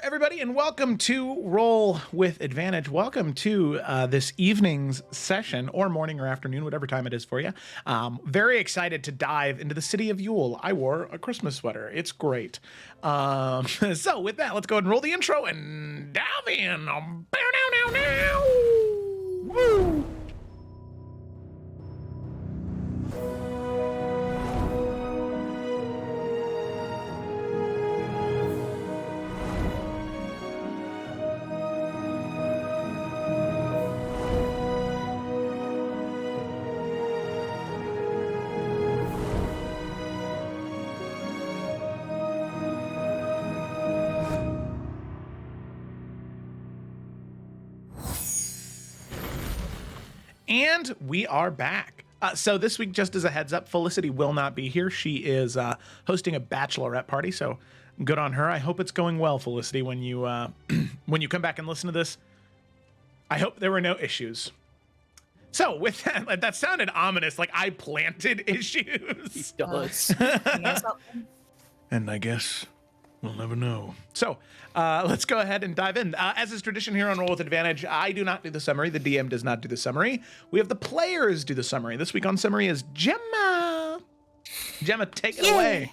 everybody, and welcome to Roll with Advantage. Welcome to this evening's session, or morning or afternoon, whatever time it is for you. Very excited to dive into the city of Yule. I wore a Christmas sweater. It's great. So with that, let's go ahead and roll the intro and dive in. Bow, now, now, now. Woo! And we are back. So this week, just as a heads up, Felicity will not be here. She is hosting a bachelorette party, so good on her. I hope it's going well, Felicity, when you when you come back and listen to this. I hope there were no issues. So with that, that sounded ominous, like I planted issues. He does. And I guess we'll never know. So let's go ahead and dive in. As is tradition here on Roll with Advantage, I do not do the summary. The DM does not do the summary. We have the players do the summary. This week on summary is Gemma. Gemma, take it away.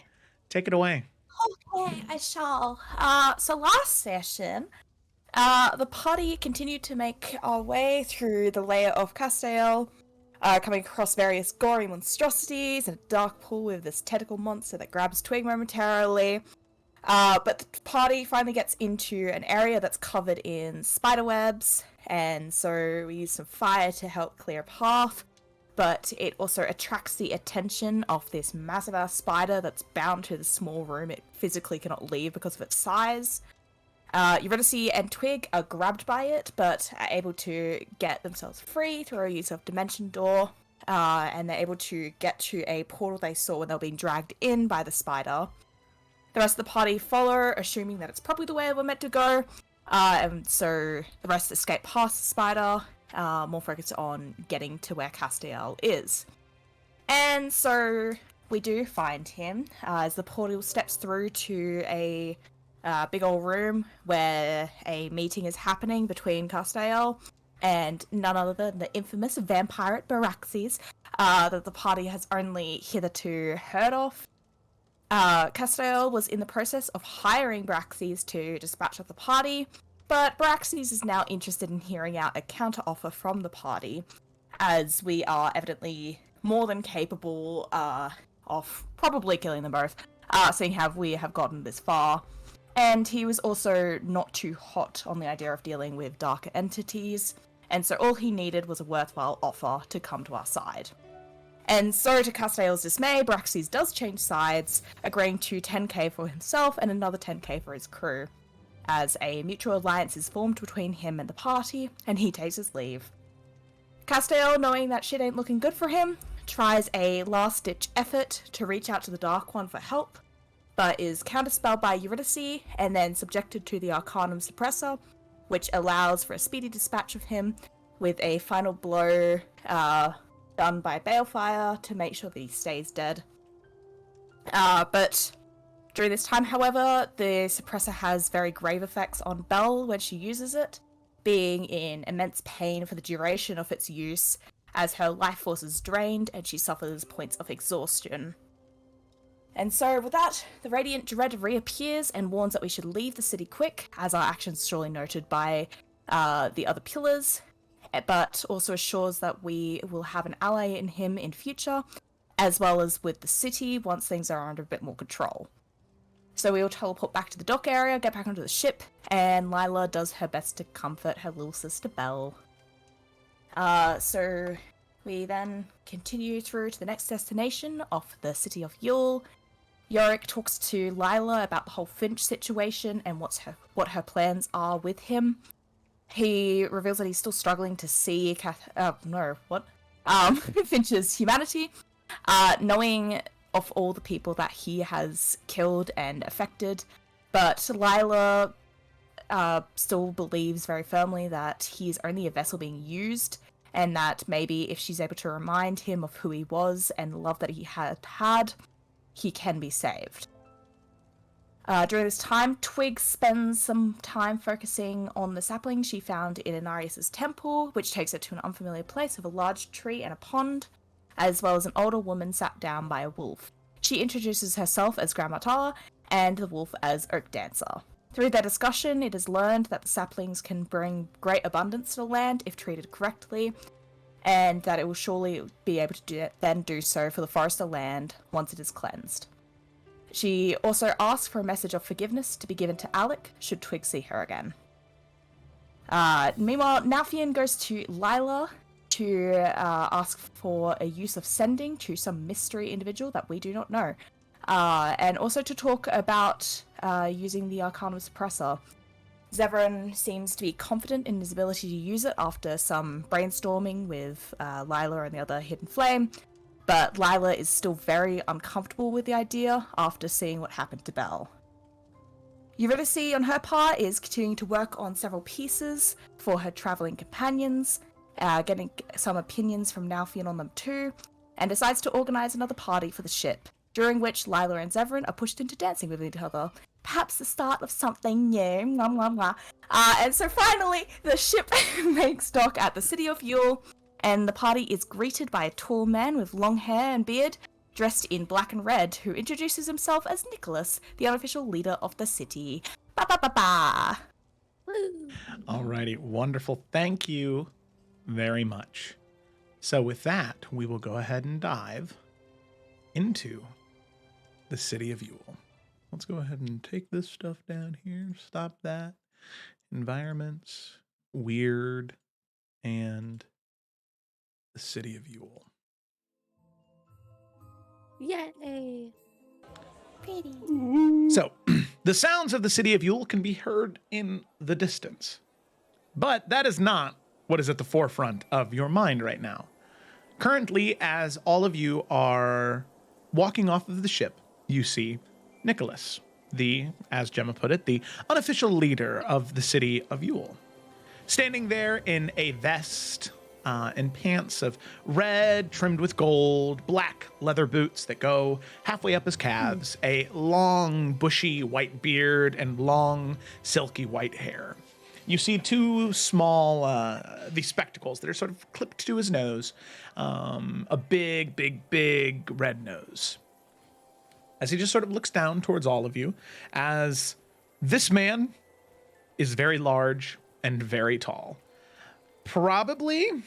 Take it away. Okay, I shall. So last session, the party continued to make our way through the layer of Castiel, coming across various gory monstrosities and a dark pool with this tentacle monster that grabs Twig momentarily. But the party finally gets into an area that's covered in spider webs, and so we use some fire to help clear a path, but it also attracts the attention of this massive-ass spider that's bound to the small room it physically cannot leave because of its size. Eurydice and Twig are grabbed by it, but are able to get themselves free through a use of Dimension Door, and they're able to get to a portal they saw when they were being dragged in by the spider. The rest of the party follow, assuming that it's probably the way we're meant to go, and so the rest escape past the spider, more focused on getting to where Castiel is. And so we do find him, as the portal steps through to a big old room where a meeting is happening between Castiel and none other than the infamous vampire Baraxes, that the party has only hitherto heard of. Castiel was in the process of hiring Braxes to dispatch of the party, but Braxes is now interested in hearing out a counter-offer from the party, as we are evidently more than capable of probably killing them both, seeing how we have gotten this far. And he was also not too hot on the idea of dealing with darker entities, and so all he needed was a worthwhile offer to come to our side. And so, to Castiel's dismay, Braxes does change sides, agreeing to 10k for himself and another 10k for his crew, as a mutual alliance is formed between him and the party, and he takes his leave. Castiel, knowing that shit ain't looking good for him, tries a last-ditch effort to reach out to the Dark One for help, but is counterspelled by Eurydice and then subjected to the Arcanum Suppressor, which allows for a speedy dispatch of him, with a final blow done by Balefire to make sure that he stays dead. But during this time, however, the suppressor has very grave effects on Belle when she uses it, being in immense pain for the duration of its use, as her life force is drained and she suffers points of exhaustion. And so with that, the Radiant Dread reappears and warns that we should leave the city quick, as our actions surely noted by the other pillars, but also assures that we will have an ally in him in future, as well as with the city once things are under a bit more control. So we will teleport back to the dock area, get back onto the ship, and Lila does her best to comfort her little sister Belle. So we then continue through to the next destination of the city of Yule. Yorick talks to Lila about the whole Finch situation and what her plans are with him. He reveals that he's still struggling to see Finch's humanity, knowing of all the people that he has killed and affected, but Lila still believes very firmly that he is only a vessel being used, and that maybe if she's able to remind him of who he was and the love that he had, he can be saved. During this time, Twig spends some time focusing on the sapling she found in Anarius' temple, which takes her to an unfamiliar place with a large tree and a pond, as well as an older woman sat down by a wolf. She introduces herself as Grandma Tala and the wolf as Oak Dancer. Through their discussion, it is learned that the saplings can bring great abundance to the land if treated correctly, and that it will surely be able to do so for the forester land once it is cleansed. She also asks for a message of forgiveness to be given to Alec should Twig see her again. Meanwhile, Nalfian goes to Lila to ask for a use of sending to some mystery individual that we do not know. And also to talk about using the Arcanum Suppressor. Zevran seems to be confident in his ability to use it after some brainstorming with Lila and the other Hidden Flame, but Lila is still very uncomfortable with the idea after seeing what happened to Belle. Eurydice, on her part, is continuing to work on several pieces for her traveling companions, getting some opinions from Nalfian on them too, and decides to organize another party for the ship, during which Lila and Zevran are pushed into dancing with each other. Perhaps the start of something new. And so finally, the ship makes dock at the city of Yule, and the party is greeted by a tall man with long hair and beard, dressed in black and red, who introduces himself as Nicholas, the unofficial leader of the city. Ba-ba-ba-ba! Woo. Alrighty, wonderful. Thank you very much. So with that, we will go ahead and dive into the city of Yule. Let's go ahead and take this stuff down here. Stop that. Environments, weird, and the city of Yule. Yay. Pretty. So, the sounds of the city of Yule can be heard in the distance. But that is not what is at the forefront of your mind right now. Currently, as all of you are walking off of the ship, you see Nicholas, as Gemma put it, the unofficial leader of the city of Yule. Standing there in a vest and pants of red trimmed with gold, black leather boots that go halfway up his calves, a long bushy white beard, and long silky white hair. You see two small these spectacles that are sort of clipped to his nose, a big red nose. As he just sort of looks down towards all of you, as this man is very large and very tall. Probably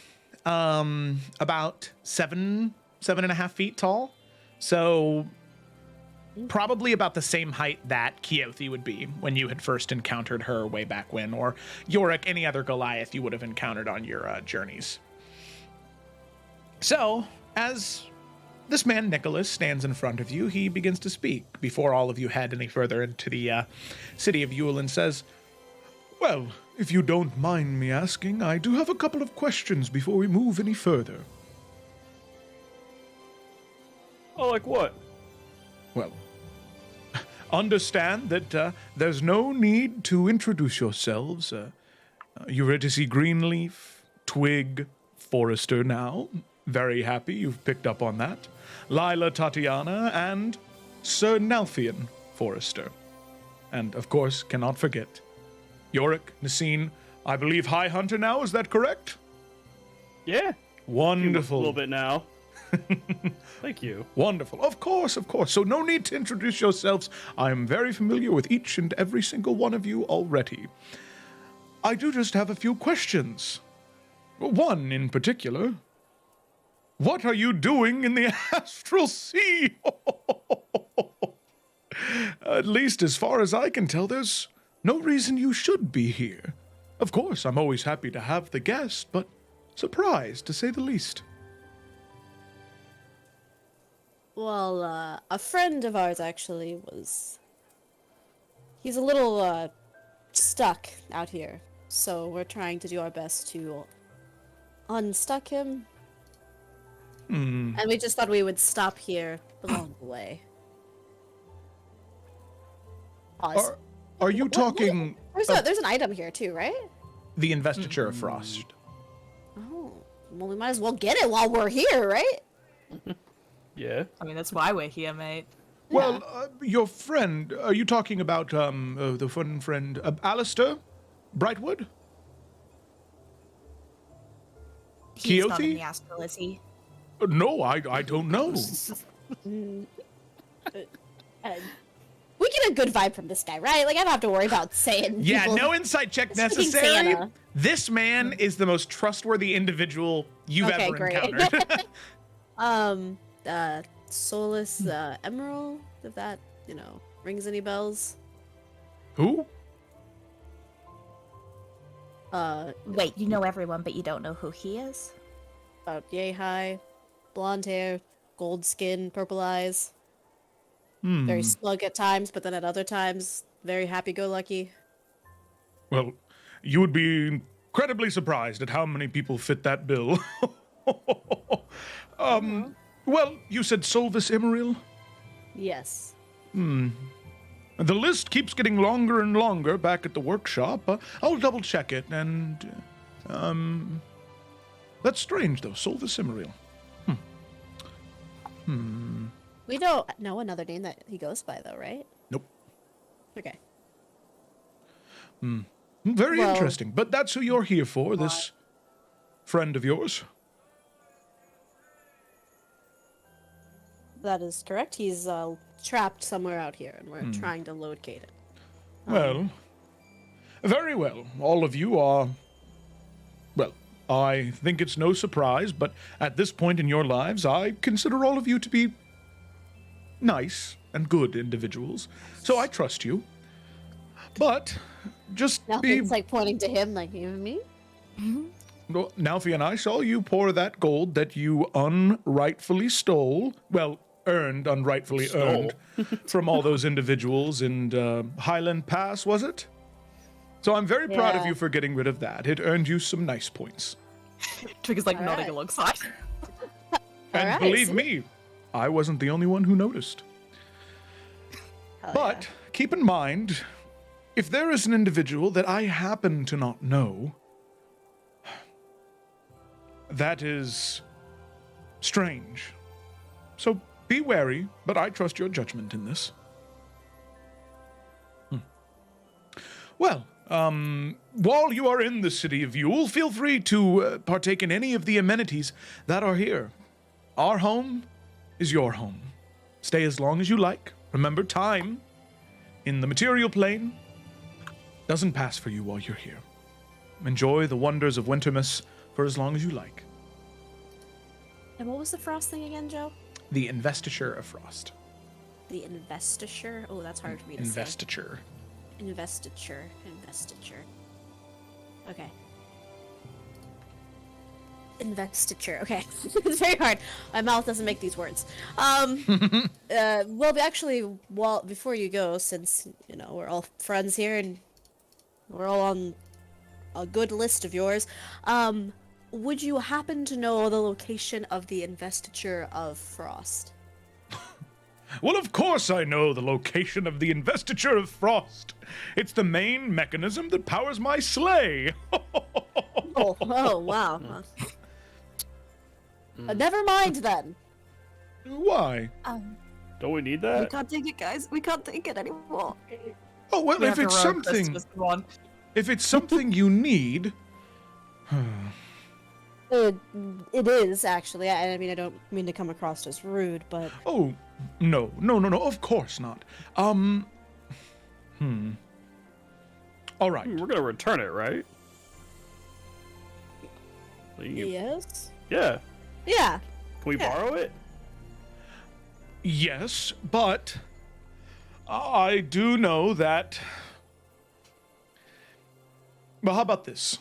about 7.5 feet tall. So probably about the same height that Keothi would be when you had first encountered her way back when, or Yorick, any other Goliath you would have encountered on your journeys. So, as this man, Nicholas, stands in front of you, he begins to speak before all of you head any further into the city of Yule and says, "Well, if you don't mind me asking, I do have a couple of questions before we move any further." Oh, like what? Well, understand that there's no need to introduce yourselves. Eurydice Greenleaf, Twig, Forrester now. Very happy you've picked up on that. Lila Tatiana, and Sir Nalfian Forrester. And, of course, cannot forget, Yorick, Nasine, I believe High Hunter now, is that correct? Yeah. Wonderful. A little bit now. Thank you. Wonderful. Of course, of course. So no need to introduce yourselves. I'm very familiar with each and every single one of you already. I do just have a few questions. One in particular. What are you doing in the Astral Sea? At least as far as I can tell, there's no reason you should be here. Of course, I'm always happy to have the guest, but surprised, to say the least. Well, a friend of ours actually he's a little, stuck out here. So we're trying to do our best to unstuck him. And we just thought we would stop here along the way. Pause. Are you talking There's an item here too, right? the investiture of Frost? Oh, well, we might as well get it while we're here, right? Yeah. I mean, that's why we're here, mate. Well, your friend, are you talking about the fun friend, Alistair Brightwood? He's not in Keothi? the astral, is he? No, I don't know. We get a good vibe from this guy, right? Like, I don't have to worry about saying. Yeah, people- no insight check It's fucking necessary. Santa. This man is the most trustworthy individual you've Okay, ever great. encountered. Solus Emerald, if that, rings any bells. Who? Wait, you know everyone, but you don't know who he is? About yay high, blonde hair, gold skin, purple eyes. Very smug at times, but then at other times, very happy-go-lucky. Well, you would be incredibly surprised at how many people fit that bill. Well, you said Solvis Emeril? Yes. The list keeps getting longer and longer back at the workshop. I'll double check it, and that's strange though. Solvis Emeril. We don't know another name that he goes by, though, right? Nope. Okay. Very Well- interesting. But that's who you're here for. This friend of yours. That is correct. He's trapped somewhere out here, and we're trying to locate it. Well, very well. All of you are. Well, I think it's no surprise, but at this point in your lives, I consider all of you to be nice and good individuals. So I trust you. But just Now be. it's like pointing to him, like, you and me? Well, Nalfi and I saw you pour that gold that you unrightfully stole. Well, unrightfully earned from all those individuals in Highland Pass, was it? So I'm very proud of Yeah. you for getting rid of that. It earned you some nice points. Trigger's like All nodding right. alongside. And right, believe see? me, I wasn't the only one who noticed. Hell But keep in mind, if there is an individual that I happen to not know, that is strange. So be wary, but I trust your judgment in this. Well, while you are in the city of Yule, feel free to partake in any of the amenities that are here. Our home is your home. Stay as long as you like. Remember, time in the material plane doesn't pass for you while you're here. Enjoy the wonders of Wintermas for as long as you like. And what was the frost thing again, Joe? The investiture of frost. The investiture? Oh, that's hard for me to Investiture. say. Investiture. Okay. Investiture. Okay. It's very hard. My mouth doesn't make these words. Well, actually, before you go, since, we're all friends here and we're all on a good list of yours, would you happen to know the location of the investiture of Frost? Well, of course I know the location of the investiture of frost. It's the main mechanism that powers my sleigh. Oh, wow. Never mind then. Why? Don't we need We that? can't take it, guys. We can't take it anymore. Oh, well, if it's something, if it's something you need, It is, actually. I mean, I don't mean to come across as rude, but oh, no, of course not. All right. We're gonna return it, right? yes. Yeah. Yeah. Can we borrow it? Yes, but I do know that. Well, how about this?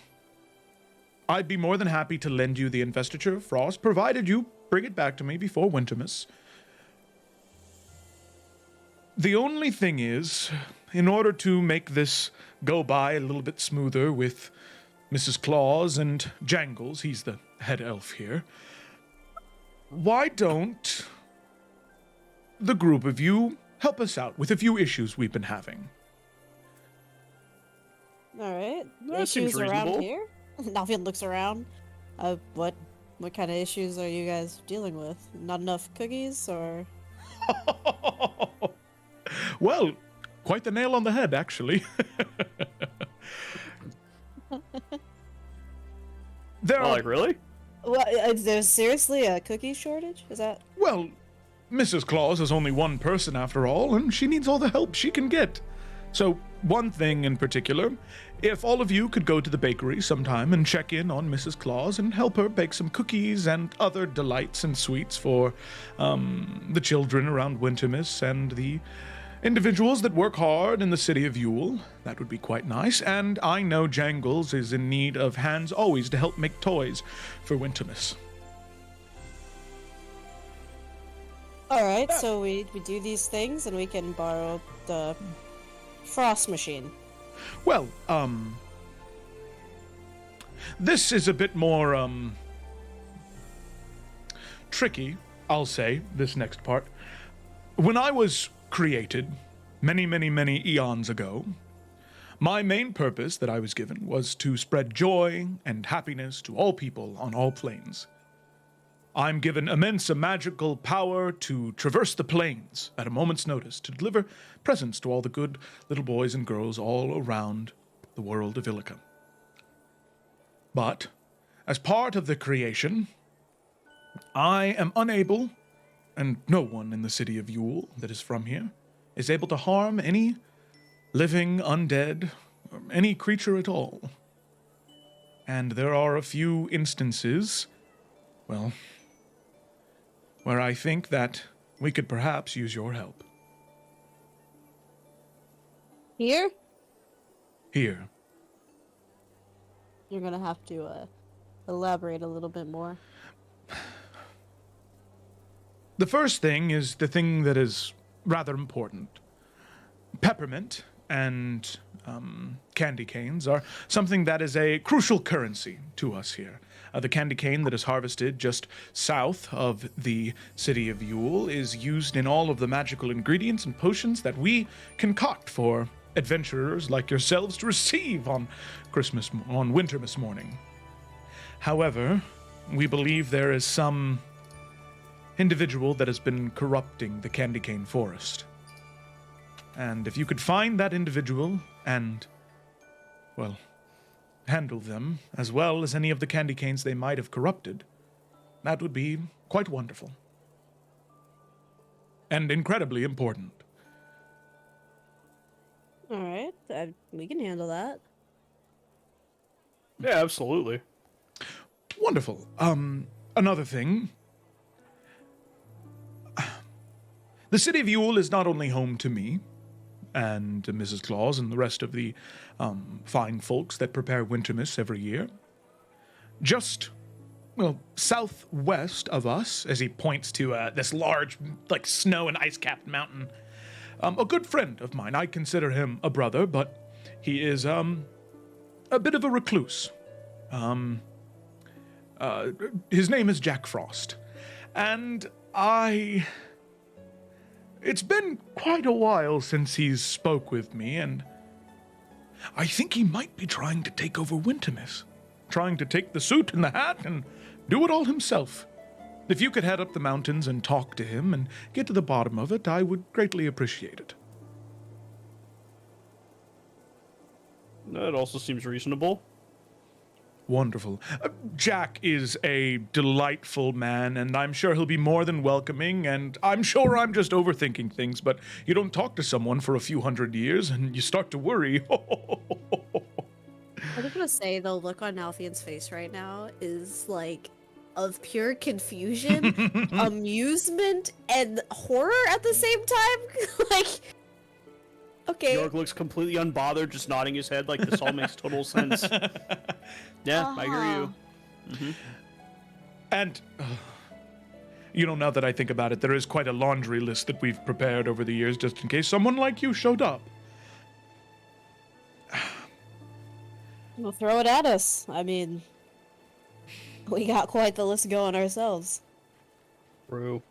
I'd be more than happy to lend you the investiture of frost, provided you bring it back to me before Wintermas. The only thing is, in order to make this go by a little bit smoother with Mrs. Claus and Jangles, he's the head elf here, why don't the group of you help us out with a few issues we've been having? All right. That seems Issues around reasonable. here? Nalfian looks around. What kind of issues are you guys dealing with? Not enough cookies, or? Well, quite the nail on the head, actually. There Oh, are, like, really? What? Is there seriously a cookie shortage? Is that? well, Mrs. Claus is only one person after all, and she needs all the help she can get. So, one thing in particular, if all of you could go to the bakery sometime and check in on Mrs. Claus and help her bake some cookies and other delights and sweets for the children around Wintermas and the individuals that work hard in the city of Yule, that would be quite nice. And I know Jangles is in need of hands always to help make toys for Wintermas. All right, so we do these things, and we can borrow the frost machine. Well, this is a bit more, tricky, I'll say, this next part. When I was created, many, many, many eons ago, my main purpose that I was given was to spread joy and happiness to all people on all planes. I'm given immense magical power to traverse the plains at a moment's notice to deliver presents to all the good little boys and girls all around the world of Illica. But, as part of the creation, I am unable, and no one in the city of Yule that is from here, is able to harm any living undead, or any creature at all. And there are a few instances, well, where I think that we could perhaps use your help. Here? Here. You're gonna have to elaborate a little bit more. The first thing is the thing that is rather important. Peppermint and candy canes are something that is a crucial currency to us here. The candy cane that is harvested just south of the city of Yule is used in all of the magical ingredients and potions that we concoct for adventurers like yourselves to receive on Wintermas morning. However, we believe there is some individual that has been corrupting the candy cane forest. And if you could find that individual and, well, handle them as well as any of the candy canes they might have corrupted, that would be quite wonderful. And incredibly important. All right, we can handle that. Yeah, absolutely. Wonderful. Another thing. The city of Yule is not only home to me and Mrs. Claus and the rest of the fine folks that prepare Wintermas every year. Just, well, southwest of us, as he points to this large, like, snow and ice-capped mountain, a good friend of mine. I consider him a brother, but he is a bit of a recluse. His name is Jack Frost. And it's been quite a while since he's spoke with me, and I think he might be trying to take over Wintermas. Trying to take the suit and the hat and do it all himself. If you could head up the mountains and talk to him and get to the bottom of it, I would greatly appreciate it. That also seems reasonable. Wonderful. Jack is a delightful man, and I'm sure he'll be more than welcoming, and I'm sure I'm just overthinking things, but you don't talk to someone for a few hundred years, and you start to worry. I just want to say the look on Alfion's face right now is like of pure confusion, amusement, and horror at the same time. Like, okay. York looks completely unbothered, just nodding his head like this all makes total sense. Yeah, I hear you. Mm-hmm. And, you know, now that I think about it, there is quite a laundry list that we've prepared over the years just in case someone like you showed up. Well, throw it at us. I mean, we got quite the list going ourselves. True.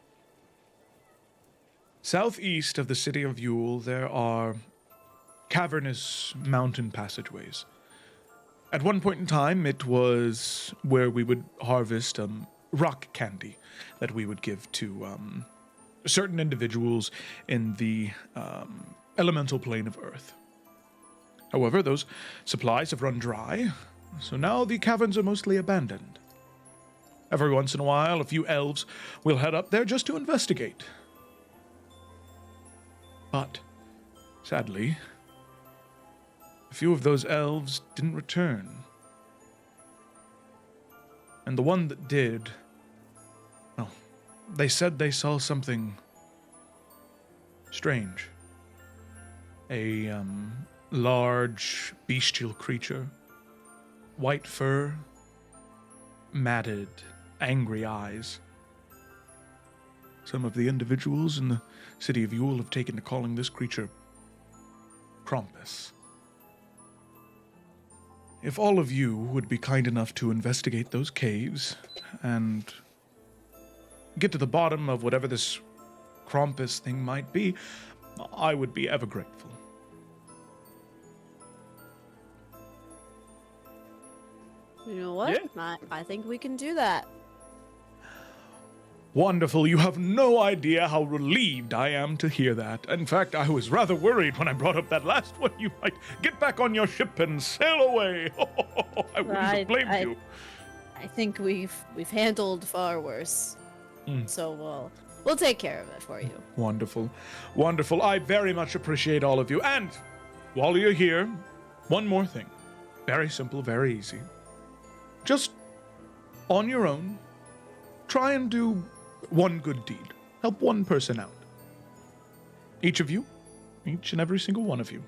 Southeast of the city of Yule, there are cavernous mountain passageways. At one point in time, it was where we would harvest rock candy that we would give to certain individuals in the elemental plane of Earth. However, those supplies have run dry, so now the caverns are mostly abandoned. Every once in a while, a few elves will head up there just to investigate. But, sadly, a few of those elves didn't return. And the one that did, well, they said they saw something strange. A large bestial creature, white fur, matted, angry eyes. Some of the individuals in the city of Yule have taken to calling this creature Krampus. If all of you would be kind enough to investigate those caves and get to the bottom of whatever this Krampus thing might be, I would be ever grateful. You know what? Yeah. I think we can do that. Wonderful. You have no idea how relieved I am to hear that. In fact, I was rather worried when I brought up that last one. You might get back on your ship and sail away. I wouldn't have blamed you. I think we've handled far worse. So we'll take care of it for you. Wonderful. Wonderful. I very much appreciate all of you. And while you're here, one more thing. Very simple, very easy. Just on your own, try and do one good deed. Help one person out. Each of you, each and every single one of you.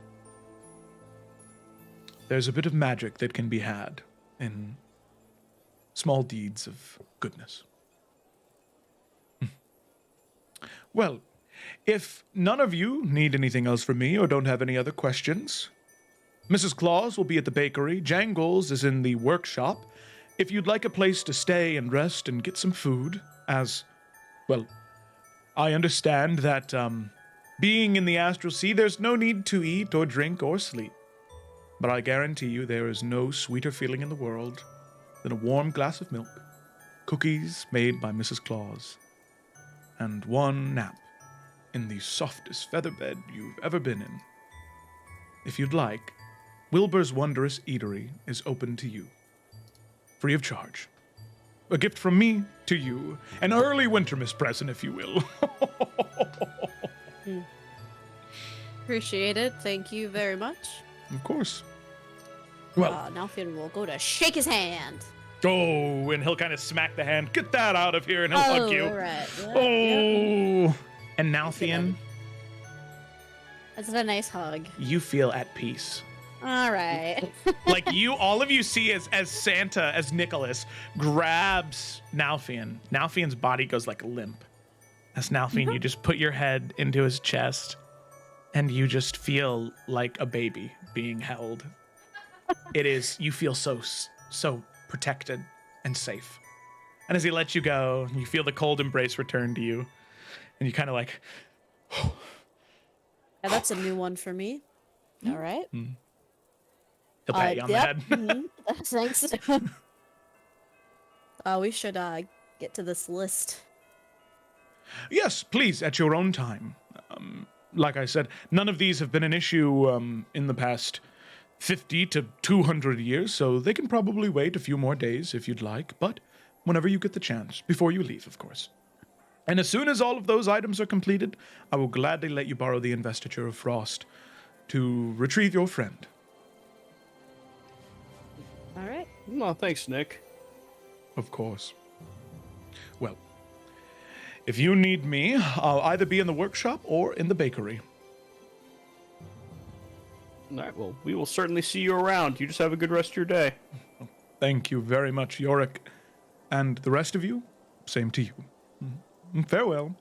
There's a bit of magic that can be had in small deeds of goodness. Well, if none of you need anything else from me or don't have any other questions, Mrs. Claus will be at the bakery. Jangles is in the workshop. If you'd like a place to stay and rest and get some food, well, I understand that being in the Astral Sea, there's no need to eat or drink or sleep. But I guarantee you there is no sweeter feeling in the world than a warm glass of milk, cookies made by Mrs. Claus, and one nap in the softest feather bed you've ever been in. If you'd like, Wilbur's Wondrous Eatery is open to you, free of charge. A gift from me to you, an early Wintermas present, if you will. Appreciate it. Thank you very much. Of course. Well, now Finn will go to shake his hand. oh, and he'll kind of smack the hand. Get that out of here, and he'll hug you. All right. Oh, and now, Thean, That's a nice hug. you feel at peace. All right. Like all of you see as Santa, as Nicholas grabs Nalfian. Nalfian's body goes like limp. As Nalfian, you just put your head into his chest, and you just feel like a baby being held. You feel so protected and safe. And as he lets you go, you feel the cold embrace return to you, and you kind of like, Yeah, that's a new one for me. All right. he'll pat you on the head. Thanks. We should get to this list. Yes, please, at your own time. Like I said, none of these have been an issue in the past 50 to 200 years, so they can probably wait a few more days if you'd like, but whenever you get the chance, before you leave, of course. And as soon as all of those items are completed, I will gladly let you borrow the Investiture of Frost to retrieve your friend. All right. Well, thanks, Nick. Of course. Well, if you need me, I'll either be in the workshop or in the bakery. All right, well, we will certainly see you around. You just have a good rest of your day. Thank you very much, Yorick. And the rest of you, same to you. Farewell.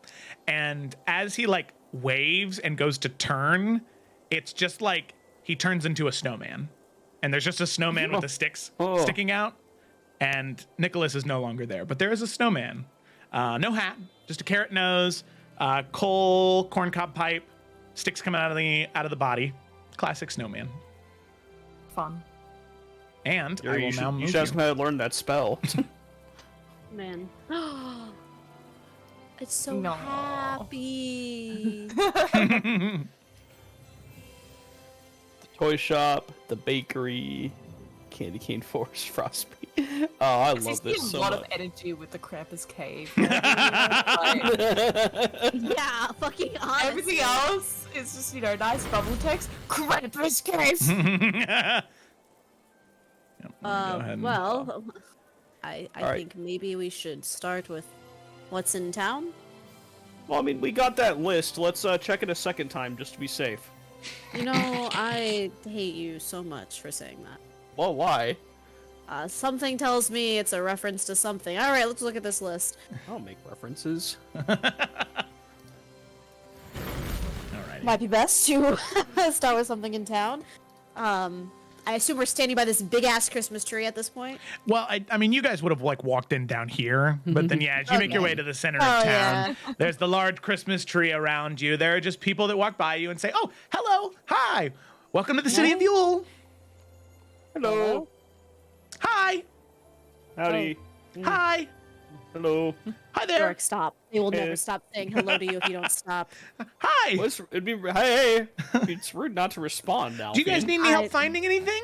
And as he waves and goes to turn, it's just like he turns into a snowman. And there's just a snowman with the sticks sticking out. And Nicholas is no longer there. But there is a snowman. No hat, just a carrot nose, corncob pipe, sticks coming out of the body. Classic snowman. Fun. And I will now move you should ask him how to learn that spell. Man. It's so No. happy. happy. The toy shop, the bakery, candy cane forest, frostbeat. Oh, I love this so a lot much. of energy with the Krampus cave. Yeah, fucking honestly. Everything else is just, nice bubble text. Krampus cave! Yep, let me go ahead and- Well, I All right. think maybe we should start with what's in town. Well, I mean, we got that list. Let's check it a second time just to be safe. I hate you so much for saying that. Well, why? Something tells me it's a reference to something. All right, let's look at this list. I'll make references. Alrighty. Might be best to start with something in town. I assume we're standing by this big ass Christmas tree at this point. Well, I mean, you guys would have walked in down here, but then as you make your way to the center of Oh, town, there's the large Christmas tree around you. There are just people that walk by you and say, "Oh, hello, hi, welcome to the city of Yule. Hello. Hi, Howdy. hi, Hello. hi there, Dork, stop. They will Hey. never stop saying hello to you if you don't stop. hi." It'd be hey. It's rude not to respond now. Do you guys need any help finding anything?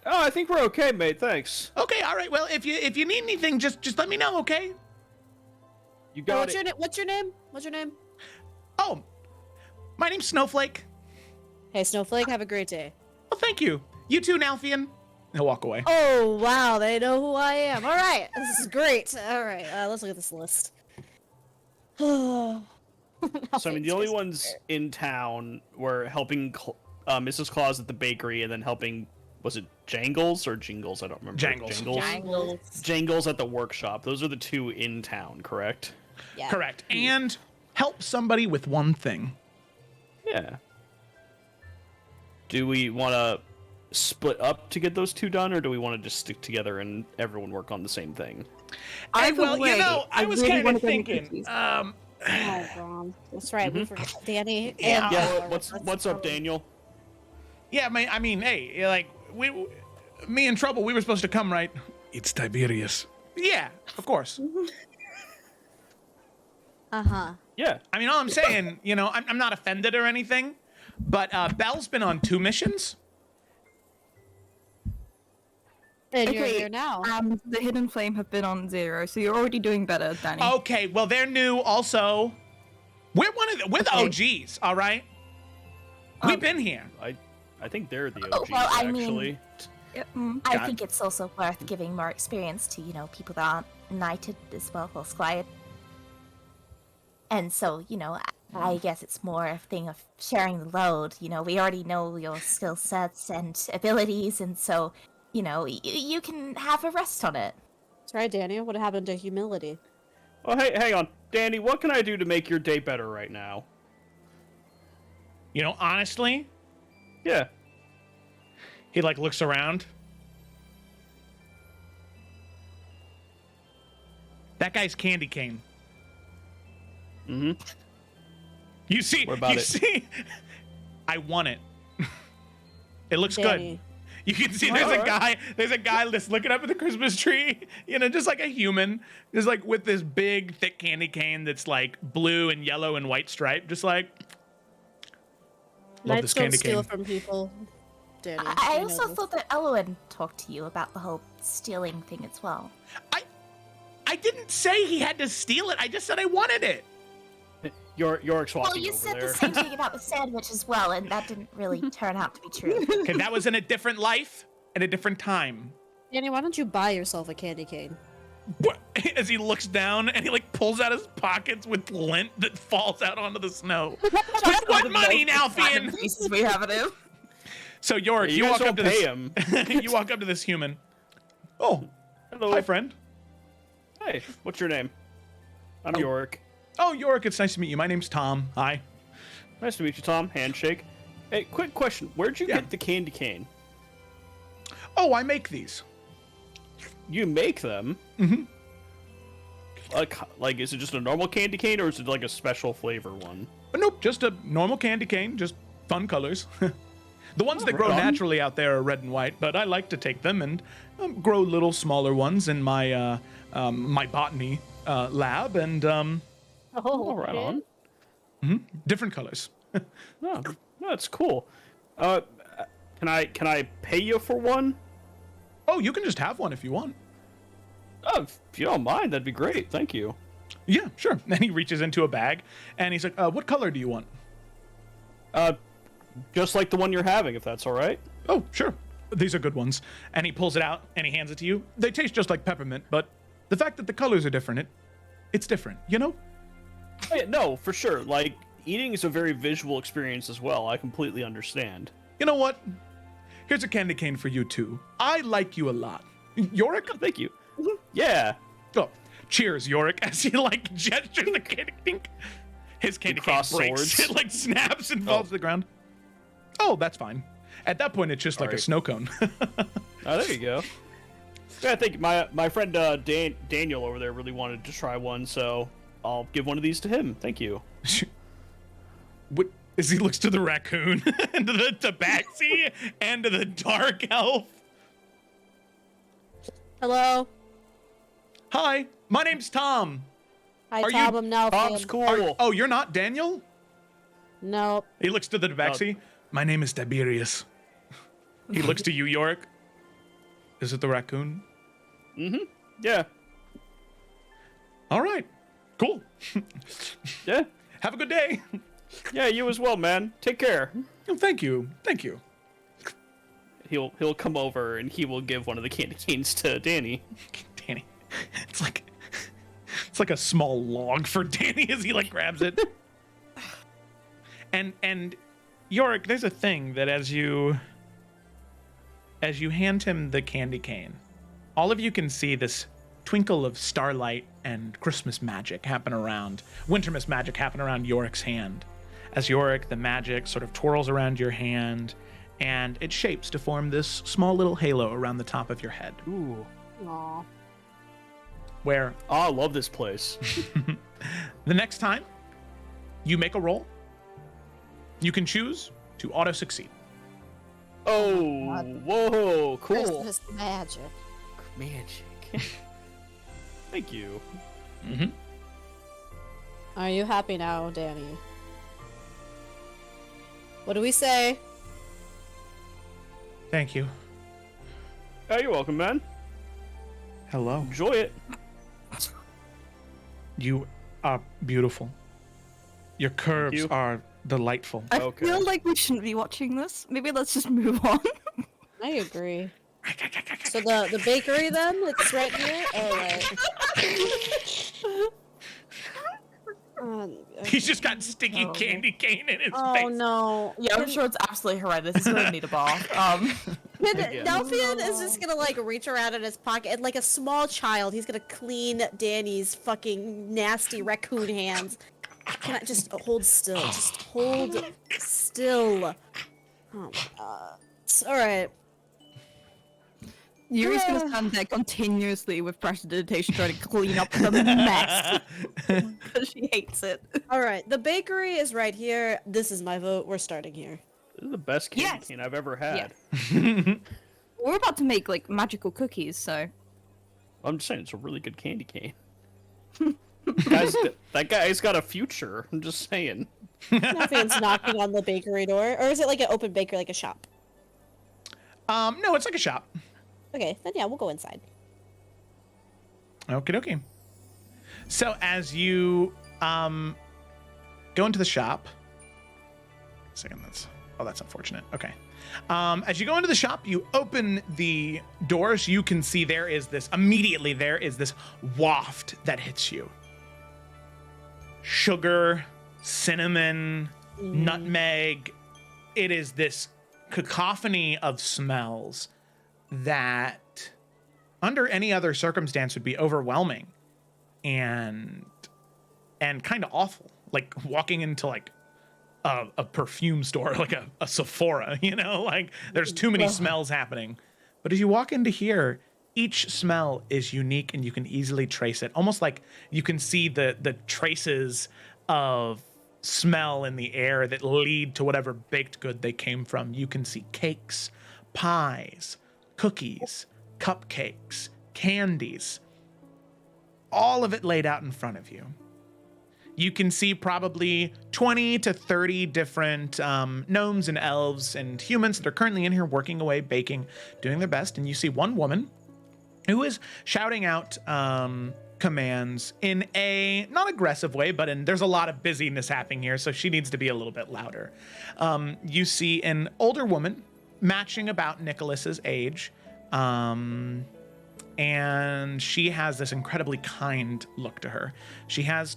Oh, I think we're okay, mate. Thanks. Okay, all right. Well, if you need anything, just let me know, okay? You Oh, got what's it. your name? What's your name? What's your name? Oh, my name's Snowflake. Hey, Snowflake. Have a great day. Well, thank you. You too, Nalfian. He'll walk away. Oh wow, they know who I am. All right, this is great. All right, let's look at this list. So I mean, the only ones in town were helping Mrs. Claus at the bakery, and then helping, was it Jangles or Jingles? I don't remember. Jangles. Jangles at the workshop. Those are the two in town, correct? Yeah. Correct. And help somebody with one thing. Yeah. Do we want to split up to get those two done, or do we want to just stick together and everyone work on the same thing? And, well, I was kind of thinking. Oh, Ron. That's right. We forgot Danny. Yeah. and Yeah. Laura. What's up, Daniel? Yeah, I mean, hey, like me in Trouble, we were supposed to come, right? It's Tiberius. Yeah, of course. Yeah. I mean, all I'm saying, I'm not offended or anything, but Belle's been on 2 missions. And you're Okay, here now. The Hidden Flame have been on 0, so you're already doing better, Danny. Okay, well, they're new also. We're we're the OGs, all right? We've been here. I think they're the Oh, OGs, well, I mean- actually. Yep, I Got think it's also worth giving more experience to, people that aren't knighted as well, or squired. And so, I guess it's more a thing of sharing the load. We already know your skill sets and abilities, and so, you can have a rest on it. That's right, Danny. What happened to humility? Oh, hey, hang on. Danny, what can I do to make your day better right now? Honestly, Yeah. he looks around. That guy's candy cane. Mm-hmm. You see, What about you it? see, I won it. It looks Danny. good. You can see there's a Alright. guy just looking up at the Christmas tree, just like a human, just with this big thick candy cane that's blue and yellow and white stripe, just love Knights this don't candy steal cane. from people, Danny. I You know also this. thought that Elowen talked to you about the whole stealing thing as well. I didn't say he had to steal it. I just said I wanted it. Yorick's walking Well, you over said there. the same thing about the sandwich as well, and that didn't really turn out to be true. Okay, that was in a different life at a different time. Danny, why don't you buy yourself a candy cane? As he looks down and he pulls out his pockets with lint that falls out onto the snow. With what money, Nalfian? pieces we have it in. So Yorick, Yeah, you you walk guys up to don't this. pay him. You walk up to this human. Oh, Hello. hi, friend. Hey, what's your name? I'm Oh. Yorick. Oh, Yorick, it's nice to meet you. My name's Tom. Hi. Nice to meet you, Tom. Handshake. Hey, quick question. Where'd you Yeah. get the candy cane? Oh, I make these. You make them? Mm-hmm. Like, is it just a normal candy cane, or is it a special flavor one? Nope, just a normal candy cane, just fun colors. The ones that right grow on. naturally out there are red and white, but I like to take them and grow little smaller ones in my my botany lab, and Oh, All right on. Different colors. Oh, that's cool. Can I pay you for one? Oh, you can just have one if you want. Oh, if you don't mind, that'd be great. Thank you. Yeah, sure. And he reaches into a bag and he's like, what color do you want? Just like the one you're having, if that's all right. Oh, sure. These are good ones. And he pulls it out and he hands it to you. They taste just like peppermint, but the fact that the colors are different, it's different, you know? Oh, yeah, no, for sure. Like, eating is a very visual experience as well. I completely understand. You know what? Here's a candy cane for you too. I like you a lot. Yorick? Thank you. Yeah. Oh, cheers, Yorick, as he like gestures the candy cane. His candy cane cross breaks. swords. It like snaps and falls to the ground. Oh, that's fine. At that point, it's just like a Alright. snow cone. Oh, there you go. Yeah, I think my friend Daniel over there really wanted to try one, so I'll give one of these to him. Thank you. What? As he looks to the raccoon, and to the tabaxi, and to the dark elf. Hello. Hi, my name's Tom. Hi, Are Tom. you- I'm now. Tom's cool. Oh, you're not Daniel? Nope. He looks to the tabaxi. My name is Tiberius. He looks to you, Yorick. Is it the raccoon? Yeah. All right. Cool. Yeah. Have a good day. Yeah, you as well, man. Take care. Oh, thank you. Thank you. He'll come over and he will give one of the candy canes to Danny. Danny. It's like a small log for Danny as he like grabs it. And Yorick, there's a thing that as you hand him the candy cane, all of you can see this twinkle of starlight and Christmas magic happen around, Wintermas magic happen around Yorick's hand. As Yorick, the magic sort of twirls around your hand, and it shapes to form this small little halo around the top of your head, Ooh. Aw. where Oh, I love this place. the next time you make a roll, you can choose to auto-succeed. Oh, whoa, cool. Christmas magic. Magic. Thank you. Are you happy now, Danny? What do we say? Thank you. Oh, you're welcome, man. Hello. Enjoy it. You are beautiful. Your curves you. are delightful. I Okay. feel like we shouldn't be watching this. Maybe let's just move on. I agree. So the bakery then? It's right here? Alright. He's just got sticky candy cane in his Oh face. no. Yeah, I'm sure it's absolutely horrendous. He's gonna need a bath. Delphian is just gonna like reach around in his pocket and like a small child, he's gonna clean Danny's fucking nasty raccoon hands. Can I just hold still? Just hold still. Oh my god. Alright. Yuri's gonna stand there continuously with prestidigitation trying to clean up the mess. Because she hates it. Alright. The bakery is right here. This is my vote. We're starting here. This is the best candy Yes. cane I've ever had. We're about to make like magical cookies, so I'm just saying, it's a really good candy cane. That guy's got a future. I'm just saying. Delphian's knocking on the bakery door. Or is it like an open bakery, like a shop? No, it's like a shop. Okay, then yeah, we'll go inside. Okie dokie. So as you go into the shop, that's unfortunate. Okay. As you go into the shop, you open the doors. You can see there is this waft that hits you. Sugar, cinnamon, nutmeg. It is this cacophony of smells that under any other circumstance would be overwhelming and kind of awful, like walking into like a perfume store, like a Sephora, you know, like there's too many smells happening. But as you walk into here, each smell is unique and you can easily trace it, almost like you can see the traces of smell in the air that lead to whatever baked good they came from. You can see cakes, pies, cookies, cupcakes, candies, all of it laid out in front of you. you can see probably 20 to 30 different gnomes and elves and humans that are currently in here working away, baking, doing their best. And you see one woman who is shouting out commands in a not aggressive way, but there's a lot of busyness happening here, so she needs to be a little bit louder. You see an older woman matching about Nicholas's age, and she has this incredibly kind look to her. She has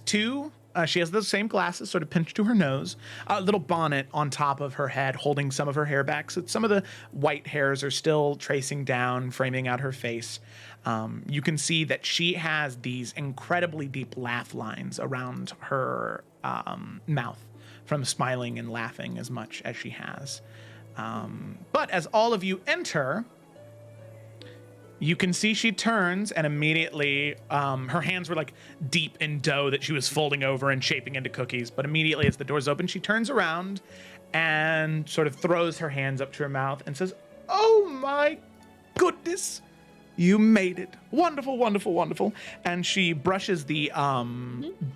she has the same glasses sort of pinched to her nose, a little bonnet on top of her head holding some of her hair back, so some of the white hairs are still tracing down, framing out her face. You can see that she has these incredibly deep laugh lines around her mouth from smiling and laughing as much as she has. But as all of you enter, you can see she turns and immediately her hands were like deep in dough that she was folding over and shaping into cookies. But immediately as the doors open, she turns around and sort of throws her hands up to her mouth and says, "Oh my goodness, you made it. Wonderful, wonderful, wonderful." And she brushes the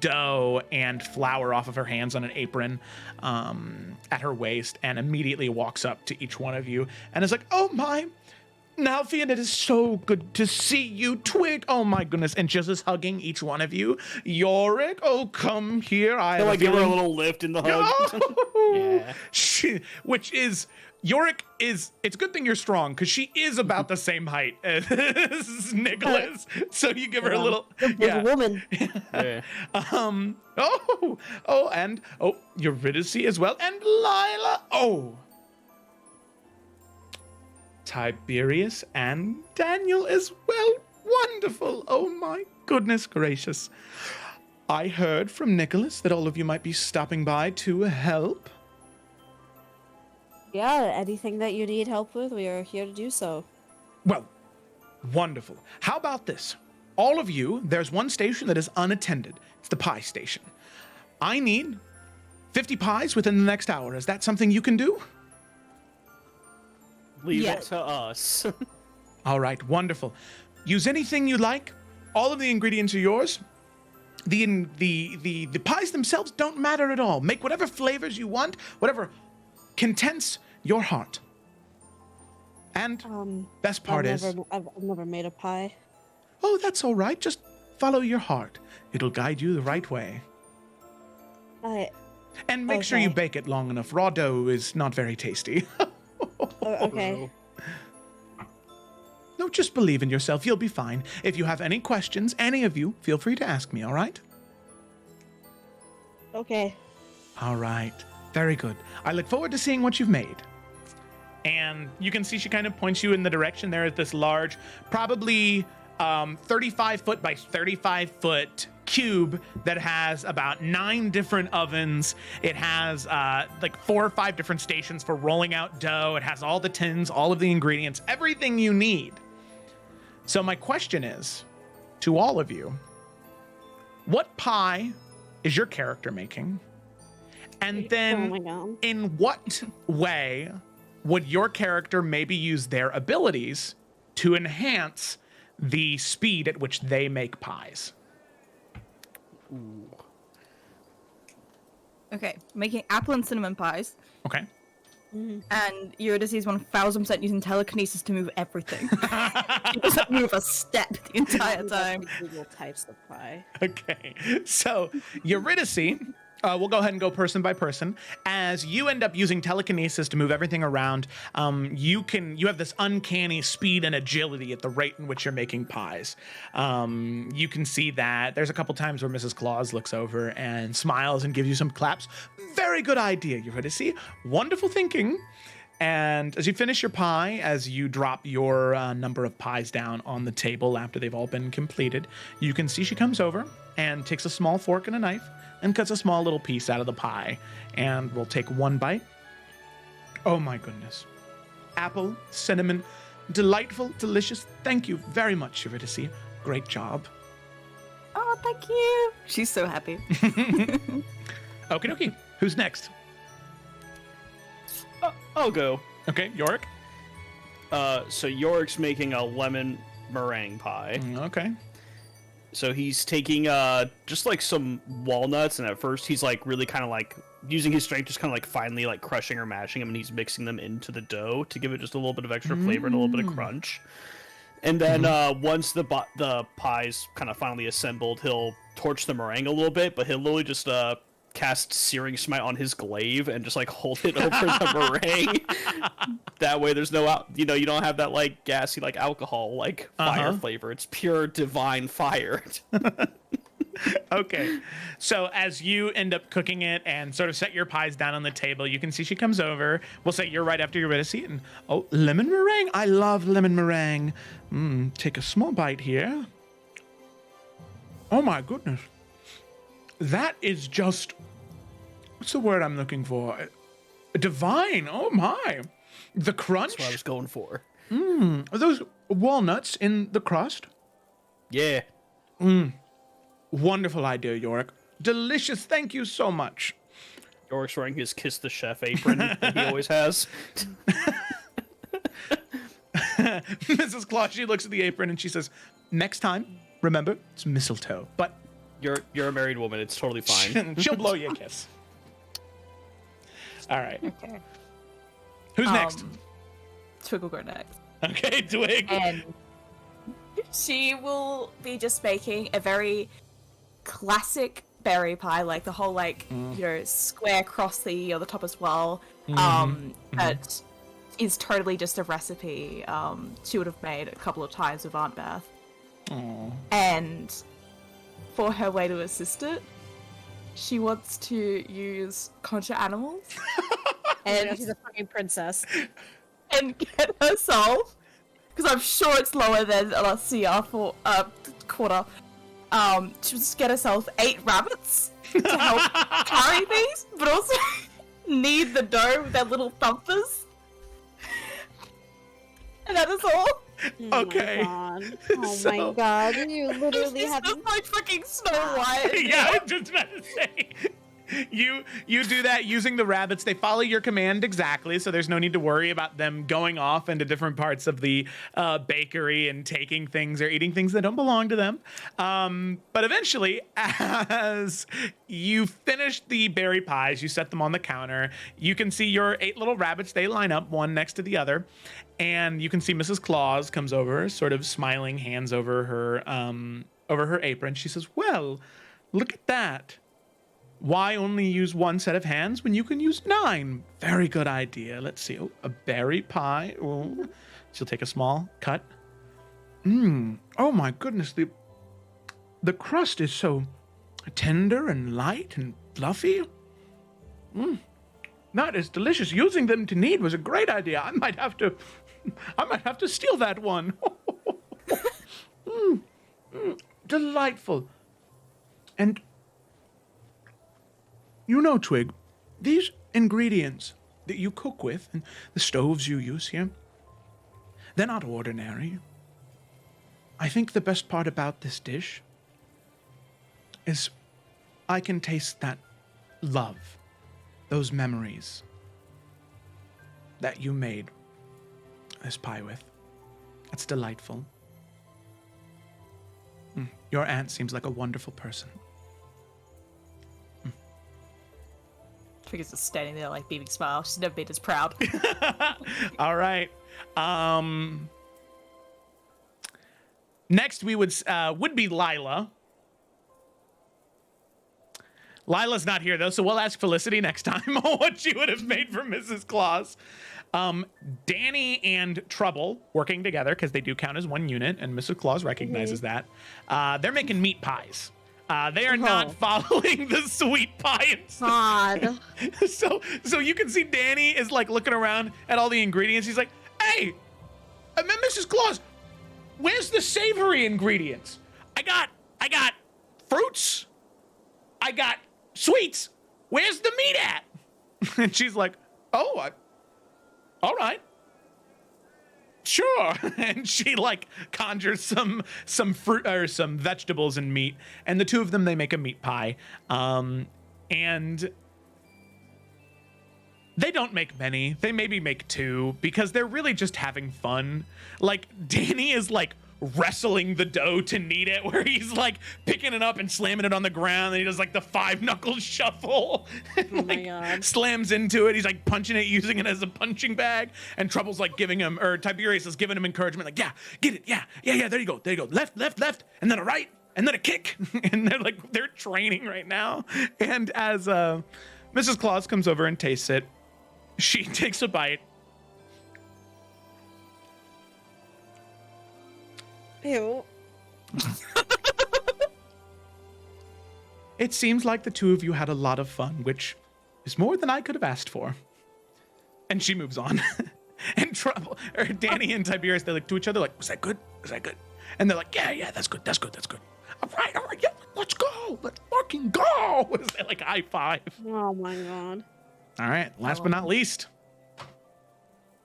dough and flour off of her hands on an apron at her waist and immediately walks up to each one of you and is like, "Oh my, Nalfian, it is so good to see you. Twig, oh my goodness." And just is hugging each one of you. Yorick, oh, come here. I like give her a little lift in the hug. Yeah. Which is... Yorick is, it's a good thing you're strong because she is about the same height as Nicholas. So you give her a little, woman. Yeah. And Eurydice as well. And Lila. Oh. Tiberius and Daniel as well. Wonderful. Oh my goodness gracious. I heard from Nicholas that all of you might be stopping by to help. Yeah, anything that you need help with, we are here to do so. Well, wonderful. How about this? All of you, there's one station that is unattended. It's the pie station. I need 50 pies within the next hour. Is that something you can do? Leave it to us. All right, wonderful. Use anything you like. All of the ingredients are yours. The pies themselves don't matter at all. Make whatever flavors you want, whatever contents your heart. And best part I've never made a pie. Oh, that's all right. Just follow your heart. It'll guide you the right way. And make sure you bake it long enough. Raw dough is not very tasty. Okay. No, just believe in yourself. You'll be fine. If you have any questions, any of you, feel free to ask me, all right? Okay. All right. Very good. I look forward to seeing what you've made. And you can see she kind of points you in the direction. There is this large, probably 35-foot by 35-foot cube that has about 9 different ovens. It has like 4 or 5 different stations for rolling out dough. It has all the tins, all of the ingredients, everything you need. So my question is, to all of you, what pie is your character making? And then in what way would your character maybe use their abilities to enhance the speed at which they make pies? Ooh. Okay, making apple and cinnamon pies. Okay. And Eurydice is 1000% using telekinesis to move everything. She doesn't move a step the entire time. Google types of pie. Okay. So Eurydice, we'll go ahead and go person by person. As you end up using telekinesis to move everything around, you have this uncanny speed and agility at the rate in which you're making pies. You can see that there's a couple times where Mrs. Claus looks over and smiles and gives you some claps. Very good idea, Eurydice. Wonderful thinking. And as you finish your pie, as you drop your number of pies down on the table after they've all been completed, you can see she comes over and takes a small fork and a knife and cuts a small little piece out of the pie. And we'll take one bite. Oh my goodness. Apple, cinnamon, delightful, delicious. Thank you very much, Eurydice. Great job. Oh, thank you. She's so happy. Okie dokie. Who's next? I'll go. Okay, Yorick. So Yorick's making a lemon meringue pie. Okay. So he's taking just like some walnuts, and at first he's like really kind of like using his strength, just kind of like finely like crushing or mashing them, and he's mixing them into the dough to give it just a little bit of extra flavor and a little bit of crunch. And then once the pie's kind of finally assembled, he'll torch the meringue a little bit, but he'll literally just cast Searing Smite on his glaive and just like hold it over the meringue. That way there's no you don't have that like gassy like alcohol like fire flavor. It's pure divine fire. Okay, so as you end up cooking it and sort of set your pies down on the table, you can see she comes over. We'll say you're right after you're ready to eat, and oh, lemon meringue! I love lemon meringue. Take a small bite here. Oh my goodness, that is just, what's the word I'm looking for? Divine. Oh my, the crunch. That's what I was going for. Are those walnuts in the crust? Yeah. Wonderful idea, Yorick. Delicious. Thank you so much. Yorick's wearing his Kiss the Chef apron that he always has. Mrs. Claus, she looks at the apron and she says, next time, remember, it's mistletoe. But you're a married woman. It's totally fine. she'll blow you a kiss. All right. Okay. Who's next? Twig will go next. Okay, Twig. And she will be just making a very classic berry pie, like the whole like square cross the other top as well. That is totally just a recipe she would have made a couple of times with Aunt Beth. Aww. And for her way to assist it, she wants to use conjure animals And she's a fucking princess. and get herself, because I'm sure it's lower than LCR for quarter. To just get herself 8 rabbits to help carry these, but also knead the dough with their little thumpers. And that is all. Okay. Oh So- my god. You literally It's have just like fucking Snow White. Yeah, I'm just about to say. You do that using the rabbits. They follow your command exactly, so there's no need to worry about them going off into different parts of the bakery and taking things or eating things that don't belong to them. But eventually, as you finish the berry pies, you set them on the counter. You can see your 8 little rabbits. They line up one next to the other. And you can see Mrs. Claus comes over, sort of smiling, hands over her apron. She says, well, look at that. Why only use one set of hands when you can use 9? Very good idea. Let's see. Oh, a berry pie. Oh. She'll take a small cut. Oh my goodness. The crust is so tender and light and fluffy. That is delicious. Using them to knead was a great idea. I might have to steal that one. Delightful. And you know, Twig, these ingredients that you cook with and the stoves you use here, they're not ordinary. I think the best part about this dish is I can taste that love, those memories that you made this pie with. It's delightful. Your aunt seems like a wonderful person. Twig is just standing there like beaming smile. She's never been as proud. All right. Next we would be Lila. Lila's not here though, so we'll ask Felicity next time what she would have made for Mrs. Claus. Danny and Trouble working together because they do count as one unit, and Mrs. Claus recognizes that. They're making meat pies. They are not following the sweet pie. God. So you can see Danny is like looking around at all the ingredients. He's like, "Hey, Mrs. Claus, where's the savory ingredients? I got fruits. I got sweets. Where's the meat at?" And she's like, "Oh, all right. Sure." And she like conjures some fruit or some vegetables and meat, and the two of them, they make a meat pie. And they don't make many. They maybe make 2 because they're really just having fun. Like Danny is like wrestling the dough to knead it, where he's like picking it up and slamming it on the ground, and he does like the 5-knuckle shuffle and Oh my like God. slams into it. He's like punching it, using it as a punching bag, and Trouble's like giving him, or Tiberius is giving him encouragement, like, yeah, get it, yeah, there you go, left, and then a right, and then a kick. And they're training right now. And as Mrs. Claus comes over and tastes it, she takes a bite. Ew. It seems like the two of you had a lot of fun, which is more than I could have asked for. And she moves on. And Danny and Tiberius, they look to each other like, was that good? And they're like, yeah, that's good. All right, yeah, let's go. Let's fucking go. They like high five. Oh my God. All right, last but not least,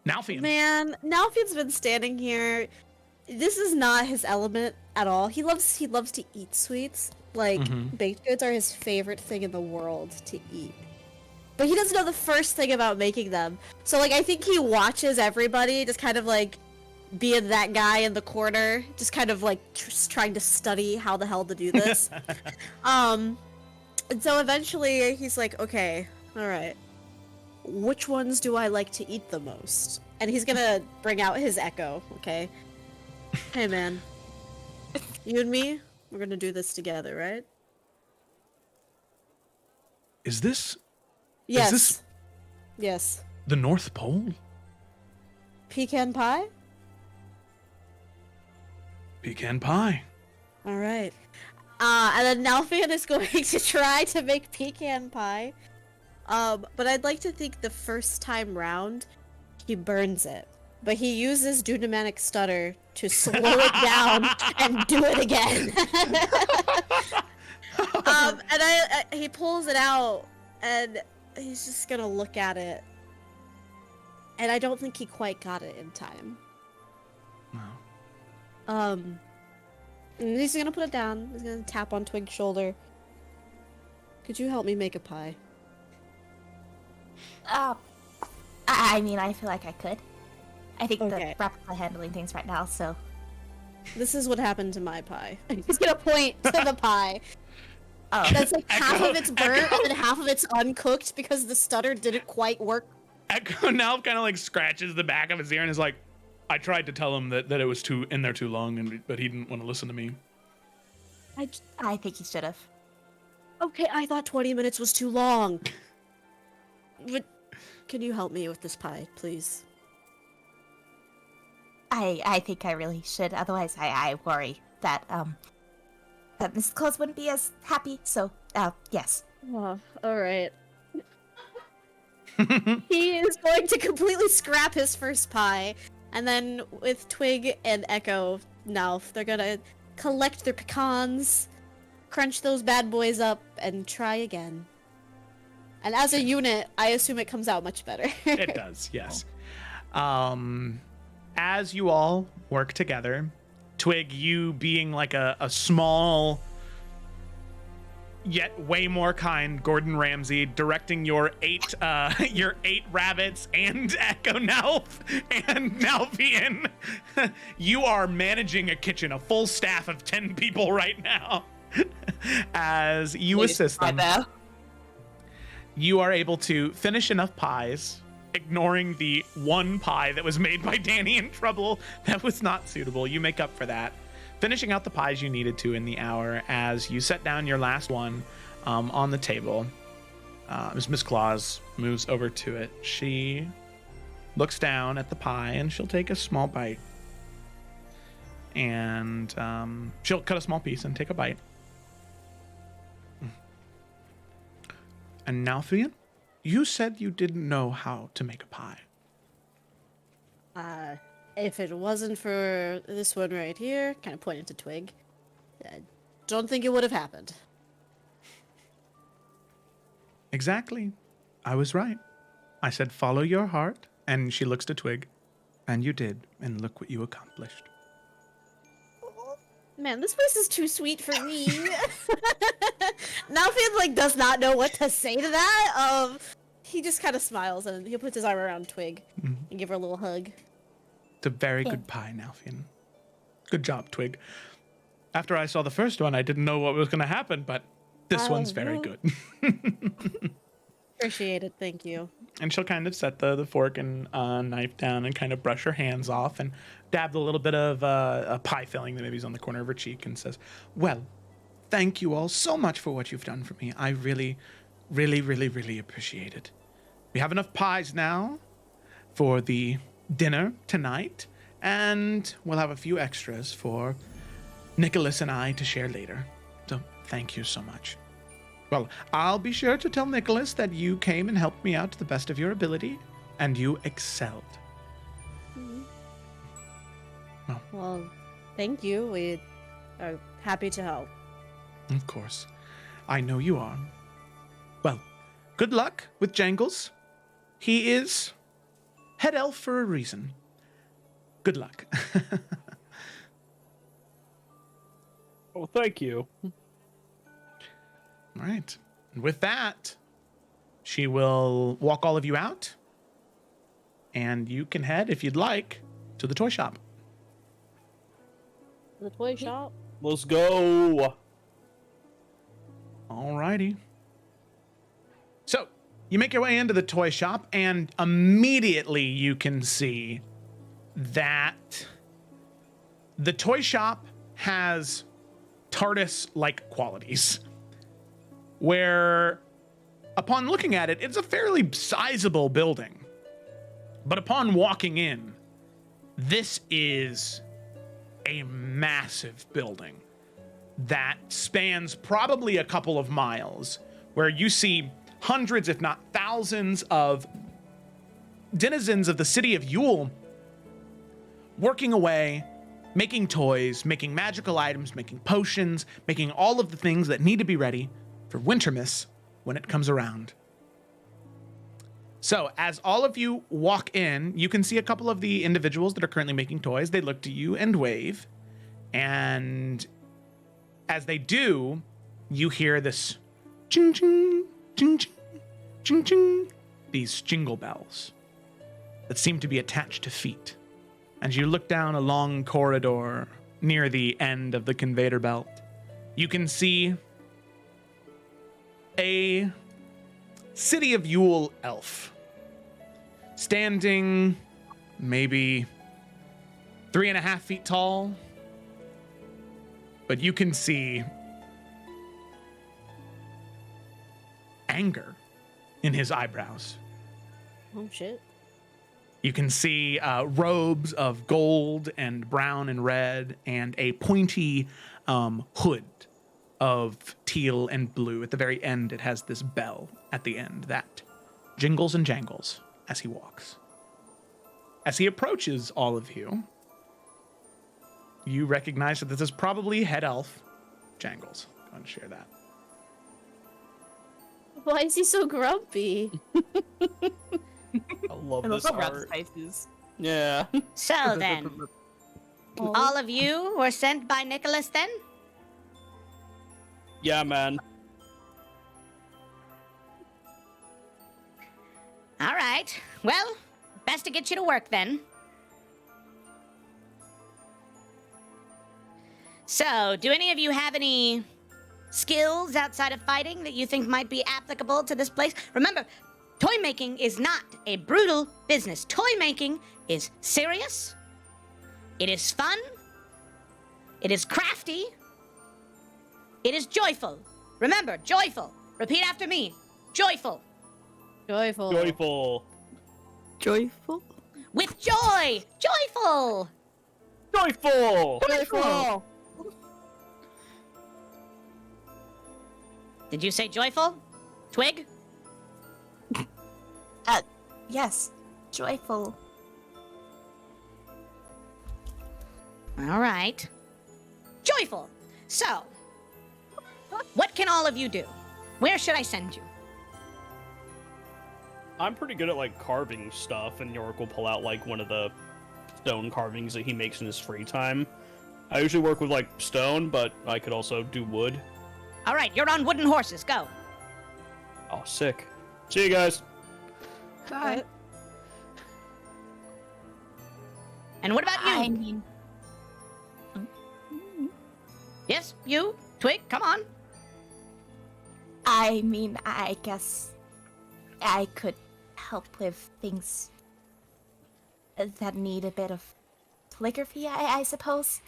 Nalfian. Man, Nalfian's been standing here. This is not his element at all. He loves to eat sweets. Like, baked goods are his favorite thing in the world to eat. But he doesn't know the first thing about making them. So, like, I think he watches everybody just kind of, like, being that guy in the corner, just kind of, like, trying to study how the hell to do this. And so eventually he's like, okay, all right. Which ones do I like to eat the most? And he's gonna bring out his Echo, okay? Hey, man. You and me, we're gonna do this together, right? Is this Yes. this- Yes. the North Pole? Pecan pie? Pecan pie. All right. And then Nalfian is going to try to make pecan pie. But I'd like to think the first time round, he burns it. But he uses Dudamanic Stutter to slow it down and do it again. And he pulls it out, and he's just gonna look at it. And I don't think he quite got it in time. Wow. And he's gonna put it down. He's gonna tap on Twig's shoulder. Could you help me make a pie? I mean, I feel like I could. I think Okay. the Rapid's handling things right now, so. This is what happened to my pie. He's gonna point to the pie. Oh. That's like half Echo- of it's burnt Echo- and then half of it's uncooked because the stutter didn't quite work. Echo now kind of like scratches the back of his ear and is like, I tried to tell him that it was too long, but he didn't want to listen to me. I think he should have. Okay, I thought 20 minutes was too long. But can you help me with this pie, please? I think I really should. Otherwise, I worry that that Mrs. Claus wouldn't be as happy. So, yes. Oh, all right. He is going to completely scrap his first pie, and then with Twig and Echo, Nalf, they're gonna collect their pecans, crunch those bad boys up, and try again. And as a unit, I assume it comes out much better. It does, yes. As you all work together, Twig, you being like a small yet way more kind Gordon Ramsay, directing your eight rabbits and Echo Nalf and Nalfian. You are managing a kitchen, a full staff of 10 people right now. As you assist them, you are able to finish enough pies, ignoring the one pie that was made by Danny in Trouble that was not suitable. You make up for that, finishing out the pies you needed to in the hour. As you set down your last one on the table, as Miss Claus moves over to it, she looks down at the pie and she'll take a small bite. And she'll cut a small piece and take a bite. And Nalfian, you said you didn't know how to make a pie. If it wasn't for this one right here, kind of pointing to Twig, I don't think it would have happened. Exactly. I was right. I said, follow your heart. And she looks to Twig. And you did. And look what you accomplished. Man, this place is too sweet for me. Nalfian, like, does not know what to say to that. He just kind of smiles and he puts his arm around Twig and give her a little hug. It's a very good pie, Nalfian. Good job, Twig. After I saw the first one, I didn't know what was going to happen, but this one's very good. Appreciate it. Thank you. And she'll kind of set the fork and knife down and kind of brush her hands off and dab a little bit of a pie filling that maybe is on the corner of her cheek and says, well, thank you all so much for what you've done for me. I really, really, really, really appreciate it. We have enough pies now for the dinner tonight, and we'll have a few extras for Nicholas and I to share later. So thank you so much. Well, I'll be sure to tell Nicholas that you came and helped me out to the best of your ability, and you excelled. Well, thank you. We are happy to help. Of course. I know you are. Well, good luck with Jangles. He is head elf for a reason. Good luck. Oh, thank you. All right. And with that, she will walk all of you out. And you can head, if you'd like, to the toy shop. The toy shop? Let's go. All righty. So, you make your way into the toy shop, and immediately you can see that the toy shop has TARDIS-like qualities. Where, upon looking at it, it's a fairly sizable building. But upon walking in, this is a massive building that spans probably a couple of miles, where you see hundreds, if not thousands, of denizens of the city of Yule working away, making toys, making magical items, making potions, making all of the things that need to be ready for Wintermas when it comes around. So, as all of you walk in, you can see a couple of the individuals that are currently making toys. They look to you and wave. And as they do, you hear this ching ching, ching ching, ching ching, these jingle bells that seem to be attached to feet. And you look down a long corridor near the end of the conveyor belt. You can see a City of Yule elf standing maybe 3.5 feet tall, but you can see anger in his eyebrows. Oh, shit. You can see robes of gold and brown and red and a pointy hood of teal and blue. At the very end, it has this bell at the end that jingles and jangles as he walks. As he approaches all of you, you recognize that this is probably head elf Jangles. Go and share that. Why is he so grumpy? I love I this love Rob's art. faces. Yeah. So then, all of you were sent by Nicholas then? Yeah, man. All right. Well, best to get you to work then. So, do any of you have any skills outside of fighting that you think might be applicable to this place? Remember, toy making is not a brutal business. Toy making is serious. It is fun. It is crafty. It is joyful. Remember, joyful. Repeat after me. Joyful. Joyful. Joyful. Joyful? With joy. Joyful. Joyful. Joyful! Did you say joyful? Twig? Yes, joyful. All right. Joyful. So, what can all of you do? Where should I send you? I'm pretty good at like carving stuff, and York will pull out like one of the stone carvings that he makes in his free time. I usually work with like stone, but I could also do wood. All right, you're on wooden horses. Go. Oh, sick. See you guys. Bye. And what about you? I mean, Yes, you, Twig, come on. I mean, I guess I could help with things that need a bit of calligraphy, I suppose.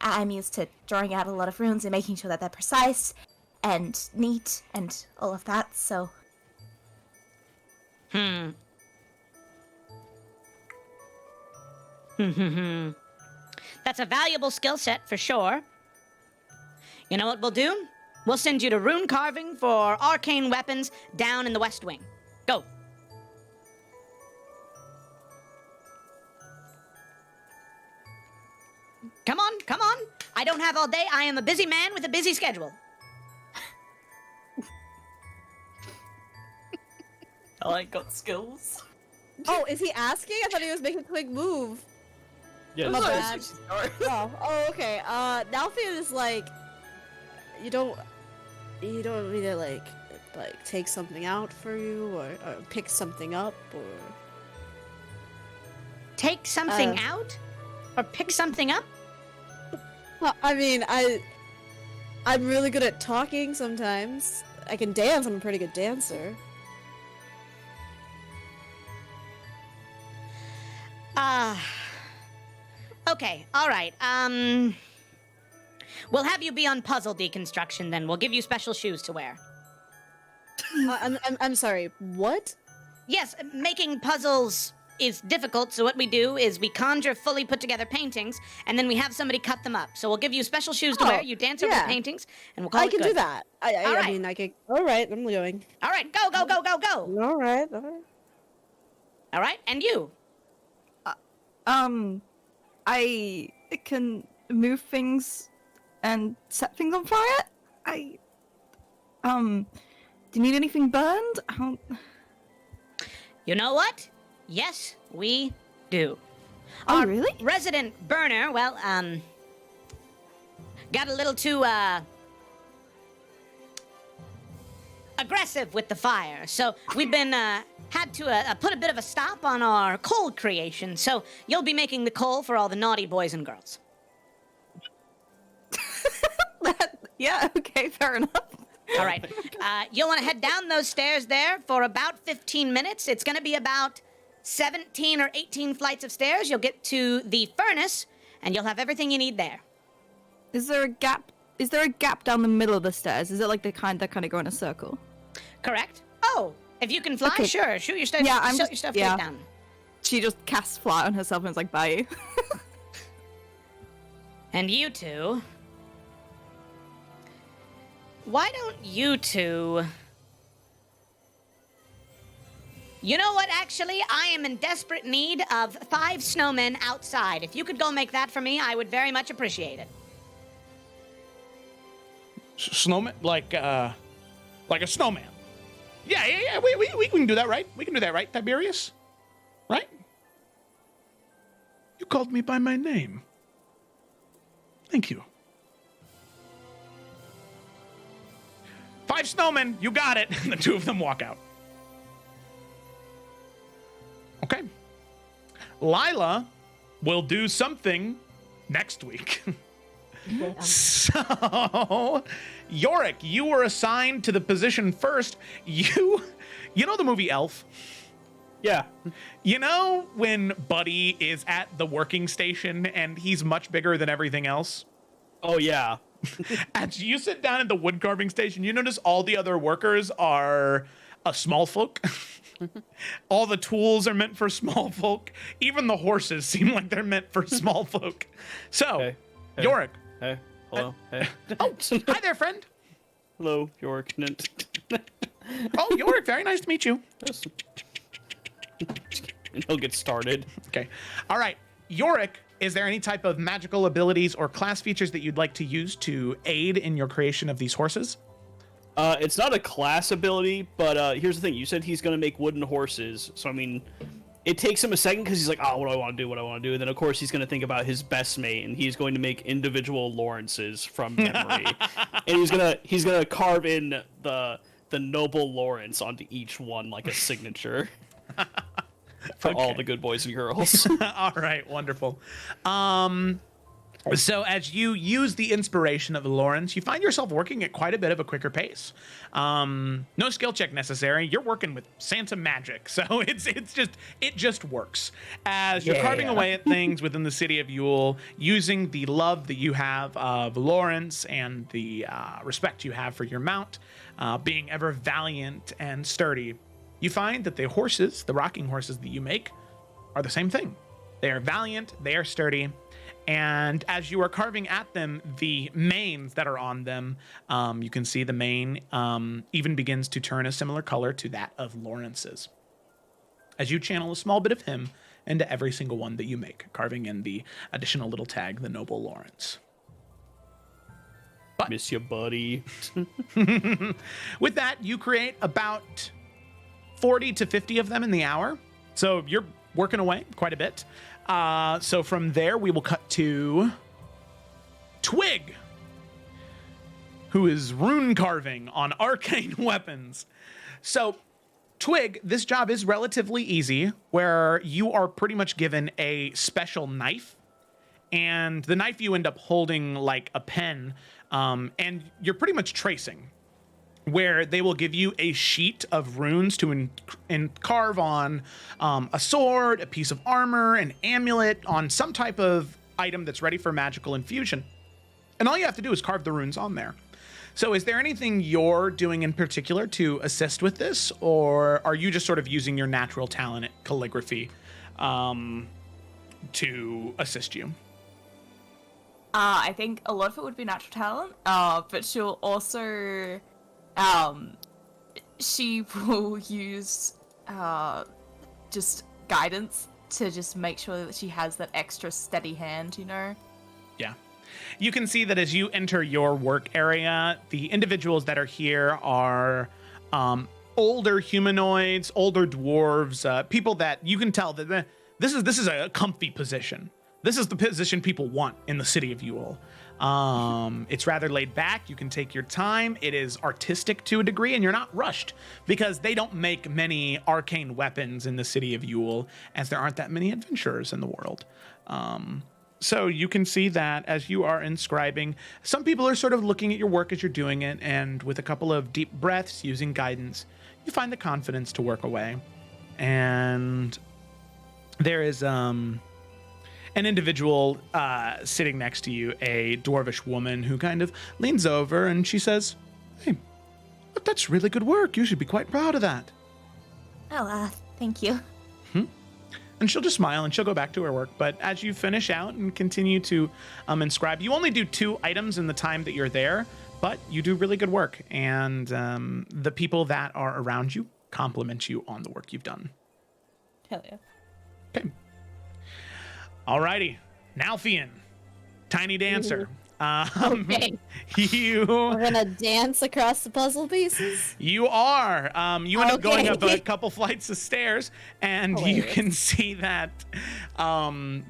I'm used to drawing out a lot of runes and making sure that they're precise and neat and all of that, so... That's a valuable skill set for sure. You know what we'll do? We'll send you to rune carving for arcane weapons down in the West Wing. Go. Come on, come on. I don't have all day. I am a busy man with a busy schedule. I like got skills. Oh, is he asking? I thought he was making a quick move. Yes. My bad. Oh, okay. Nalfian is like, you don't need to like take something out for you or pick something up or Take something out? Or pick something up? Well, I mean, I'm really good at talking sometimes. I can dance. I'm a pretty good dancer. Okay, all right. We'll have you be on puzzle deconstruction then. We'll give you special shoes to wear. I'm sorry. What? Yes, making puzzles is difficult, so what we do is we conjure fully put together paintings, and then we have somebody cut them up. So we'll give you special shoes to wear, you dance over the paintings, and we'll call I it can good. do that. All I right. mean, I could. All right, I'm going. All right, go, go, go, go, go. All right. All right. All right, and you. I can move things and set things on fire. Do you need anything burned? You know what? Yes, we do. Oh, Our really? resident burner, well, got a little too, aggressive with the fire. So we've been, had to put a bit of a stop on our coal creation. So you'll be making the coal for all the naughty boys and girls. Yeah, okay, fair enough. All right. You'll want to head down those stairs there for about 15 minutes. It's going to be about 17 or 18 flights of stairs. You'll get to the furnace, and you'll have everything you need there. Is there a gap? Is there a gap down the middle of the stairs? Is it like the kind that kind of go in a circle? Correct? Oh, if you can fly, Okay. sure. Shoot your stuff, Yeah, I'm shoot just- your stuff yeah. right down. She just casts flat on herself and is like, bye. And you two... Why don't you two... You know what, actually? I am in desperate need of 5 snowmen outside. If you could go make that for me, I would very much appreciate it. Snowman, like a snowman. Yeah. We can do that, right? We can do that, right, Tiberius? Right? You called me by my name. Thank you. 5 snowmen, you got it. And the 2 of them walk out. Okay. Lila will do something next week. So, Yorick, you were assigned to the position first. You know the movie Elf? Yeah. You know when Buddy is at the working station and he's much bigger than everything else? Oh, yeah. As you sit down at the wood carving station, you notice all the other workers are small folk. All the tools are meant for small folk. Even the horses seem like they're meant for small folk. So, Hey, hey. Yorick. Hey. Hello. Hey. Oh, hi there, friend. Hello, York. Oh, Yorick, very nice to meet you. And he'll get started. Okay. All right. Yorick, is there any type of magical abilities or class features that you'd like to use to aid in your creation of these horses? It's not a class ability, but here's the thing. You said he's going to make wooden horses. So, I mean, it takes him a second because he's like, oh, what do I want to do? And then, of course, he's going to think about his best mate, and he's going to make individual Lawrences from memory. And he's gonna carve in the noble Lawrence onto each one like a signature. For all the good boys and girls. All right, wonderful. So as you use the inspiration of Lawrence, you find yourself working at quite a bit of a quicker pace. No skill check necessary. You're working with Santa magic, so it just works. As you're carving away at things within the city of Yule, using the love that you have of Lawrence and the respect you have for your mount, being ever valiant and sturdy, you find that the horses, the rocking horses that you make, are the same thing. They are valiant, they are sturdy. And as you are carving at them, the manes that are on them, you can see the mane even begins to turn a similar color to that of Lawrence's. As you channel a small bit of him into every single one that you make, carving in the additional little tag, the Noble Lawrence. But miss you, buddy. with that, you create about 40 to 50 of them in the hour. So you're working away quite a bit. So from there, we will cut to Twig, who is rune carving on arcane weapons. So Twig, this job is relatively easy, where you are pretty much given a special knife, and the knife you end up holding like a pen, and you're pretty much tracing, where they will give you a sheet of runes to carve on a sword, a piece of armor, an amulet, on some type of item that's ready for magical infusion. And all you have to do is carve the runes on there. So is there anything you're doing in particular to assist with this, or are you just sort of using your natural talent at calligraphy to assist you? I think a lot of it would be natural talent, but she'll also... she will use just guidance to just make sure that she has that extra steady hand, you know? Yeah. You can see that as you enter your work area, the individuals that are here are older humanoids, older dwarves, people that you can tell that this is a comfy position. This is the position people want in the city of Yule. It's rather laid back. You can take your time. It is artistic to a degree, and you're not rushed because they don't make many arcane weapons in the city of Yule, as there aren't that many adventurers in the world. So you can see that as you are inscribing, some people are sort of looking at your work as you're doing it, and with a couple of deep breaths, using guidance, you find the confidence to work away. And there is an individual sitting next to you, a dwarvish woman who kind of leans over and she says, "Hey, but that's really good work. You should be quite proud of that." Oh, thank you. And she'll just smile and she'll go back to her work. But as you finish out and continue to inscribe, you only do 2 items in the time that you're there, but you do really good work. And the people that are around you compliment you on the work you've done. Hell yeah. Okay. Alrighty. Nalfian, Tiny Dancer. Okay. You We're gonna dance across the puzzle pieces. You are. You end up going up a Okay. couple flights of stairs, and you Hilarious. can see that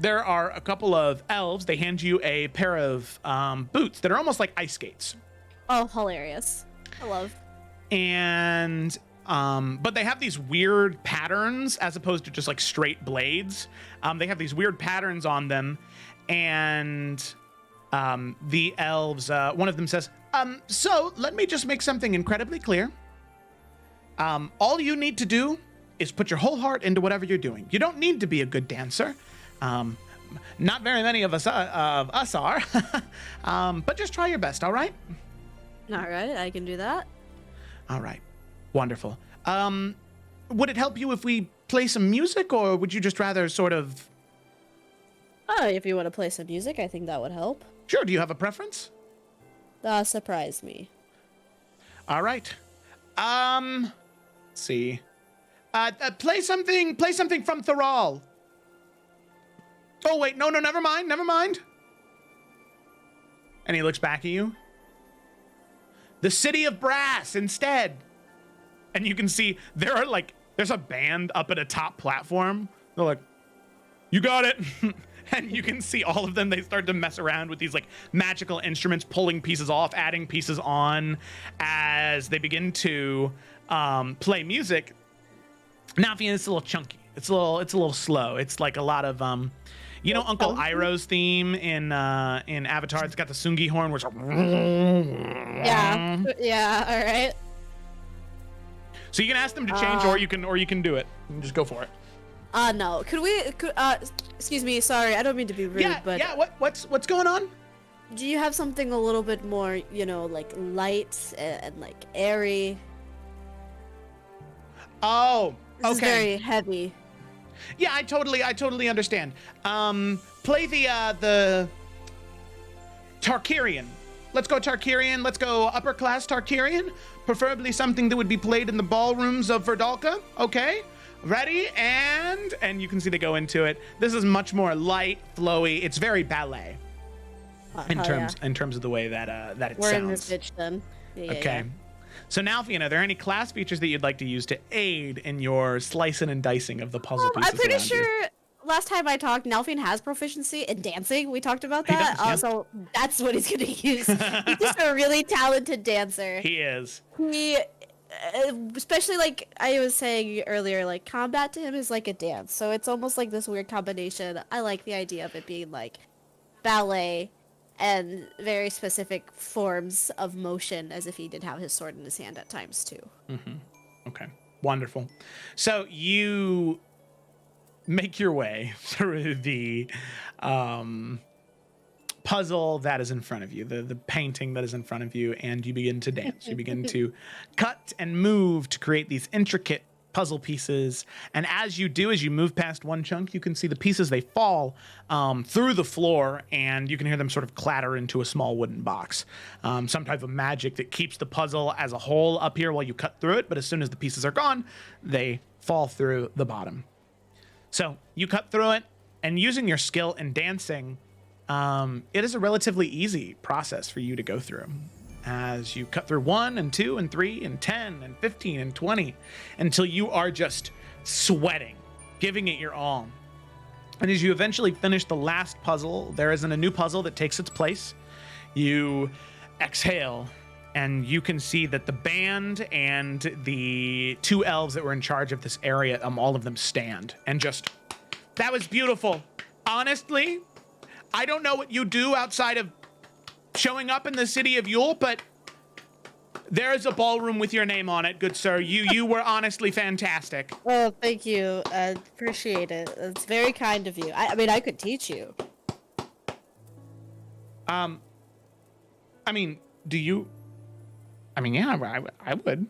there are a couple of elves. They hand you a pair of boots that are almost like ice skates. Oh, hilarious. I love. And but they have these weird patterns as opposed to just like straight blades. They have these weird patterns on them, and the elves, one of them says, so let me just make something incredibly clear. All you need to do is put your whole heart into whatever you're doing. You don't need to be a good dancer. Not very many of us are, but just try your best, all right? All right, I can do that. All right. Wonderful. Would it help you if we play some music, or would you just rather sort of... Oh, if you want to play some music, I think that would help. Sure, do you have a preference? Surprise me. All right. Let's see. Play something from Thrall. Oh, wait, no, never mind. And he looks back at you. The City of Brass instead. And you can see there's a band up at a top platform. They're like, "You got it." And you can see all of them. They start to mess around with these like magical instruments, pulling pieces off, adding pieces on as they begin to play music. Now, it's a little chunky. It's a little slow. It's like a lot of You know Uncle Iroh's theme in Avatar? It's got the Sungi horn, which. Yeah. All right. So you can ask them to change, or you can do it. You can just go for it. No. Excuse me. Sorry, I don't mean to be rude, but Yeah. What's going on? do you have something a little bit more, like light and like airy? Oh, This is okay. very heavy. Yeah, I totally understand. Play the Tarkirian. Let's go Tarkirian. Let's go upper class Tarkirian. Preferably something that would be played in the ballrooms of Verdalka. Okay, ready? And you can see they go into it. This is much more light, flowy. It's very ballet in terms of the way that it We're sounds. in this bitch then. Yeah, Okay. yeah. So now, Fiona, are there any class features that you'd like to use to aid in your slicing and dicing of the puzzle pieces? I'm pretty around you? sure last time I talked, Nalfian has proficiency in dancing. We talked about He that. does, yeah. So that's what he's gonna use. He's just a really talented dancer. He is. He, especially like I was saying earlier, like combat to him is like a dance. So it's almost like this weird combination. I like the idea of it being like ballet and very specific forms of motion, as if he did have his sword in his hand at times too. Okay, wonderful. So you make your way through the puzzle that is in front of you, the painting that is in front of you, and you begin to dance. You begin to cut and move to create these intricate puzzle pieces. And as you do, as you move past one chunk, you can see the pieces, they fall through the floor, and you can hear them sort of clatter into a small wooden box. Some type of magic that keeps the puzzle as a whole up here while you cut through it, but as soon as the pieces are gone, they fall through the bottom. So you cut through it, and using your skill in dancing, it is a relatively easy process for you to go through. As you cut through 1 and 2 and 3 and 10 and 15 and 20 until you are just sweating, giving it your all. And as you eventually finish the last puzzle, there isn't a new puzzle that takes its place. You exhale, and you can see that the band and the 2 elves that were in charge of this area, all of them stand and just, that was beautiful. Honestly, I don't know what you do outside of showing up in the city of Yule, but there is a ballroom with your name on it, good sir. You were honestly fantastic. Oh, thank you. I appreciate it. It's very kind of you. I mean, I could teach you. I mean, do you? I mean, yeah, I would.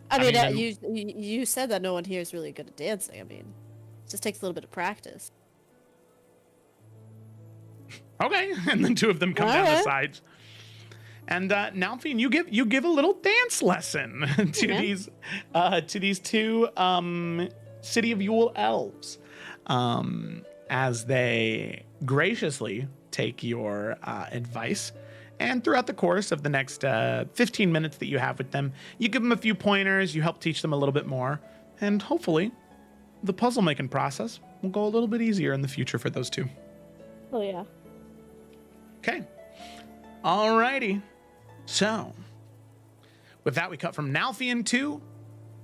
I mean, then- you said that no one here is really good at dancing. I mean, it just takes a little bit of practice. Okay, and then 2 of them come down the Alright. sides. And Nalfian, you give a little dance lesson to Yeah. these 2 City of Yule elves, as they graciously take your advice. And throughout the course of the next 15 minutes that you have with them, you give them a few pointers, you help teach them a little bit more, and hopefully the puzzle making process will go a little bit easier in the future for those 2. Oh yeah. Okay. Alrighty. So, with that, we cut from Nalfian to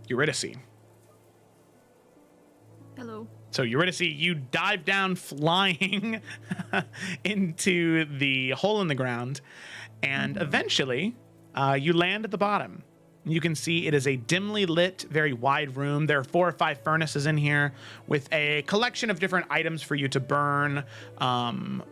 Eurydice. Hello. So, Eurydice, you dive down flying into the hole in the ground, and eventually, you land at the bottom. You can see it is a dimly lit, very wide room. There are 4 or 5 furnaces in here with a collection of different items for you to burn,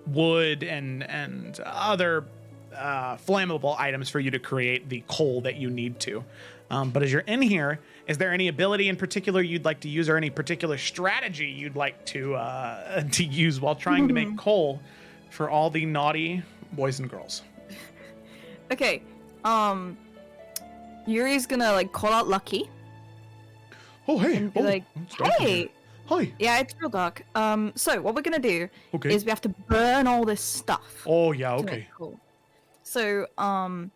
wood and other flammable items for you to create the coal that you need to. But as you're in here, is there any ability in particular you'd like to use, or any particular strategy you'd like to use while trying to make coal for all the naughty boys and girls? Okay. Yuri's gonna like call out Lucky Oh, hey. and be like, it's dark in here. "Hey, Hi. yeah, it's real dark. So what we're gonna do Okay. is we have to burn all this stuff." Oh, yeah, to okay. make coal. So, I'm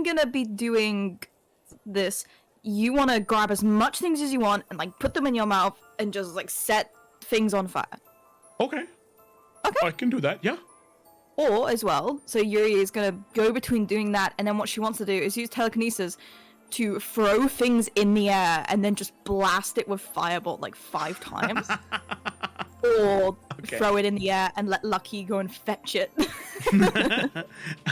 gonna be doing this. You want to grab as much things as you want and like put them in your mouth and just like set things on fire. Okay. Okay. I can do that, yeah. Or as well, so Yuri is gonna go between doing that, and then what she wants to do is use telekinesis to throw things in the air and then just blast it with firebolt like 5 times. or Okay. throw it in the air and let Lucky go and fetch it.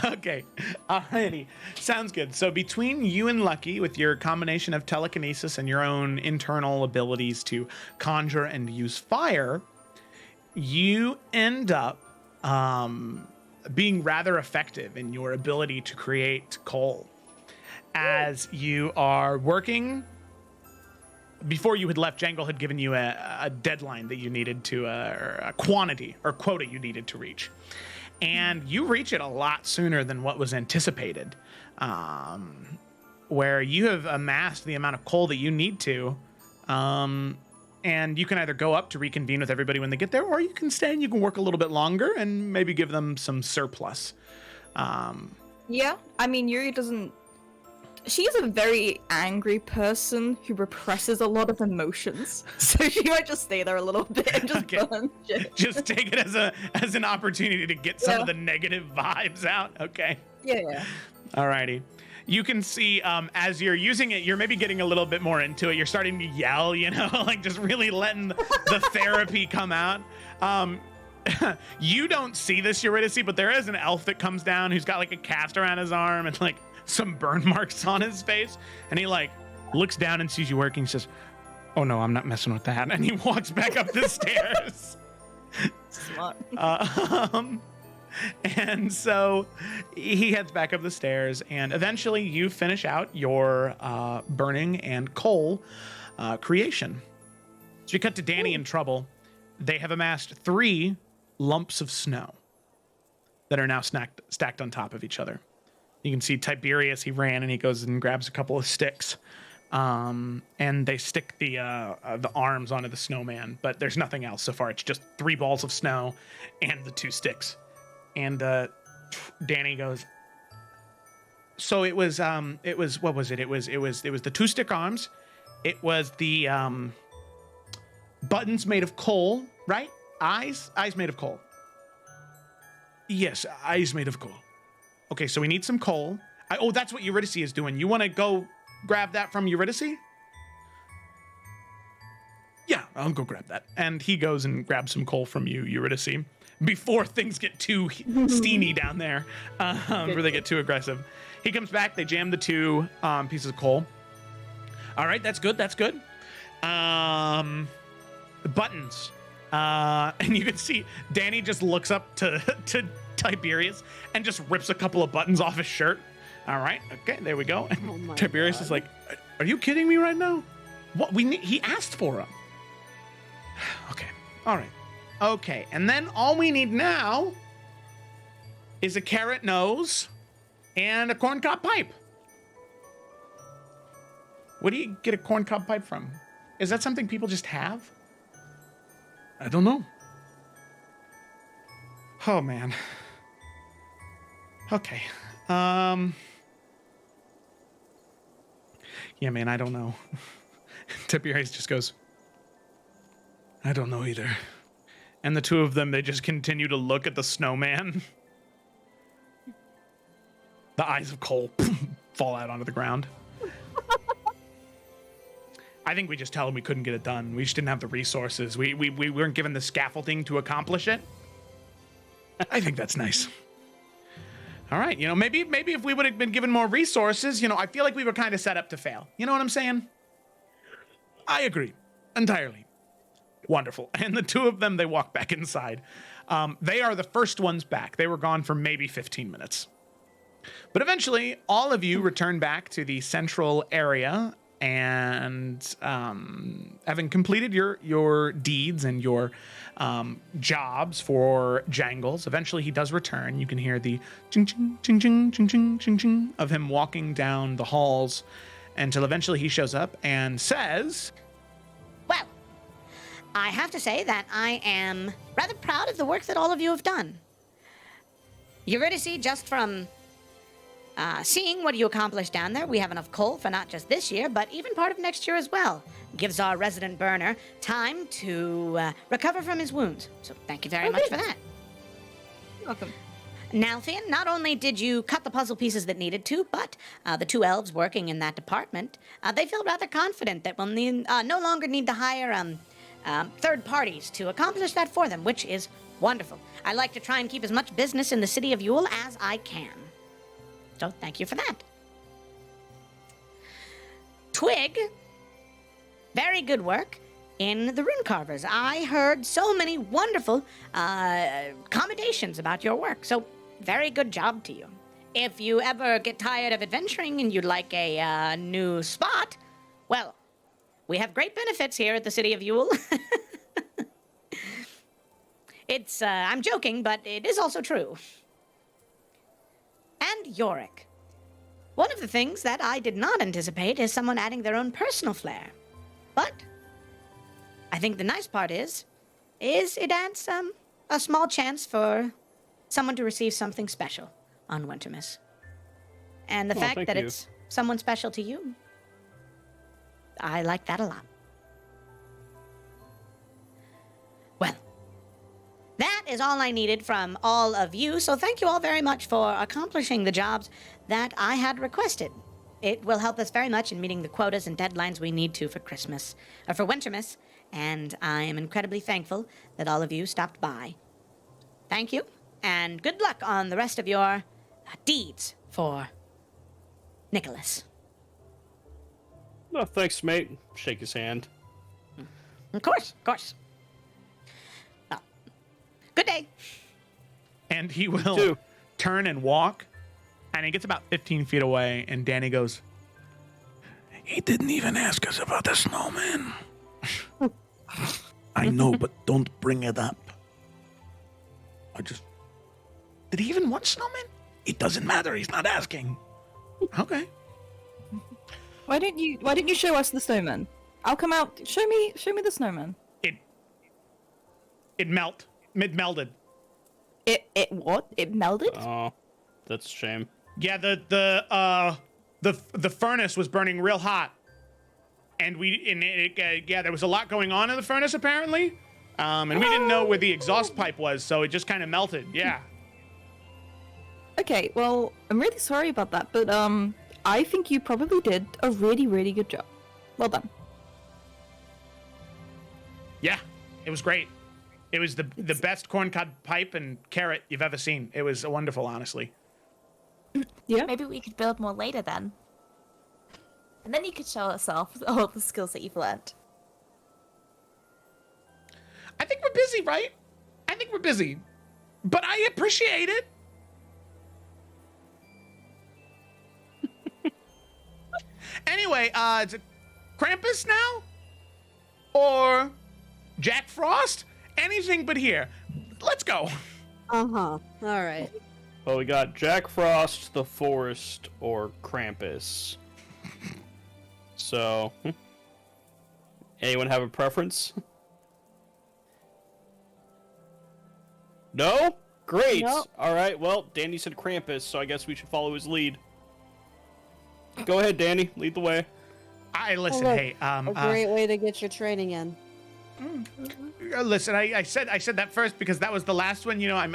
Okay. Alrighty. Sounds good. So between you and Lucky, with your combination of telekinesis and your own internal abilities to conjure and use fire, you end up being rather effective in your ability to create coal. As you are working, before you had left, Jangle had given you a deadline that you needed to, or a quantity or quota you needed to reach. And you reach it a lot sooner than what was anticipated, where you have amassed the amount of coal that you need to. And you can either go up to reconvene with everybody when they get there, or you can stay and you can work a little bit longer and maybe give them some surplus. Yeah, I mean, Yuri doesn't. She's a very angry person who represses a lot of emotions, so she might just stay there a little bit and just Okay. burn shit. Just take it as an opportunity to get some of the negative vibes out. Okay. Yeah. Alrighty. You can see as you're using it, you're maybe getting a little bit more into it. You're starting to yell, you know, like just really letting the therapy come out. You don't see this, Eurydice, but there is an elf that comes down who's got like a cast around his arm and like some burn marks on his face. And he like looks down and sees you working. He says, "Oh no, I'm not messing with that." And he walks back up the stairs. Smart. And so he heads back up the stairs, and eventually you finish out your burning and coal creation. So you cut to Danny in trouble. They have amassed 3 lumps of snow that are now stacked on top of each other. You can see Tiberius, he ran and he goes and grabs a couple of sticks. And they stick the arms onto the snowman, but there's nothing else so far. It's just 3 balls of snow and the 2 sticks. And Danny goes, so it was what was it? It was the 2 stick arms. It was the buttons made of coal, right? Eyes made of coal. Yes, eyes made of coal. Okay, so we need some coal. Oh, that's what Eurydice is doing. You want to go grab that from Eurydice? Yeah, I'll go grab that. And he goes and grabs some coal from you, Eurydice, before things get too steamy down there, where they get too aggressive. He comes back. They jam the 2 pieces of coal. All right, that's good. That's good. The buttons. And you can see Danny just looks up to Tiberius and just rips a couple of buttons off his shirt. All right, okay, there we go. And Tiberius is like, "Are you kidding me right now? What he asked for them." Okay, all right, okay, and then all we need now is a carrot nose and a corncob pipe. Where do you get a corncob pipe from? Is that something people just have? I don't know. Oh man. Okay. Yeah, man, I don't know. Tiberius just goes, "I don't know either." And the 2 of them, they just continue to look at the snowman. The eyes of coal fall out onto the ground. I think we just tell them we couldn't get it done. We just didn't have the resources. We weren't given the scaffolding to accomplish it. I think that's nice. All right, maybe if we would have been given more resources, I feel like we were kind of set up to fail. You know what I'm saying? I agree entirely. Wonderful. And the 2 of them, they walk back inside. They are the first ones back. They were gone for maybe 15 minutes. But eventually, all of you return back to the central area, and having completed your deeds and your jobs for Jangles, eventually he does return. You can hear the ching ching ching ching ching ching ching ching of him walking down the halls until eventually he shows up and says, Well, I have to say that I am rather proud of the work that all of you have done. Eurydice, just from seeing what you accomplished down there, we have enough coal for not just this year, but even part of next year as well. Gives our resident burner time to recover from his wounds. So thank you very much for that. You're welcome. Nalthian, not only did you cut the puzzle pieces that needed to, but the 2 elves working in that department, they feel rather confident that we'll no longer need to hire third parties to accomplish that for them, which is wonderful. I like to try and keep as much business in the city of Yule as I can. So thank you for that. Twig, very good work in the Rune Carvers. I heard so many wonderful commendations about your work, so very good job to you. If you ever get tired of adventuring and you'd like a new spot, well, we have great benefits here at the City of Yule. I'm joking, but it is also true. And Yorick. One of the things that I did not anticipate is someone adding their own personal flair. But I think the nice part is it adds a small chance for someone to receive something special on Wintermas. And the fact that it's someone special to you, I like that a lot. Well, that is all I needed from all of you, so thank you all very much for accomplishing the jobs that I had requested. It will help us very much in meeting the quotas and deadlines we need to for Christmas, or for Wintermas, and I am incredibly thankful that all of you stopped by. Thank you, and good luck on the rest of your deeds for Nicholas. No, thanks, mate. Shake his hand. Of course, of course. Well, good day. And he will turn and walk, and he gets about 15 feet away, and Danny goes, "He didn't even ask us about the snowman." I know, but don't bring it up. Did he even want snowmen? It doesn't matter. He's not asking. Okay. Why don't you show us the snowman? I'll come out. Show me the snowman. It melded. It what? It melded? Oh, that's a shame. Yeah, the furnace was burning real hot, and there was a lot going on in the furnace apparently, and we didn't know where the exhaust pipe was, so it just kind of melted. Yeah. Okay, well, I'm really sorry about that, but I think you probably did a really, really good job. Well done. Yeah, it was great. It was the best corncob pipe and carrot you've ever seen. It was wonderful, honestly. Yeah. Maybe we could build more later then. And then you could show us off all the skills that you've learned. I think we're busy, right? I think we're busy. But I appreciate it. Anyway, is it Krampus now? Or Jack Frost? Anything but here. Let's go. Uh-huh. All right. Well, we got Jack Frost, the Forest, or Krampus. So, anyone have a preference? No? Great. Nope. All right. Well, Danny said Krampus, so I guess we should follow his lead. Go ahead, Danny. Lead the way. Listen, look, hey, A great way to get your training in. listen, I said that first because that was the last one. You know, I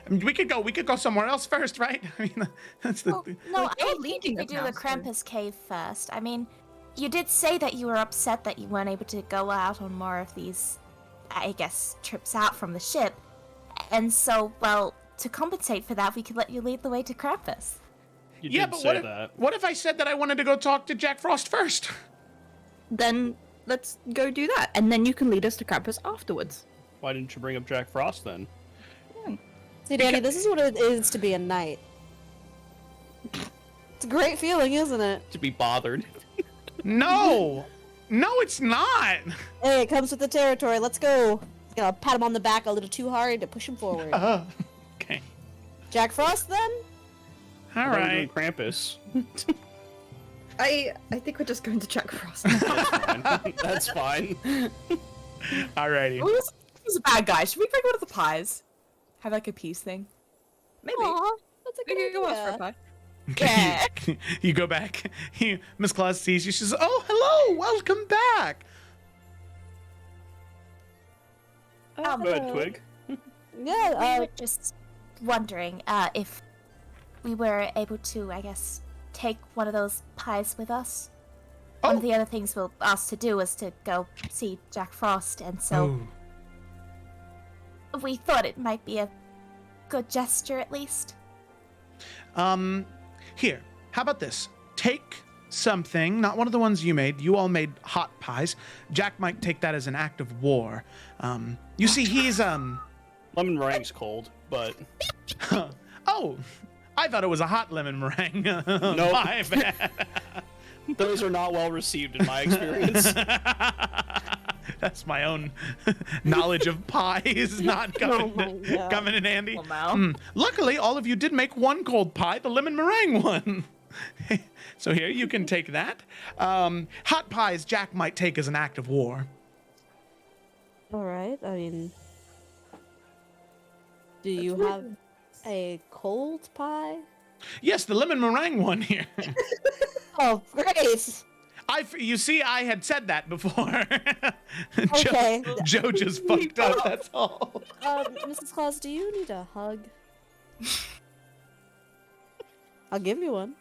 mean, we could go somewhere else first, right? I mean, that's the. Well, no, I think leading we could do us the now, Krampus cave first. I mean, you did say that you were upset that you weren't able to go out on more of these, I guess, trips out from the ship. And so, well, to compensate for that, we could let you lead the way to Krampus. You Yeah, did but say that. what if I said that I wanted to go talk to Jack Frost first? Then let's go do that, and then you can lead us to Krampus afterwards. Why didn't you bring up Jack Frost then? See, Danny, this is what it is to be a knight. It's a great feeling, isn't it? To be bothered. No, it's not. Hey, it comes with the territory. Let's go. Just gotta pat him on the back a little too hard to push him forward. Okay. Jack Frost, then? All I thought we were doing right. Krampus. I think we're just going to check Frost. That's fine. That's fine. Alrighty. Who's a bad guy? Should we bring one of the pies? Have like a peace thing? Maybe. Aw, that's a We good can go ask for a idea. pie. Yeah. You go back. Miss Claus sees you. She says, "Oh, hello, welcome back." Go ahead, Twig. We Yeah, were just wondering if we were able to, I guess, take one of those pies with us. one Oh. of the other things we'll ask to do was to go see Jack Frost, and so we thought it might be a good gesture at least. Here, how about this? Take something, not one of the ones you made. You all made hot pies. Jack might take that as an act of war. You see, he's Lemon meringue's cold, but oh, I thought it was a hot lemon meringue. Nope. My bad. those are not well received in my experience. That's my own knowledge of pies not coming in handy. Well, now. Luckily, all of you did make one cold pie, the lemon meringue one. So here, you can take that. Hot pies Jack might take as an act of war. All right. I mean, do you have a cold pie? Yes, the lemon meringue one here. Oh, great. You see, I had said that before. Okay. Joe just fucked up, that's all. Mrs. Claus, do you need a hug? I'll give you one.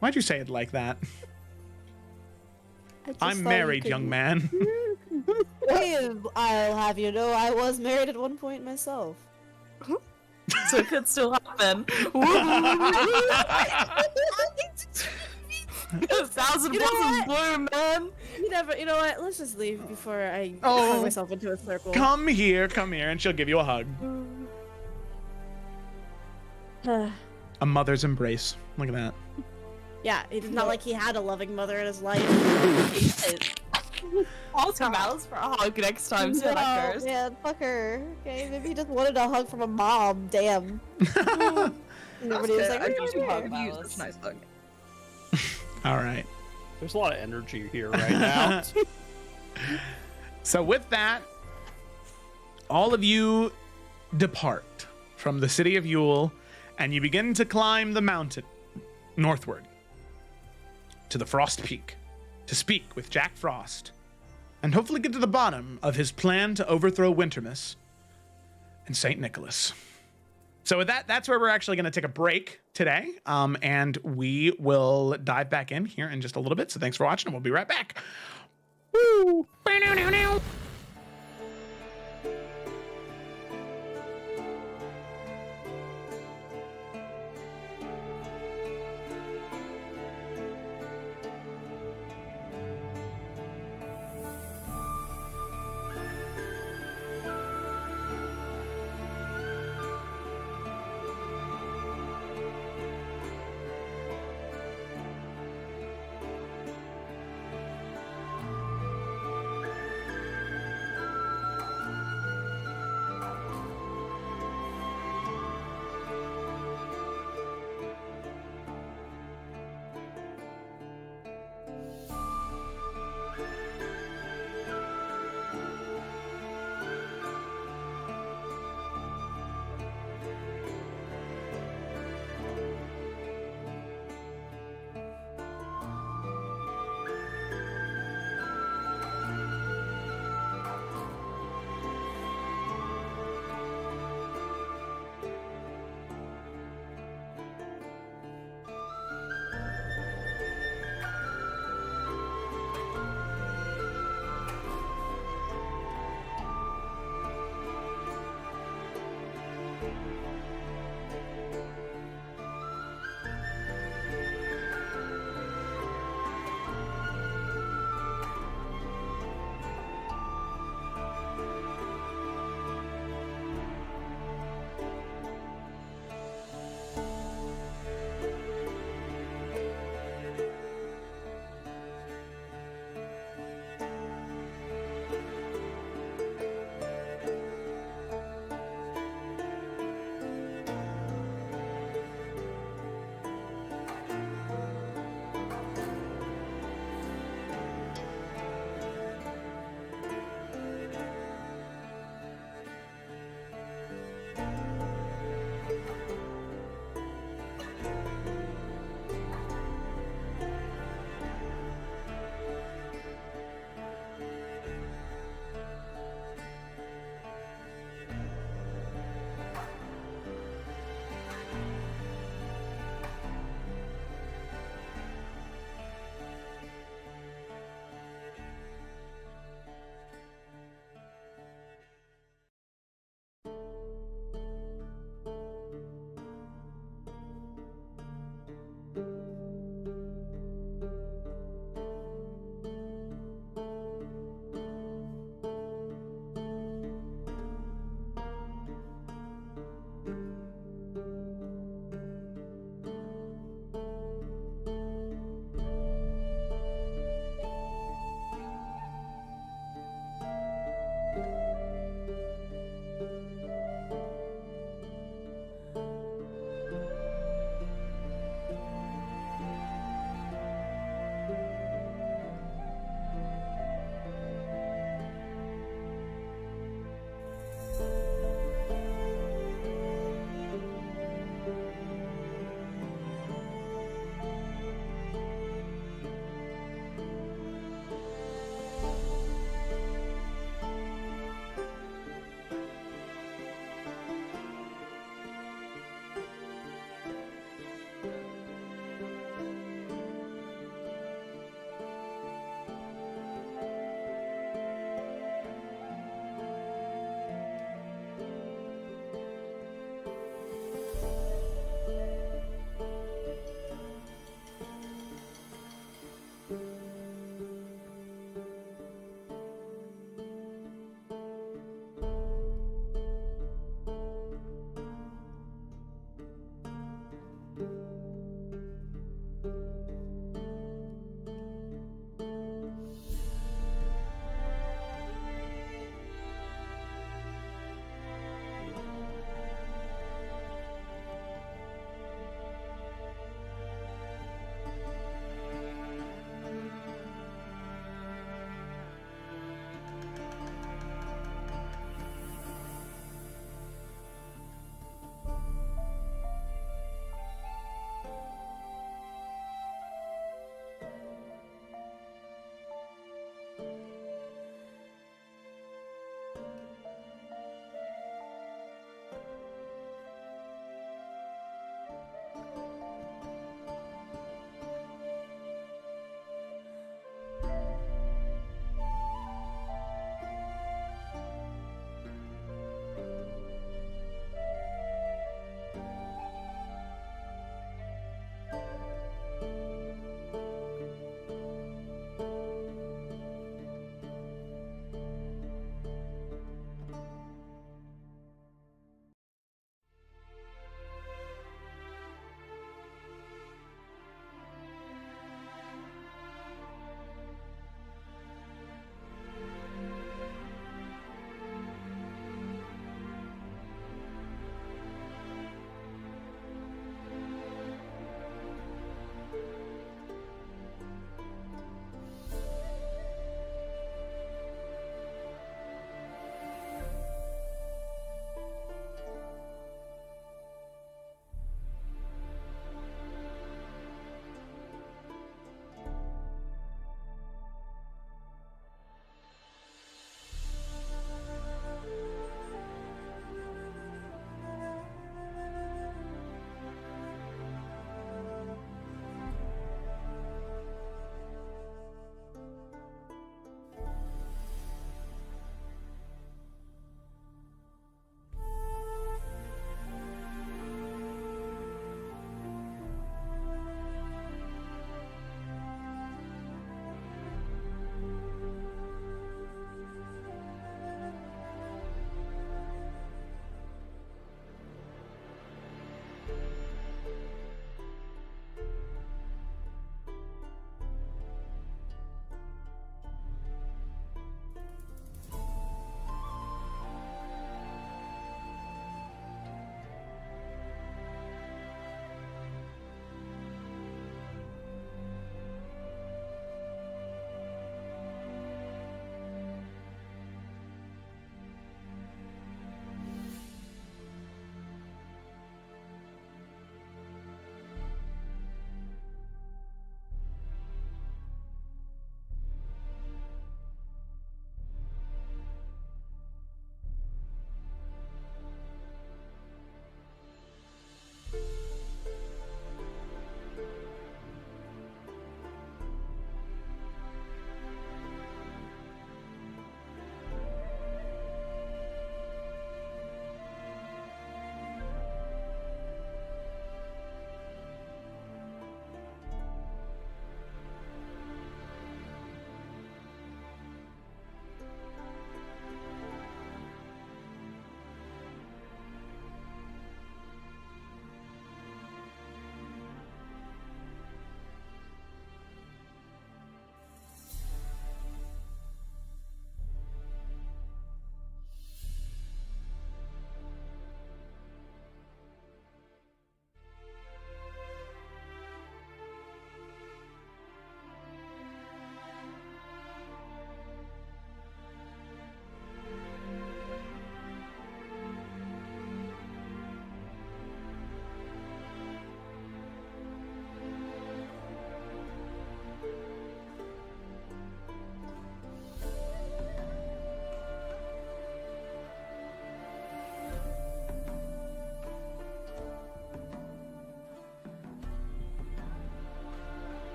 Why'd you say it like that? I just I'm thought you married, could- young man. Hey, I'll have you know, I was married at one point myself. So it could still happen. 1,000 You know blossoms what? bloom, man. You know what? Let's just leave before I Oh. turn myself into a circle. Come here, and she'll give you a hug. A mother's embrace. Look at that. Yeah, it's not like he had a loving mother in his life. Ask Mouse for a hug next time. See how that goes. Man, fuck her. Okay, maybe he just wanted a hug from a mom. Damn. Nobody was like, I do "Yeah, hug yeah." you. That's a nice hug. All right. There's a lot of energy here right now. So with that, all of you depart from the city of Yule, and you begin to climb the mountain northward to the Frost Peak to speak with Jack Frost and hopefully get to the bottom of his plan to overthrow Wintermas and St. Nicholas. So with that, that's where we're actually going to take a break today, and we will dive back in here in just a little bit. So thanks for watching, and we'll be right back. Woo!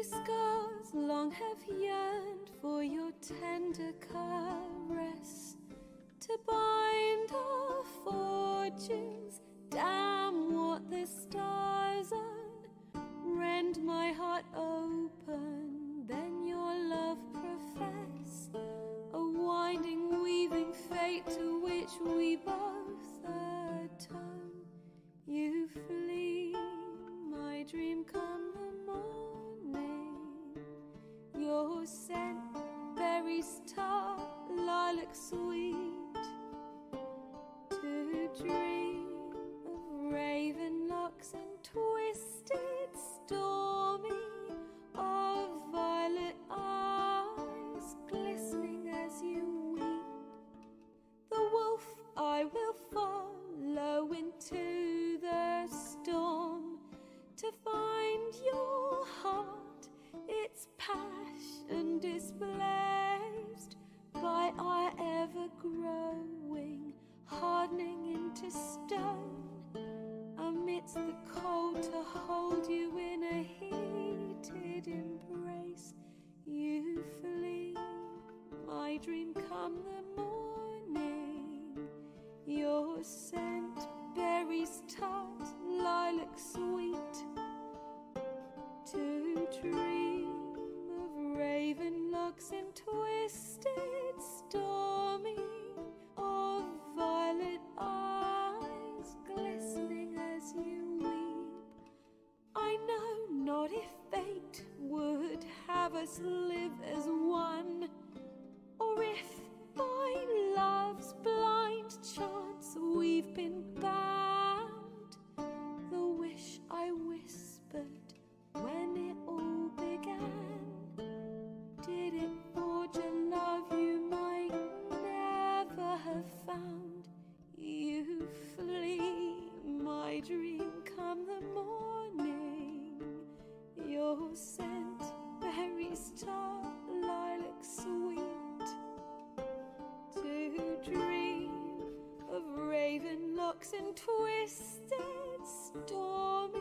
scars long have yearned for your tender caress, to bind our fortunes. Damn what the stars rend my heart open, then your love profess, a winding, weaving fate to which we both atone. You flee, my dream come the morning, your scent, berries tart, lilac sweet, to dream of raven locks and twisted, stormy, of violet eyes glistening as you weep. The wolf I will follow into the storm, to find your heart, its passion displaced by our ever-growing, hardening into stone. Amidst the cold, to hold you in a heated embrace. You flee, my dream come the morning, your scent, berries tart, lilac sweet, to dream of raven locks and twisted, stormy, of violet eyes glistening as you weep. I know not if fate would have us live as one, or if by love's blind chance we've been bound. The wish I whispered when it all began, did it forge a love you might never have found? You flee, my dream come the morning, your scent, berries tart, lilac sweet, to dream of raven locks and twisted, stormy,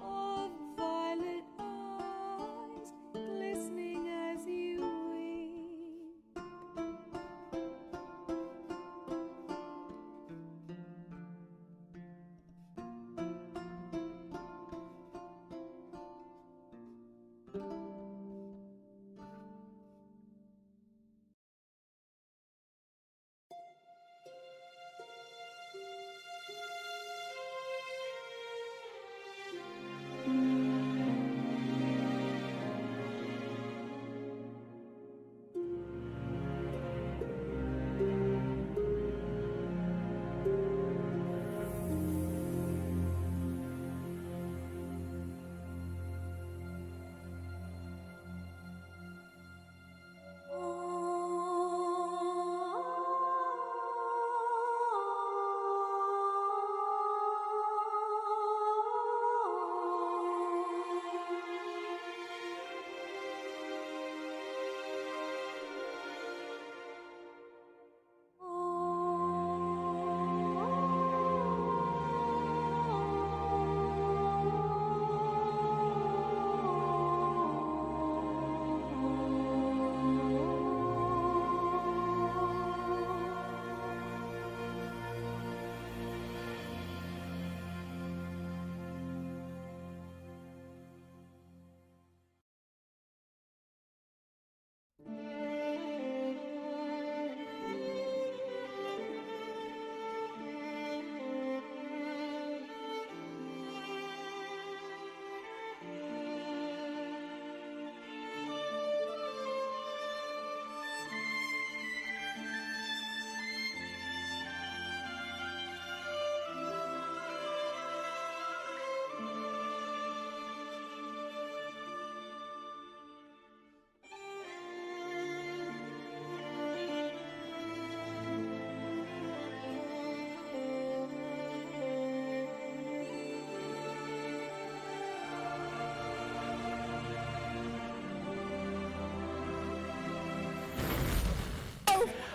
of violet eyes glistening as you weep.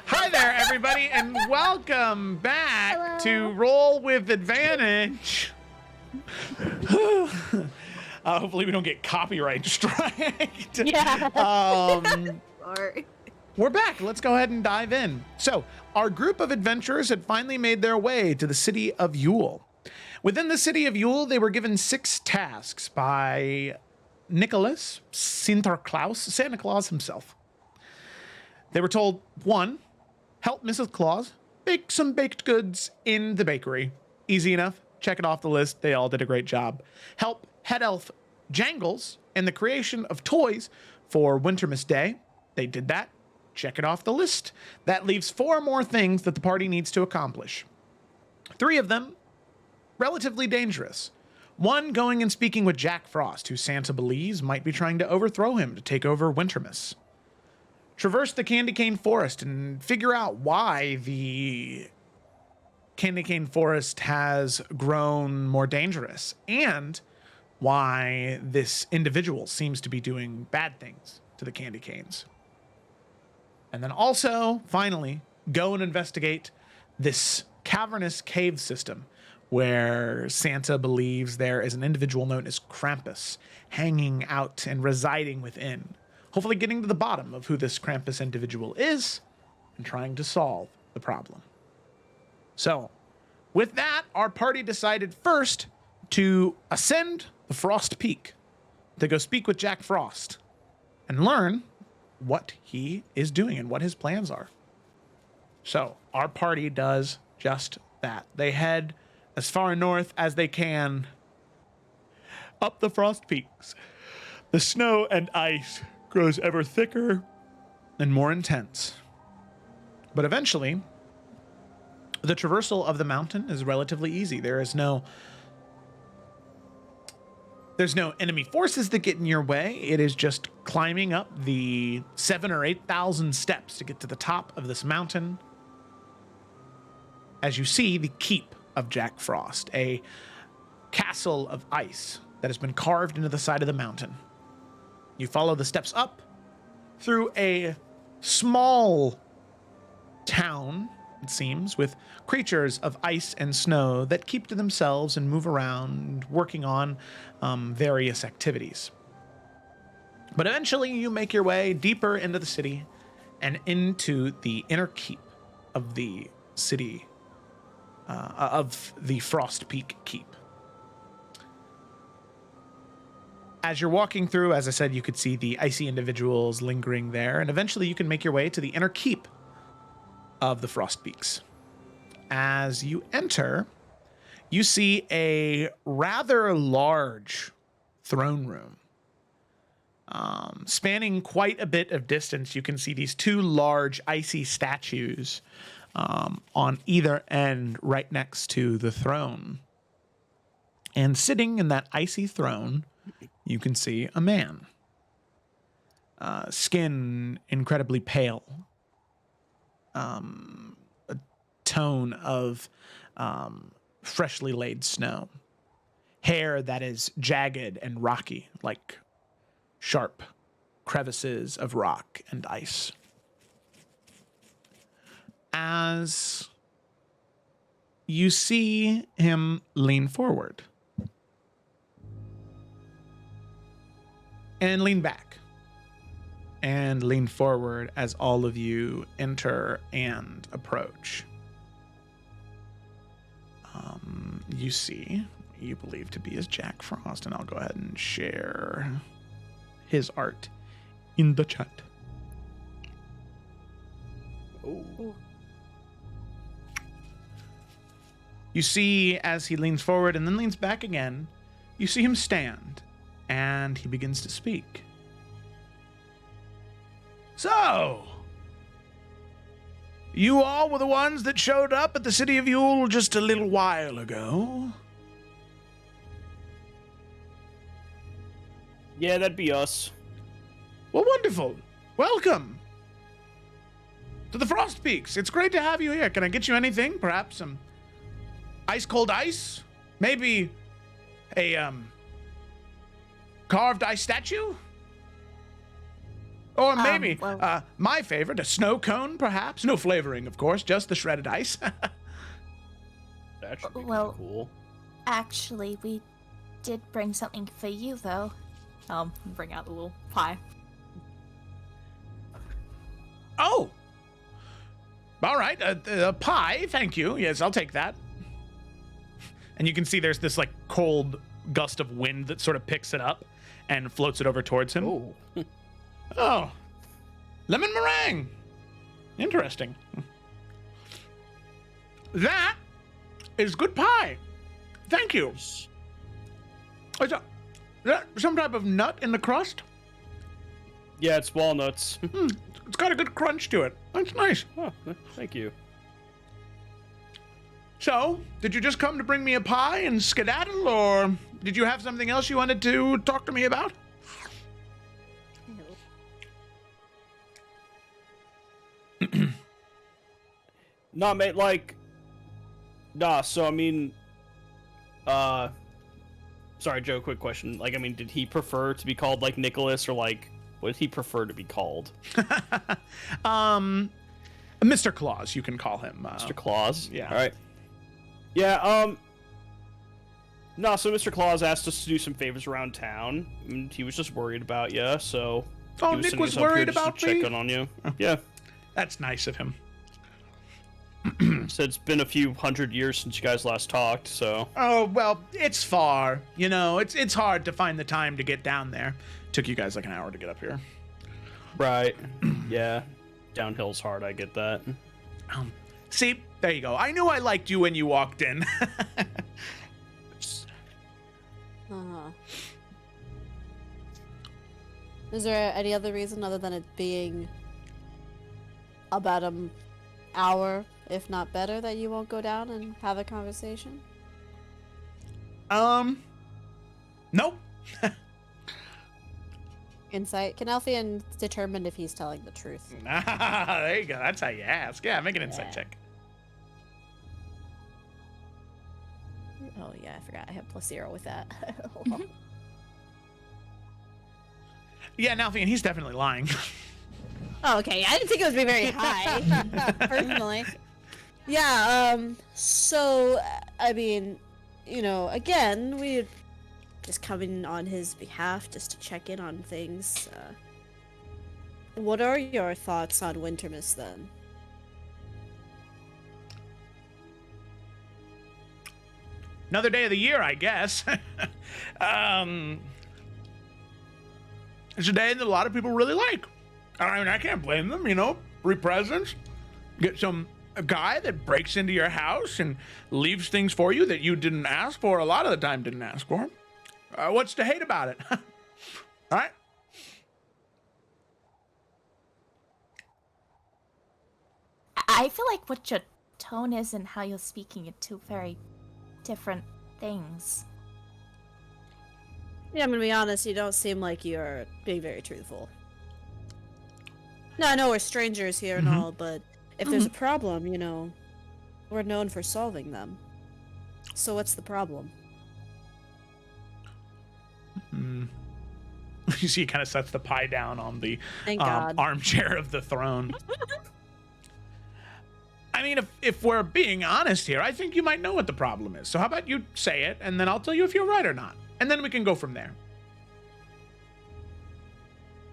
Hi there, everybody, and welcome back to Roll with Advantage. Hopefully we don't get copyright striked. Yeah. Sorry. We're back. Let's go ahead and dive in. So, our group of adventurers had finally made their way to the city of Yule. Within the city of Yule, they were given 6 tasks by Nicholas Sinterklaas, Santa Claus himself. They were told, 1, help Mrs. Claus bake some baked goods in the bakery. Easy enough. Check it off the list. They all did a great job. Help head elf Jangles in the creation of toys for Wintermas Day. They did that. Check it off the list. That leaves 4 more things that the party needs to accomplish. 3 of them relatively dangerous. 1, going and speaking with Jack Frost, who Santa believes might be trying to overthrow him to take over Wintermas. Traverse the Candy Cane Forest and figure out why the Candy Cane Forest has grown more dangerous and why this individual seems to be doing bad things to the candy canes. And then also, finally, go and investigate this cavernous cave system where Santa believes there is an individual known as Krampus hanging out and residing within. Hopefully getting to the bottom of who this Krampus individual is and trying to solve the problem. So, with that, our party decided first to ascend the Frost Peak to go speak with Jack Frost and learn what he is doing and what his plans are. So, our party does just that. They head as far north as they can up the Frost Peaks. The snow and ice grows ever thicker and more intense. But eventually, the traversal of the mountain is relatively easy. There's no enemy forces that get in your way. It is just climbing up the 7,000 or 8,000 steps to get to the top of this mountain. As you see, the keep of Jack Frost, a castle of ice that has been carved into the side of the mountain. You follow the steps up through a small town, it seems, with creatures of ice and snow that keep to themselves and move around, working on various activities. But eventually you make your way deeper into the city and into the inner keep of the city, of the Frost Peak Keep. As you're walking through, as I said, you could see the icy individuals lingering there, and eventually you can make your way to the inner keep of the Frost Peaks. As you enter, you see a rather large throne room. Spanning quite a bit of distance, you can see these 2 large icy statues on either end right next to the throne. And sitting in that icy throne, you can see a man. Skin incredibly pale. A tone of freshly laid snow. Hair that is jagged and rocky, like sharp crevices of rock and ice. As you see him lean forward and lean back and lean forward as all of you enter and approach. You see, you believe to be as Jack Frost, and I'll go ahead and share his art in the chat. Oh. You see, as he leans forward and then leans back again, you see him stand, and he begins to speak. So, you all were the ones that showed up at the city of Yule just a little while ago? Yeah, that'd be us. Well, wonderful. Welcome to the Frost Peaks. It's great to have you here. Can I get you anything? Perhaps some ice cold ice? Maybe a carved ice statue? Or maybe my favorite, a snow cone, perhaps? No flavoring, of course, just the shredded ice. That should be Well, cool. Actually, we did bring something for you, though. Bring out the little pie. Oh! All right, pie, thank you. Yes, I'll take that. And you can see there's this, like, cold gust of wind that sort of picks it up and floats it over towards him. Oh. Oh. Lemon meringue. Interesting. That is good pie. Thank you. Is that some type of nut in the crust? Yeah, it's walnuts. It's got a good crunch to it. That's nice. Oh, thank you. So, did you just come to bring me a pie and skedaddle, or did you have something else you wanted to talk to me about? Nah, mate, like... Nah, so, I mean... Sorry, Joe, quick question. Like, I mean, did he prefer to be called, like, Nicholas, or, like, what did he prefer to be called? Mr. Claus, you can call him. Mr. Claus? Yeah. Alright. Yeah, No, so Mr. Claus asked us to do some favors around town, and he was just worried about you, so... Oh, he Nick sending was us up here worried just to about check me? in on you. Yeah. That's nice of him. So it's been a few hundred years since you guys last talked, so... Oh, well, it's far. You know, it's hard to find the time to get down there. Took you guys like an hour to get up here. Right. Yeah. Downhill's hard, I get that. See, there you go. I knew I liked you when you walked in. Uh-huh. Is there any other reason other than it being about an hour, if not better, that you won't go down and have a conversation? Nope. Insight. Can Alfian determine if he's telling the truth? There you go. That's how you ask. Yeah, make an insight Yeah. check. Oh yeah, I forgot. I have +0 with that. Yeah, Nalfian, he's definitely lying. Oh, okay. I didn't think it would be very high, personally. Yeah, so, I mean, you know, again, we just coming on his behalf just to check in on things. What are your thoughts on Wintermas, then? Another day of the year, I guess. It's a day that a lot of people really like. I mean, I can't blame them, you know. Free presents. Get a guy that breaks into your house and leaves things for you that you didn't ask for, a lot of the time didn't ask for. What's to hate about it? All right? I feel like what your tone is and how you're speaking are two very different things. Yeah, I'm gonna be honest, you don't seem like you're being very truthful. No, I know we're strangers here and all, but if there's a problem, you know, we're known for solving them. So what's the problem? You see, he kind of sets the pie down on the Thank God. armchair of the throne. I mean, if we're being honest here, I think you might know what the problem is. So how about you say it, and then I'll tell you if you're right or not. And then we can go from there.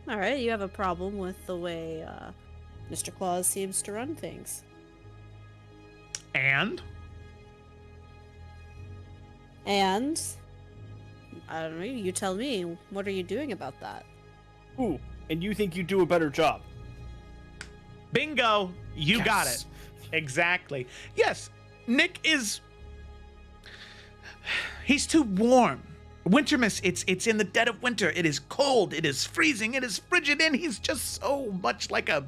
Alright, you have a problem with the way Mr. Claus seems to run things. And? And I don't know, you tell me, what are you doing about that? Ooh, and you think you do a better job? Bingo! You got Yes. it. Exactly. Yes, Nick is... He's too warm. Wintermas, it's in the dead of winter. It is cold. It is freezing. It is frigid. And he's just so much like a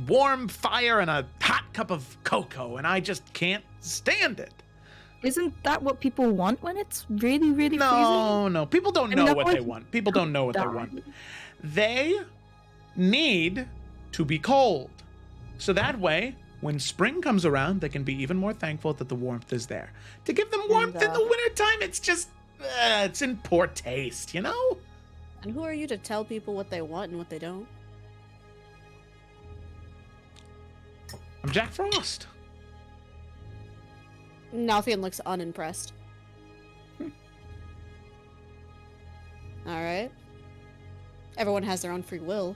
warm fire and a hot cup of cocoa. And I just can't stand it. Isn't that what people want when it's really, really freezing? No. People don't I mean, know that what they was- want. People don't know what they want. They need to be cold. So that way, when spring comes around, they can be even more thankful that the warmth is there. To give them warmth in the wintertime, it's just, it's in poor taste, you know? And who are you to tell people what they want and what they don't? I'm Jack Frost. Nalfian looks unimpressed. All right. Everyone has their own free will.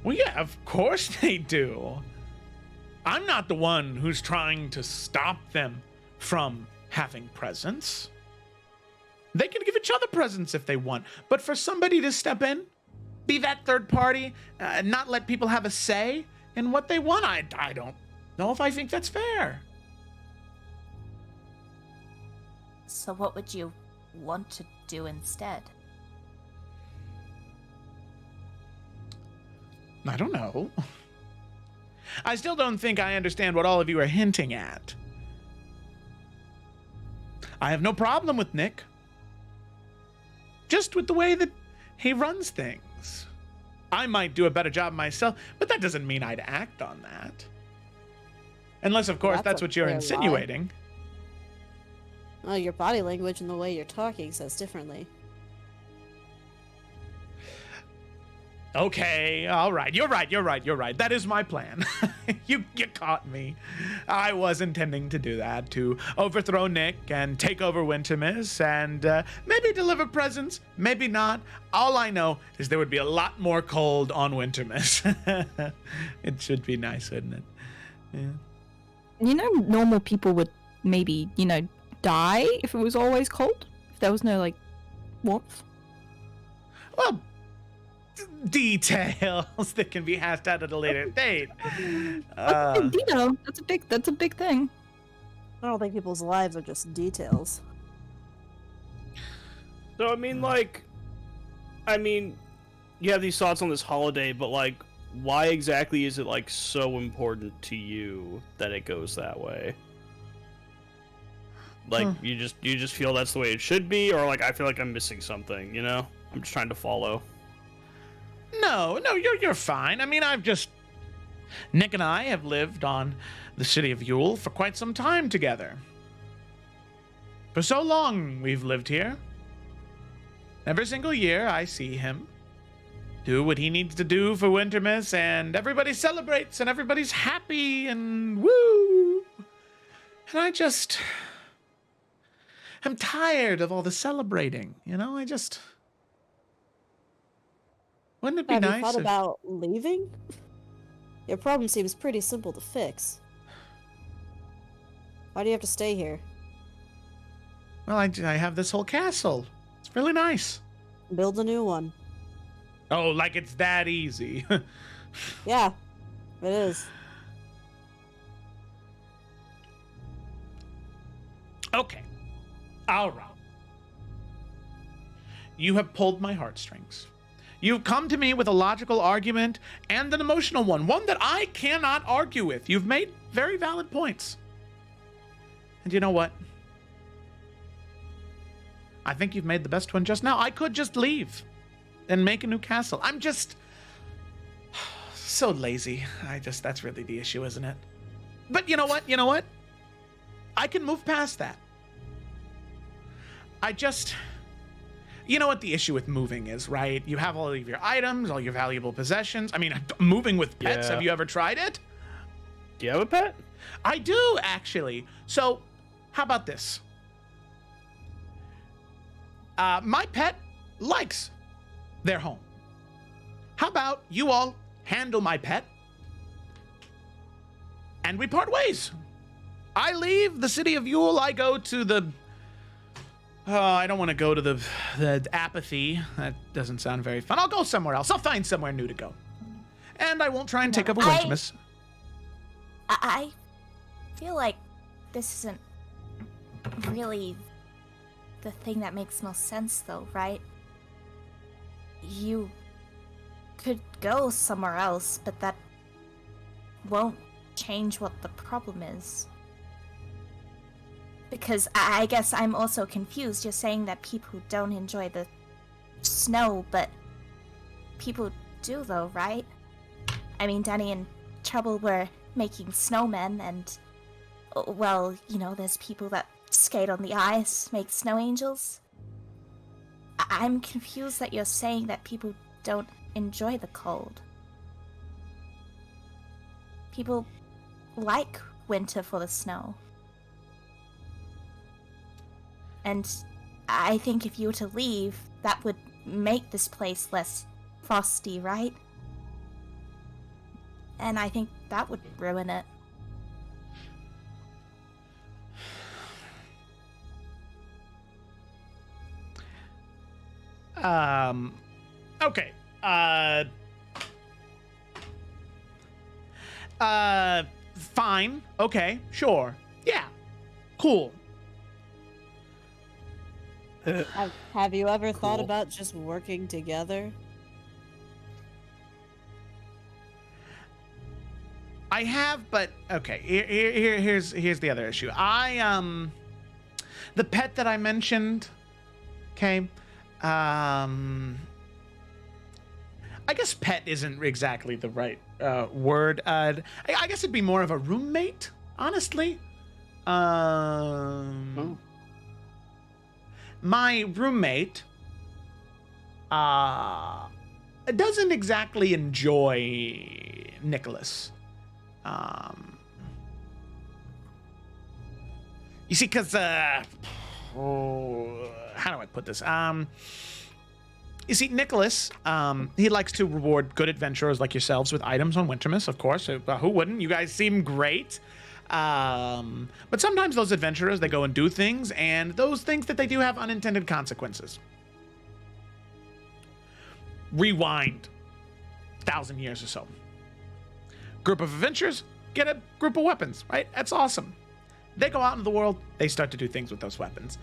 Well, yeah, of course they do. I'm not the one who's trying to stop them from having presents. They can give each other presents if they want, but for somebody to step in, be that third party, and not let people have a say in what they want, I don't know if I think that's fair. So what would you want to do instead? I don't know. I still don't think I understand what all of you are hinting at. I have no problem with Nick. Just with the way that he runs things. I might do a better job myself, but that doesn't mean I'd act on that. Unless, of course, that's a what you're fair lie. insinuating. Well, your body language and the way you're talking says differently. Okay, all right. You're right. That is my plan. You caught me. I was intending to do that, to overthrow Nick and take over Wintermiss and maybe deliver presents, maybe not. All I know is there would be a lot more cold on Wintermiss. It should be nice, wouldn't it? Yeah. You know, normal people would maybe, die if it was always cold? If there was no, warmth? Well, details that can be hashed out at a later date. That's a big thing. I don't think people's lives are just details. So I mean, you have these thoughts on this holiday, but why exactly is it so important to you that it goes that way? You just feel that's the way it should be, or I feel like I'm missing something, I'm just trying to follow. No, you're fine. I mean, Nick and I have lived on the city of Yule for quite some time together. For so long we've lived here. Every single year I see him do what he needs to do for Wintermiss, and everybody celebrates and everybody's happy and woo. And I'm tired of all the celebrating, Wouldn't it be Have nice you thought if... about leaving? Your problem seems pretty simple to fix. Why do you have to stay here? Well, I have this whole castle. It's really nice. Build a new one. Oh, like it's that easy. Yeah, it is. Okay. All right. You have pulled my heartstrings. You've come to me with a logical argument and an emotional one that I cannot argue with. You've made very valid points. And you know what? I think you've made the best one just now. I could just leave and make a new castle. I'm just so lazy. That's really the issue, isn't it? But you know what? I can move past that. You know what the issue with moving is, right? You have all of your items, all your valuable possessions. I mean, moving with pets, Yeah. Have you ever tried it? Do you have a pet? I do, actually. So, how about this? My pet likes their home. How about you all handle my pet, and we part ways? I leave the city of Yule. I go to the... I don't want to go to the apathy. That doesn't sound very fun. I'll go somewhere else. I'll find somewhere new to go. And I won't try and take over Wintermiss. I feel like this isn't really the thing that makes most sense, though, right? You could go somewhere else, but that won't change what the problem is. Because I guess I'm also confused. You're saying that people don't enjoy the snow, but people do, though, right? I mean, Danny and Trouble were making snowmen, and, well, there's people that skate on the ice, make snow angels. I'm confused that you're saying that people don't enjoy the cold. People like winter for the snow. And I think if you were to leave, that would make this place less frosty, right? And I think that would ruin it. Okay. Fine. Okay. Sure. Yeah. Cool. Have you ever thought Cool. about just working together? I have, but okay. Here's the other issue. The pet that I mentioned. Okay. I guess pet isn't exactly the right word. I guess it'd be more of a roommate, honestly. My roommate doesn't exactly enjoy Nicholas. You see, because how do I put this? You see, Nicholas, he likes to reward good adventurers like yourselves with items on Wintermas, of course. Who wouldn't? You guys seem great. But sometimes those adventurers, they go and do things, and those things that they do have unintended consequences. Rewind 1,000 years or so. Group of adventurers get a group of weapons, right? That's awesome. They go out into the world, they start to do things with those weapons.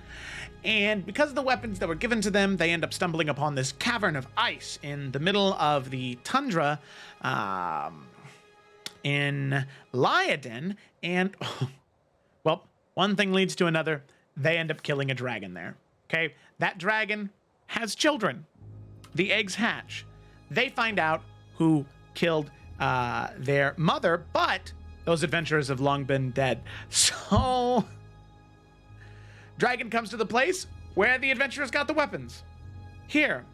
And because of the weapons that were given to them, they end up stumbling upon this cavern of ice in the middle of the tundra in Lyodin. And, well, one thing leads to another. They end up killing a dragon there. Okay? That dragon has children. The eggs hatch. They find out who killed their mother, but those adventurers have long been dead. So, dragon comes to the place where the adventurers got the weapons. Here.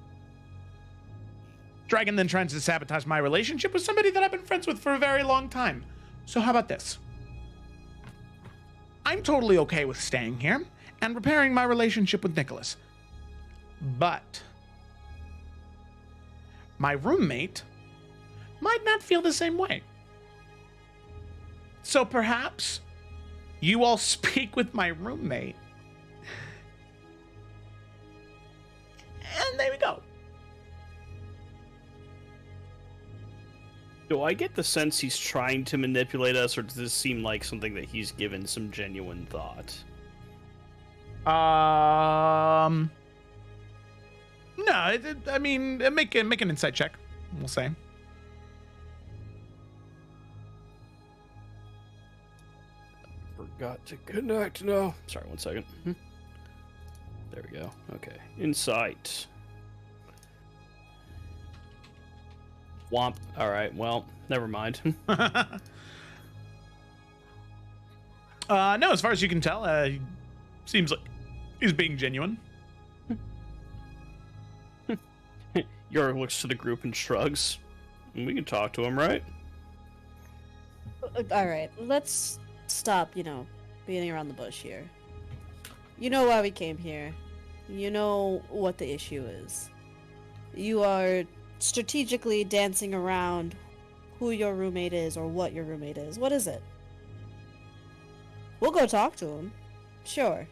Dragon then tries to sabotage my relationship with somebody that I've been friends with for a very long time. So how about this? I'm totally okay with staying here and repairing my relationship with Nicholas. But my roommate might not feel the same way. So perhaps you all speak with my roommate. And there we go. Do I get the sense he's trying to manipulate us, or does this seem like something that he's given some genuine thought? No, I mean, make an insight check, we'll say. Forgot to connect. No. Sorry, 1 second. There we go. Okay. Insight. Womp. Alright, well, never mind. No, as far as you can tell, he seems like he's being genuine. Yor looks to the group and shrugs. We can talk to him, right? All right, let's stop, beating around the bush here. You know why we came here. You know what the issue is. You are strategically dancing around who your roommate is or what your roommate is. What is it? We'll go talk to him. Sure.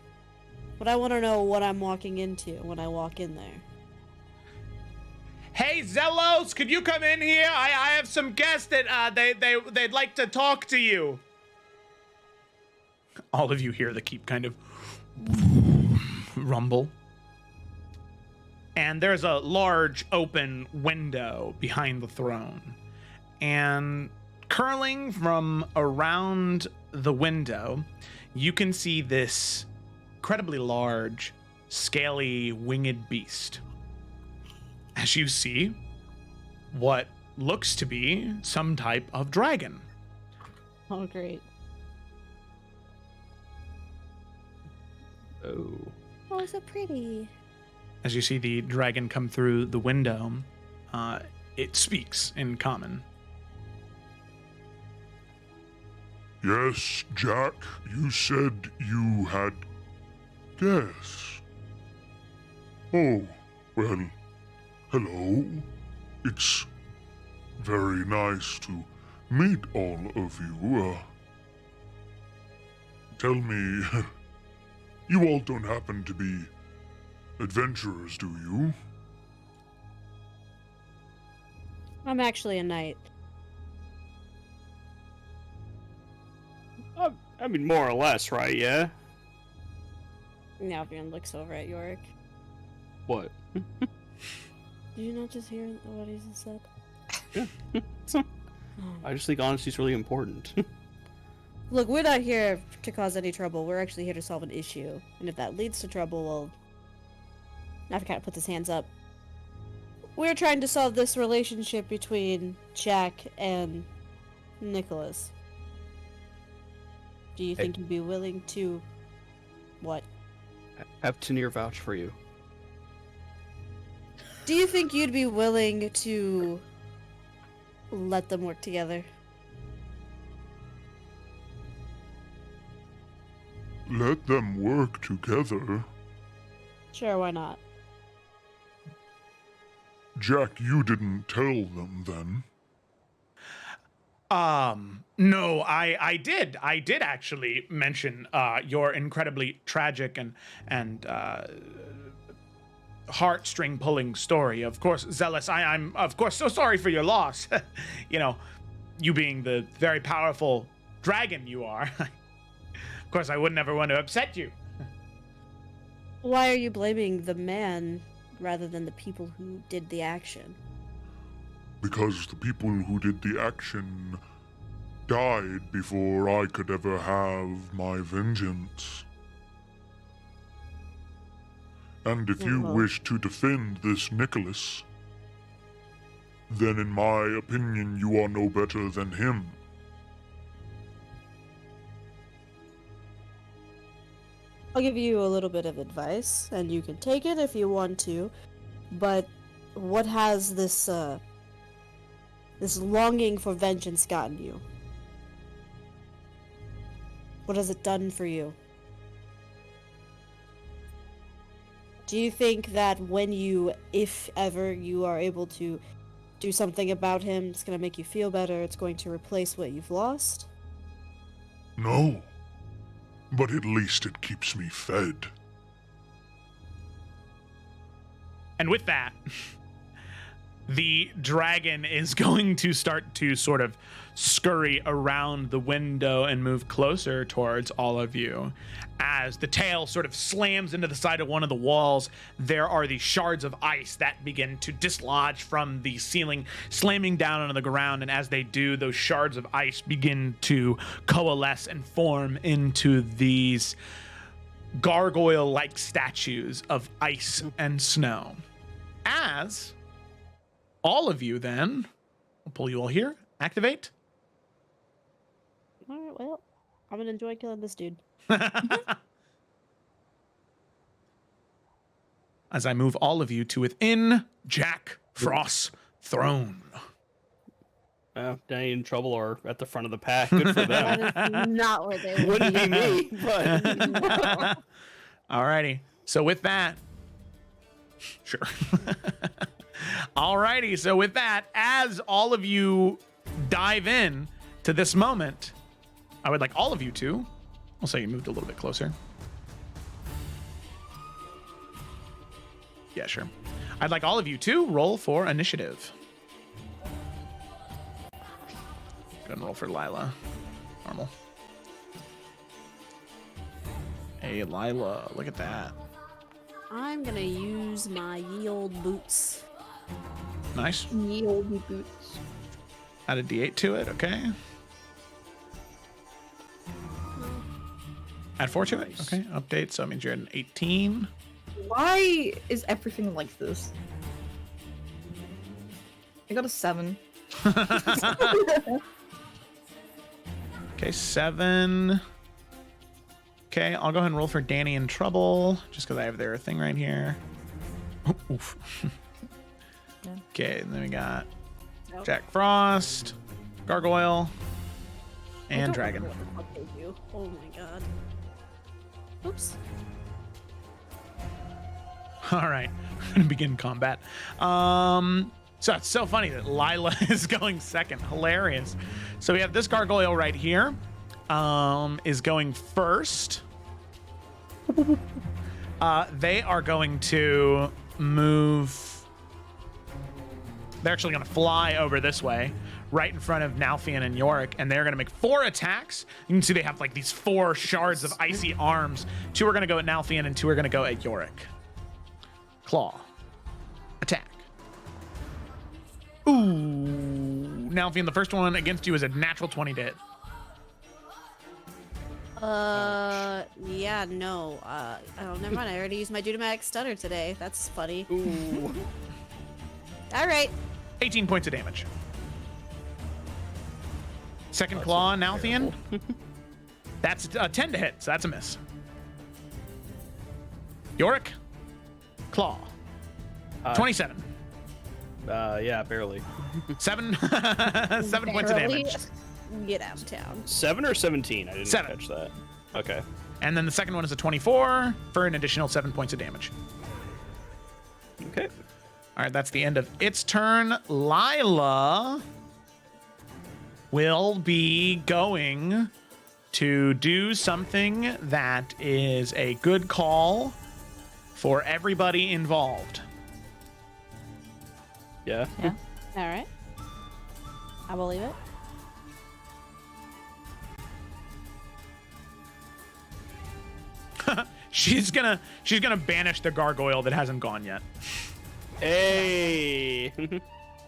But I want to know what I'm walking into when I walk in there. Hey, Zelos, could you come in here? I have some guests that they'd like to talk to you. All of you hear the keep kind of rumble. And there's a large open window behind the throne. And curling from around the window, you can see this incredibly large, scaly, winged beast. As you see, what looks to be some type of dragon. Oh, great. Oh. Oh, so pretty. As you see the dragon come through the window, it speaks in common. Yes, Jack, you said you had guests. Oh, well, hello. It's very nice to meet all of you. Tell me, you all don't happen to be adventurers, do you? I'm actually a knight. I mean, more or less, right? Yeah. Now Iverion looks over at Yorick. What? Did you not just hear what he just said? I just think honesty's really important. Look, we're not here to cause any trouble. We're actually here to solve an issue. And if that leads to trouble, well... I've kind of put his hands up. We're trying to solve this relationship between Jack and Nicholas. Do you think you'd be willing to... What? Have Tanir vouch for you. Do you think you'd be willing to... let them work together? Let them work together. Sure, why not? Jack, you didn't tell them then. No, I did actually mention your incredibly tragic and heartstring pulling story. Of course, Zealous, I'm of course so sorry for your loss. You know, you being the very powerful dragon you are. Of course, I wouldn't ever want to upset you. Why are you blaming the man rather than the people who did the action? Because the people who did the action died before I could ever have my vengeance. And if you wish to defend this Nicholas, then in my opinion you are no better than him. I'll give you a little bit of advice, and you can take it if you want to, but what has this longing for vengeance gotten you? What has it done for you? Do you think that when you, if ever, you are able to do something about him, it's going to make you feel better, it's going to replace what you've lost? No. But at least it keeps me fed. And with that, the dragon is going to start to sort of scurry around the window and move closer towards all of you. As the tail sort of slams into the side of one of the walls, there are these shards of ice that begin to dislodge from the ceiling, slamming down onto the ground. And as they do, those shards of ice begin to coalesce and form into these gargoyle-like statues of ice and snow. As all of you then, I'll pull you all here, activate. Alright, well, I'm gonna enjoy killing this dude. As I move all of you to within Jack Frost's throne. They ain't in trouble or at the front of the pack. Good for them. That is not where they would Wouldn't be. be me, but Alrighty. So with that, sure. Alrighty. So with that, as all of you dive in to this moment, I would like all of you to, I'll say you moved a little bit closer. Yeah, sure. I'd like all of you to roll for initiative. Go ahead and roll for Lila. Normal. Hey, Lila, look at that. I'm gonna use my ye old boots. Nice. Ye old boots. Add a D8 to it, okay. Add 4 to it, okay. Update, so that means you're at an 18. Why is everything like this? I got a 7. Okay, 7. Okay, I'll go ahead and roll for Danny in trouble, just because I have their thing right here. Oh, oof. Okay, and then we got Jack Frost, Gargoyle, and Dragon. What the fuck they do. Oh my god. Oops. All right, we're gonna begin combat. So it's so funny that Lila is going second. Hilarious. So we have this gargoyle right here. Is going first. They are going to move. They're actually going to fly over this way, right in front of Nalfian and Yorick, and they're going to make 4 attacks. You can see they have like these 4 shards of icy arms. 2 are going to go at Nalfian, and 2 are going to go at Yorick. Claw. Attack. Ooh. Nalfian, the first one against you is a natural 20 to hit. Yeah, no. Oh, never mind. I already used my Dutomatic Stunner today. That's funny. Ooh. All right. 18 points of damage. Second claw, Nalfian. That's a 10 to hit, so that's a miss. Yorick. Claw. 27. Yeah, barely. 7 points of damage. Get out of town. 7 or 17? I didn't 7. catch that. Okay. And then the second one is a 24 for an additional 7 points of damage. Okay. All right, that's the end of its turn. Lila will be going to do something that is a good call for everybody involved. Yeah. Yeah. All right. I believe it. She's gonna banish the gargoyle that hasn't gone yet. Hey.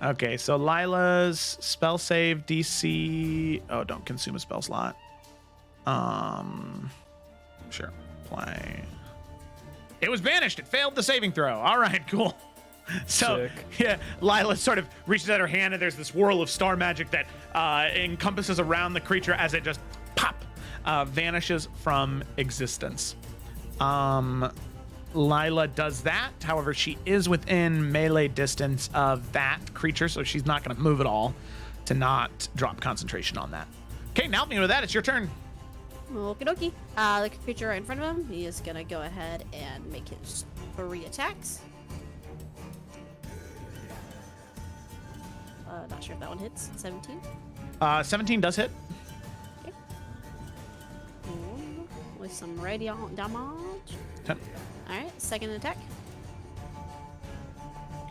Okay, so Lila's spell save DC. Oh, don't consume a spell slot. Sure. Play. It was banished. It failed the saving throw. All right, cool. So, Sick. yeah, Lila sort of reaches out her hand, and there's this whirl of star magic that encompasses around the creature as it just pop vanishes from existence. Lila does that. However, she is within melee distance of that creature, so she's not going to move at all to not drop concentration on that. Okay, now with that, it's your turn. Okie dokie. The creature right in front of him, he is gonna go ahead and make his 3 attacks. Not sure if that one hits. 17. 17 does hit. Okay. With some radiant damage. 10. Alright, second attack.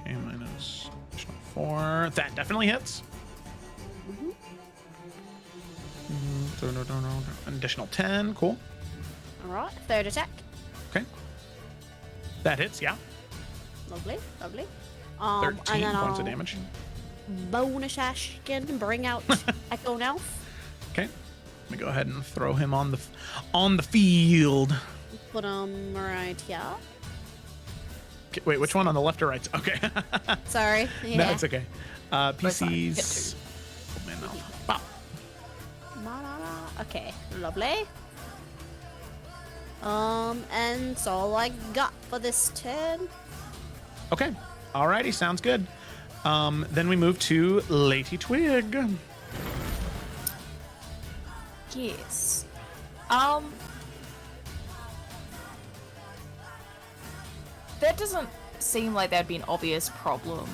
Okay, minus 4. That definitely hits. An additional 10. Cool. Alright, third attack. Okay. That hits, yeah. Lovely, lovely. 13 and then points of I'll damage. bonus action and bring out Echo Nelf. Okay. Let me go ahead and throw him on the field. Put him right here. Okay, wait, which one? On the left or right? Okay. Sorry. Yeah. No, it's okay. PCs. Oh, man, no. Bop. Okay, lovely. And that's all I got for this turn. Okay. Alrighty, sounds good. Then we move to Lady Twig. Yes. That doesn't seem like that'd be an obvious problem,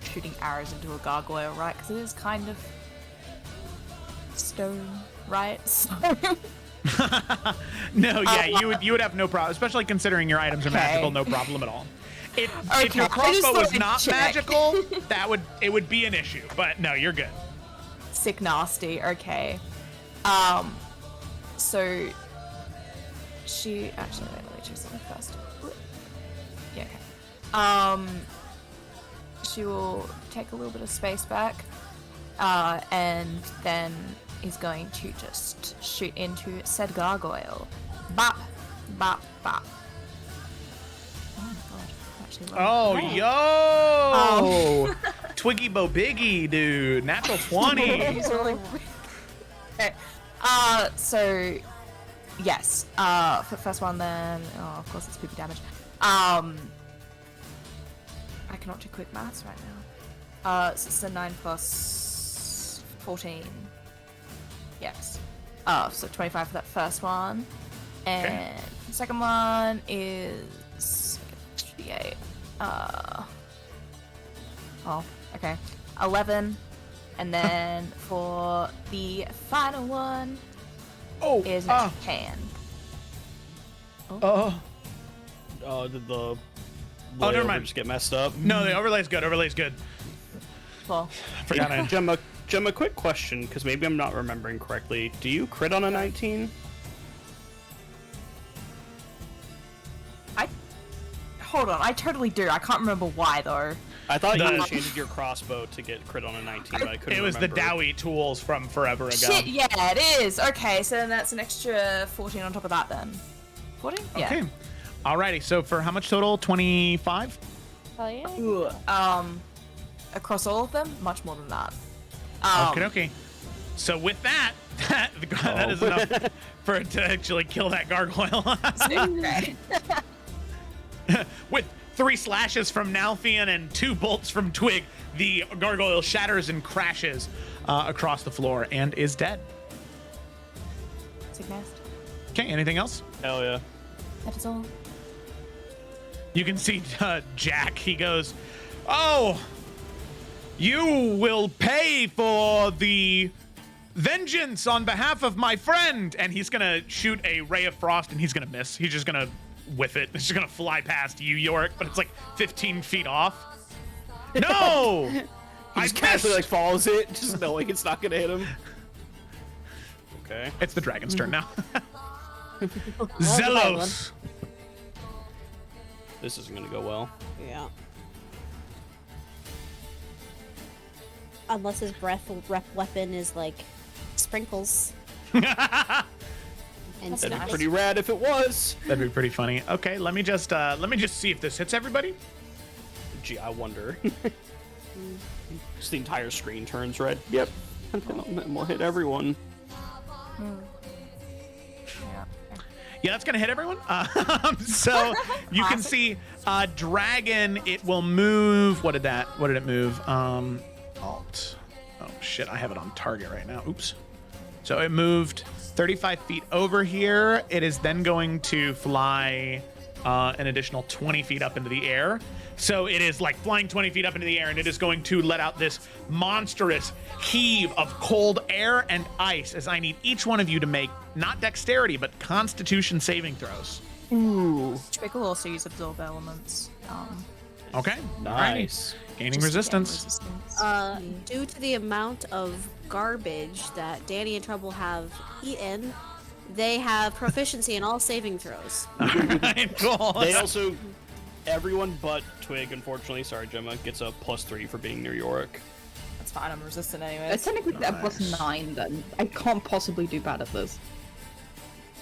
shooting arrows into a gargoyle, right? Because it is kind of stone, right? So... No, yeah, you would have no problem, especially considering your items are magical. No problem at all. If your crossbow was not magical, it would be an issue. But no, you're good. Sick nasty. Okay. So she actually let me choose something first. Yeah. Okay. She will take a little bit of space back, and then is going to just shoot into said gargoyle. Bop, bop, bop. Oh my god! Actually, Oh, right. yo! Twiggy Bo Biggie, dude. Natural 20. Okay. So yes. For the first one, then of course it's poopy damage. I cannot do quick maths right now. So it's a 9 plus 14. Yes. So 25 for that first one, and the second one is d8. Oh, okay. 11. And then for the final one is 10. Did the never mind. just get messed up? No, the overlay's good. Overlay's good. Well, Forgot I. Gemma, quick question, because maybe I'm not remembering correctly. Do you crit on a 19? hold on, I totally do. I can't remember why though. I thought you enchanted your crossbow to get crit on a 19, but I couldn't It was the remember. Dowie tools from forever ago. Shit, yeah, it is. Okay, so then that's an extra 14 on top of that then. 14? Yeah. Okay. Alrighty, so for how much total? 25? Oh yeah. Ooh, across all of them, much more than that. Okay. So with that, that is enough for it to actually kill that gargoyle. Okay. With 3 slashes from Nalthian and 2 bolts from Twig, the gargoyle shatters and crashes across the floor and is dead. Sick nest. Okay, anything else? Hell yeah. That is all. You can see Jack, he goes, "Oh, you will pay for the vengeance on behalf of my friend." And he's gonna shoot a ray of frost and he's gonna miss. He's just gonna whiff it. It's just gonna fly past you, Yorick, but it's like 15 feet off. No! He just casually like follows it, just knowing it's not gonna hit him. Okay. It's the dragon's turn now. Zelos. This isn't gonna go well. Yeah. Unless his breath rep weapon is like sprinkles. And That'd be pretty rad if it was. That'd be pretty funny. Okay, let me just see if this hits everybody. Gee, I wonder. Just the entire screen turns red. Yep. And we'll hit everyone. Yeah, that's gonna hit everyone. So you can see dragon. It will move. What did it move? Alt. Oh shit, I have it on target right now. Oops. So it moved 35 feet over here. It is then going to fly an additional 20 feet up into the air. So it is like flying 20 feet up into the air, and it is going to let out this monstrous heave of cold air and ice, as I need each one of you to make not dexterity, but constitution saving throws. Ooh. Twig will also use absorb elements. Okay. Nice. Alrighty. Gaining resistance. Due to the amount of garbage that Danny and Trouble have eaten, they have proficiency in all saving throws. Alright, cool. They also, everyone but Twig, unfortunately, sorry Gemma, gets a +3 for being near Yorick. That's fine, I'm resistant anyway. It's technically a +9 then. I can't possibly do bad at this.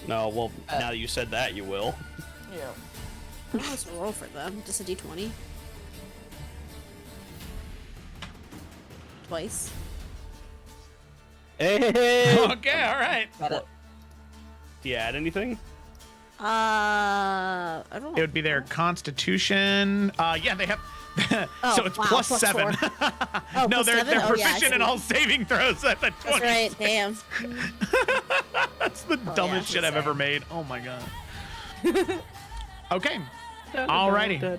No, well, now that you said that, you will. Yeah. Let's roll for them. Just a d20. Twice. Hey! Okay, alright. Do you add anything? I don't know. It would be their constitution. Yeah, they have. So it's wow, +7. Oh, No, plus they're 7? Oh, yeah, I proficient in see. all saving throws. That's a 20. That's right, damn. That's the dumbest shit I've ever made. Oh my god. Okay. Alrighty.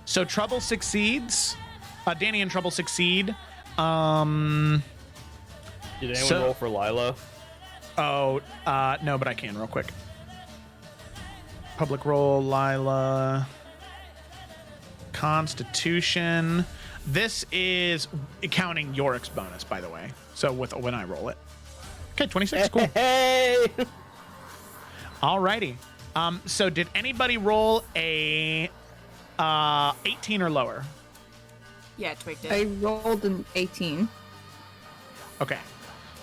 So Trouble succeeds. Danny and Trouble succeed. Did anyone roll for Lila? Oh, no, but I can real quick. Public roll, Lila. Constitution. This is counting Yorick's bonus, by the way. So when I roll it. Okay, 26, cool. Hey! Alrighty. So did anybody roll a 18 or lower? Yeah, Twig did. I rolled an 18. Okay.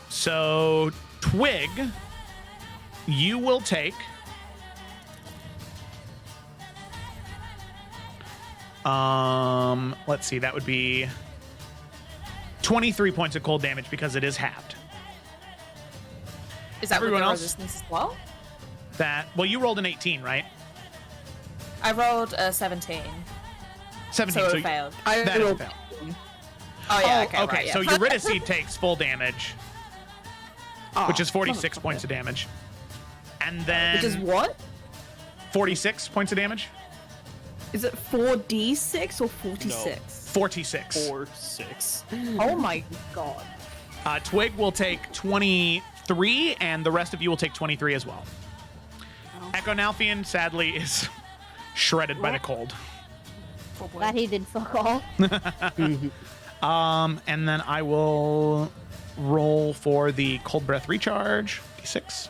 So Twig, you will take let's see, that would be 23 points of cold damage because it is halved. Is that everyone with the else? resistance as well? Well, you rolled an 18, right? I rolled a 17. 17. So it failed. That is a fail. Oh yeah, Oh, okay, right, yeah. so Eurydice takes full damage, which is 46 points of damage. And then Which is what? 46 points of damage. Is it 4d6 or 46? 46. 4, 6. Oh my god. Twig will take 23, and the rest of you will take 23 as well. Echo Nalfian, sadly, is shredded by the cold. Glad he did fuck all. And then I will roll for the cold breath recharge. D6.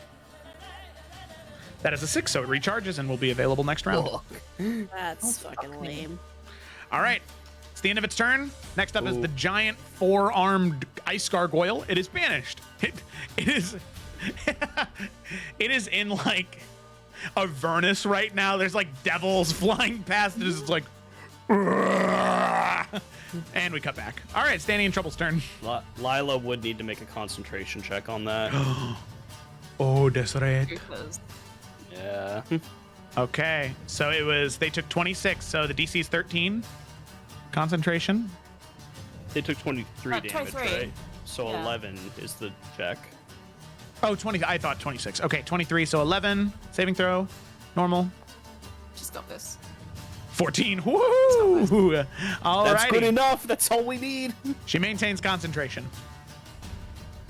That is a 6, so it recharges and will be available next round. That's fucking lame. All right. It's the end of its turn. Next up is the giant 4-armed ice gargoyle. It is banished. It is it is in like Avernus right now. There's like devils flying past it. It's like and we cut back. All right, it's Danny and Trouble's turn. Lila would need to make a concentration check on that. Oh, that's right. Yeah. Okay, so they took 26, so the DC is 13. Concentration. They took 23 damage, 23. right? So Yeah. 11 is the check. Oh, 20. I thought 26. Okay, 23, so 11. Saving throw. Normal. Just got this. 14. Woo! All That's righty. good enough. That's all we need. She maintains concentration.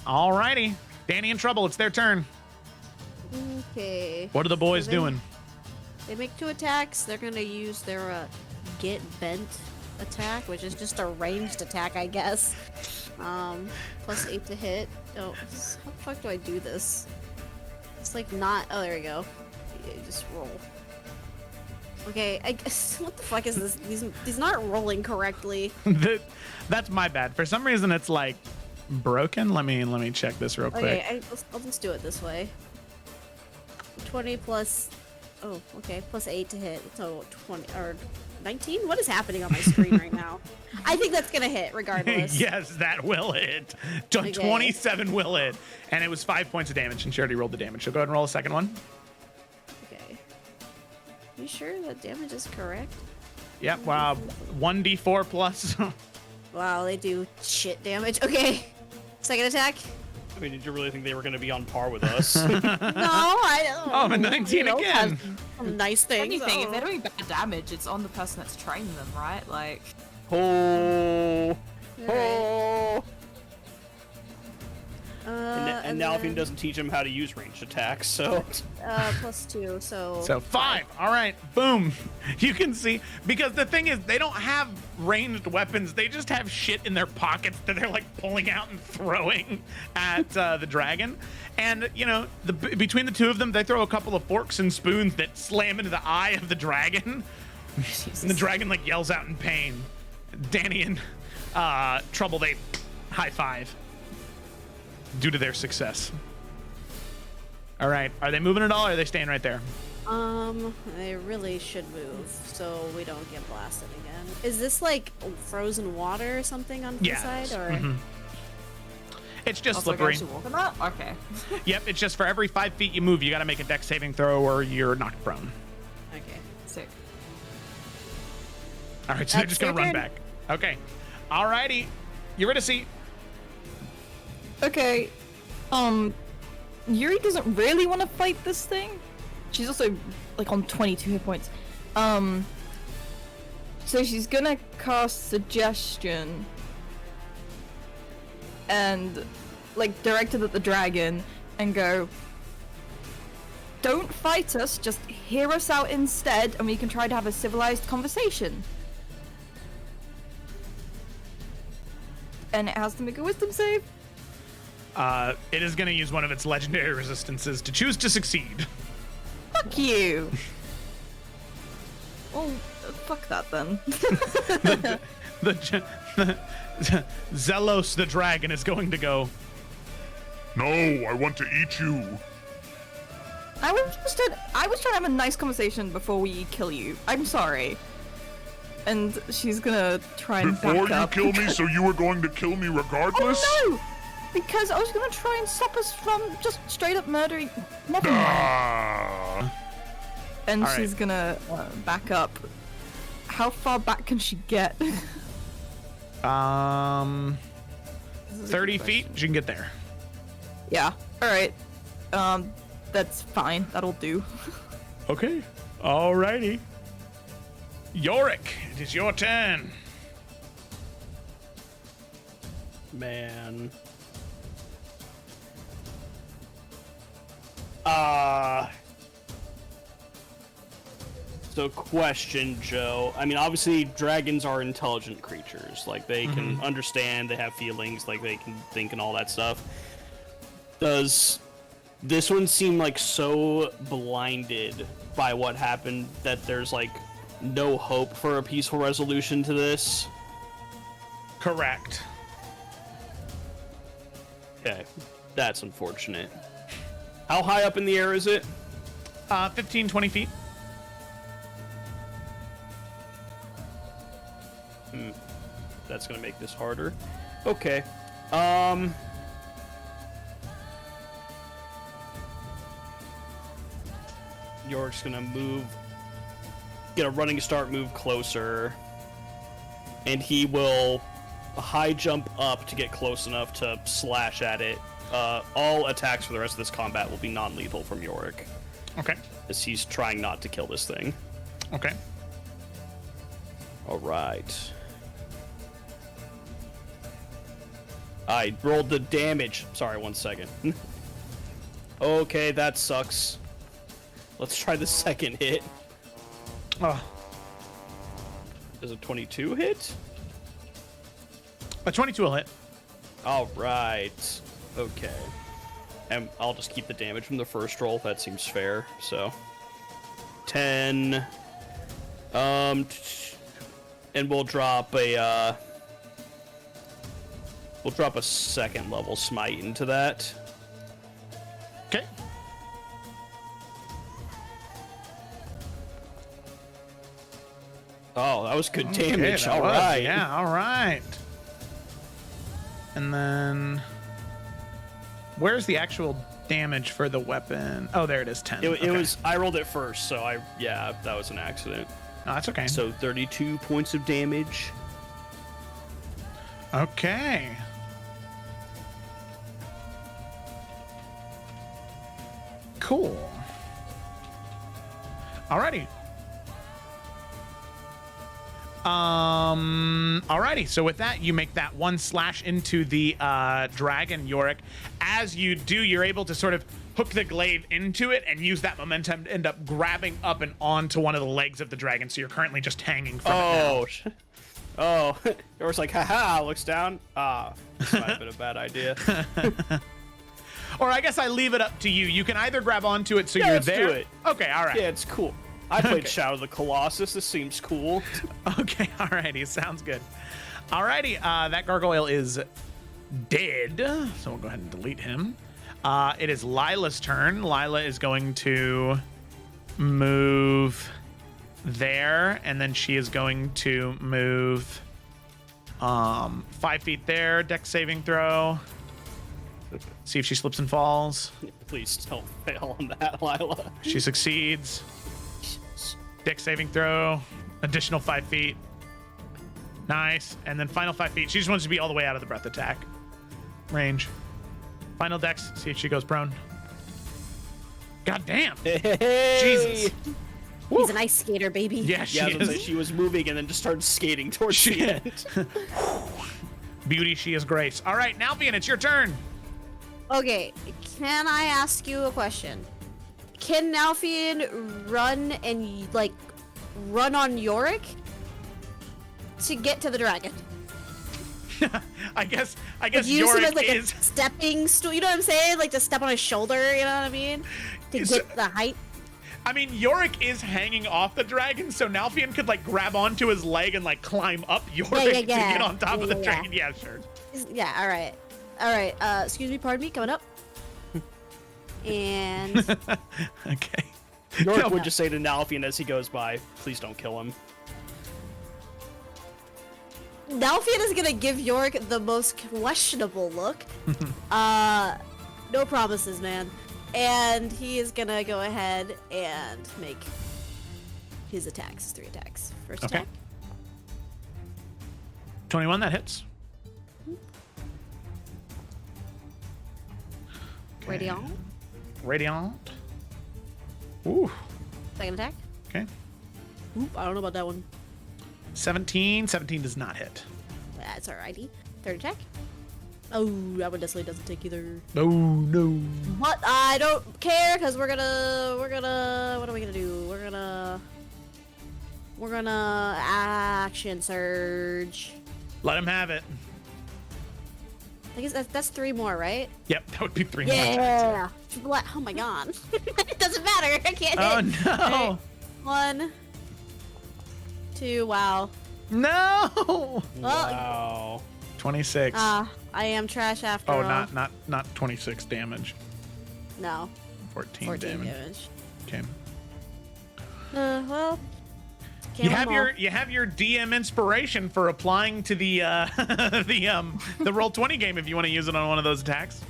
All righty. Danny in trouble. It's their turn. Okay. What are the boys So they- doing? They make 2 attacks. They're gonna use their get bent attack, which is just a ranged attack, I guess. Plus 8 to hit. Oh, how the fuck do I do this? It's like not. Oh, there we go. Yeah, just roll. Okay, I guess. What the fuck is this? These not rolling correctly. That's my bad. For some reason, it's like broken. Let me check this real quick. Okay, I'll just do it this way. 20 plus. Oh, okay. Plus 8 to hit. So 20 or 19. What is happening on my screen right now? I think that's gonna hit regardless. Yes, that will hit. 27 will hit, and it was 5 points of damage, and she already rolled the damage. So go ahead and roll a second one. Okay. You sure the damage is correct? Yep. Wow. 1d4 plus. Wow, they do shit damage. Okay. Second attack. I mean, did you really think they were going to be on par with us? No, I don't. Oh, a 19 again. Some nice things. Anything, if Oh. they're doing bad damage, it's on the person that's training them, right? Like, Oh. Alright. And now Nalfian doesn't teach him how to use ranged attacks, so. Plus 2, so. So 5. All right. Boom. You can see, because the thing is, they don't have ranged weapons. They just have shit in their pockets that they're like pulling out and throwing at the dragon. And, you know, between the two of them, they throw a couple of forks and spoons that slam into the eye of the dragon. And the dragon like yells out in pain. Danny and Trouble, they high five due to their success. All right, are they moving at all, or are they staying right there? They really should move so we don't get blasted again. Is this like frozen water or something on the Yes. side, or? Mhm. It's just also, slippery. guys should walk on that? Okay. Yep, it's just for every 5 feet you move, you got to make a dex saving throw, or you're knocked prone. Okay. Sick. All right, so they're That's just gonna their run turn. back. Okay, all righty, Eurydice. Okay. Yuri doesn't really want to fight this thing. She's also like on 22 hit points. So she's gonna cast Suggestion and like direct it at the dragon and go, don't fight us, just hear us out instead, and we can try to have a civilized conversation. And it has to make a wisdom save. It is gonna use one of its legendary resistances to choose to succeed. Fuck you. Well, fuck that then. The Zelos the dragon is going to go. No, I want to eat you. I was trying to have a nice conversation before we kill you. I'm sorry. And she's gonna try and Before back you up. kill me, so you were going to kill me regardless? Oh no! Because I was gonna try and stop us from just straight up murdering. Never mind. Ah. And All right. she's gonna back up. How far back can she get? 30 good feet. She can get there. Yeah. All right. That's fine. That'll do. Okay. Alrighty. Yorick, it is your turn. Man. So question, Joe. I mean, obviously dragons are intelligent creatures. Like, they can understand, they have feelings, like they can think and all that stuff. Does this one seem like so blinded by what happened that there's like no hope for a peaceful resolution to this? Correct. Okay, that's unfortunate. How high up in the air is it? 15, 20 feet. That's gonna make this harder. Okay. York's gonna move, get a running start, move closer, and he will high jump up to get close enough to slash at it. All attacks for the rest of this combat will be non-lethal from Yorick, Okay. as he's trying not to kill this thing. Okay. All right. I rolled the damage. Sorry, 1 second. Okay, that sucks. Let's try the second hit. Oh, Does a 22 hit? a 22 will hit. All right. Okay. And I'll just keep the damage from the first roll. That seems fair. So 10. And we'll drop a second level smite into that. Okay. Oh, that was good Okay, damage. that All was, right. Yeah, all right. And then, where's the actual damage for the weapon? Oh, there it is, 10. It Okay. was. I rolled it first, so that was an accident. No, that's okay. So 32 points of damage. Okay. Cool. Alrighty. Alrighty. So with that, you make that one slash into the dragon, Yorick. As you do, you're able to sort of hook the glaive into it and use that momentum to end up grabbing up and onto one of the legs of the dragon. So you're currently just hanging from it now. Oh, it was like, haha, looks down. This might have been a bad idea. Or I guess I leave it up to you. You can either grab onto it so Yeah, you're let's there. do it. Okay, all right. Yeah, it's cool. I played Okay. Shadow of the Colossus. This seems cool. Okay, alrighty, sounds good. Alrighty, that gargoyle is dead, so we'll go ahead and delete him. It is Lila's turn. Lila is going to move there, and then she is going to move 5 feet there. Dex saving throw. See if she slips and falls. Please don't fail on that, Lila. She succeeds. Dex saving throw. Additional 5 feet. Nice. And then final 5 feet. She just wants to be all the way out of the breath attack range. Final Dex. See if she goes prone. God damn. Hey! Jesus. He's an ice skater, baby. Yeah, she Yeah, I was gonna say is. she was moving and then just started skating towards the end. Beauty, she is grace. All right, Nalfian, it's your turn. Okay, can I ask you a question? Can Nalfian run and run on Yorick to get to the dragon? I guess Use him Yorick as is. a stepping stool. You know what I'm saying? Like to step on his shoulder. You know what I mean? To Is- get the height. I mean, Yorick is hanging off the dragon, so Nalfian could grab onto his leg and climb up Yorick to get on top of the dragon. Yeah, sure. Yeah. All right. All right. Excuse me. Pardon me. Coming up. And Okay. Yorick No. would just say to Nalfian as he goes by, please don't kill him. Nalfian is gonna give Yorick the most questionable look. No promises, man. And he is gonna go ahead and make his attacks. 3 attacks. First Okay. attack. 21, that hits. Okay. Radiant. Radiant. Ooh. Second attack. Okay. Oop, I don't know about that one. 17 does not hit. That's alrighty. Third attack. Oh, that one definitely doesn't take either. Oh no. But I don't care because we're gonna. What are we gonna do? We're gonna action surge. Let him have it. I guess that's 3 more, right? Yep, that would be 3 more. Yeah. What? Oh my god. It doesn't matter. I can't Oh hit. no. Right. 1, 2. Wow. No. Wow. 26. I am trash after Oh, all. not 26 damage. No. 14 damage. Okay. Well. You can't have win 'em all. you have your DM inspiration for applying to the the Roll20 game if you want to use it on one of those attacks.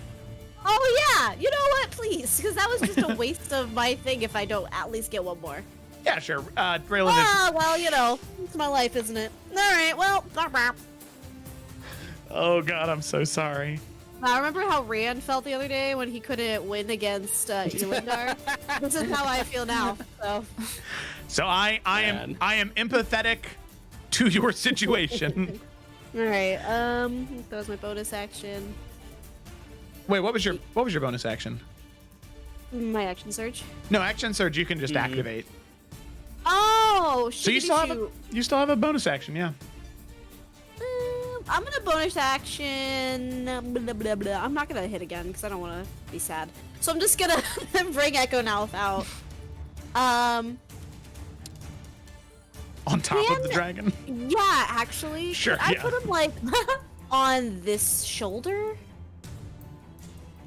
Oh yeah. You know what? Please, because that was just a waste of my thing. If I don't at least get 1 more. Yeah, sure. Braylon is. Ah, well, you know, it's my life, isn't it? All right. Well. Oh god, I'm so sorry. I remember how Rand felt the other day when he couldn't win against Elendar. This is how I feel now. So I am empathetic to your situation. All right. That was my bonus action. Wait, what was your bonus action? My action surge. No, action surge you can just activate. Oh, So you still have a bonus action, yeah. I'm gonna bonus action. Blah, blah, blah. I'm not gonna hit again because I don't want to be sad. So I'm just gonna bring Echo Mouth out. On top of the dragon. Yeah, actually. Sure. I Yeah. put him like on this shoulder.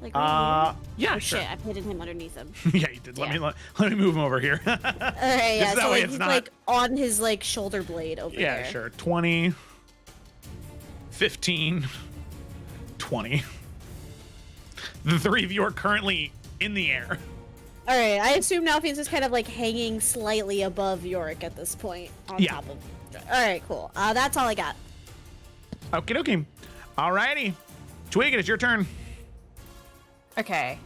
Like right Yeah, here. Oh sure. shit! I put him underneath him. Yeah, you did. Yeah. Let me move him over here. All right, yeah. that So way like, it's he's not- like on his like shoulder blade over Yeah, there. sure. 20, 15, 20. The 3 of you are currently in the air. All right. I assume now Fiennes is kind of like hanging slightly above Yorick at this point, on Yeah. top of. All right, cool. That's all I got. Okie dokie. Alrighty. Twig, it is your turn. Okay.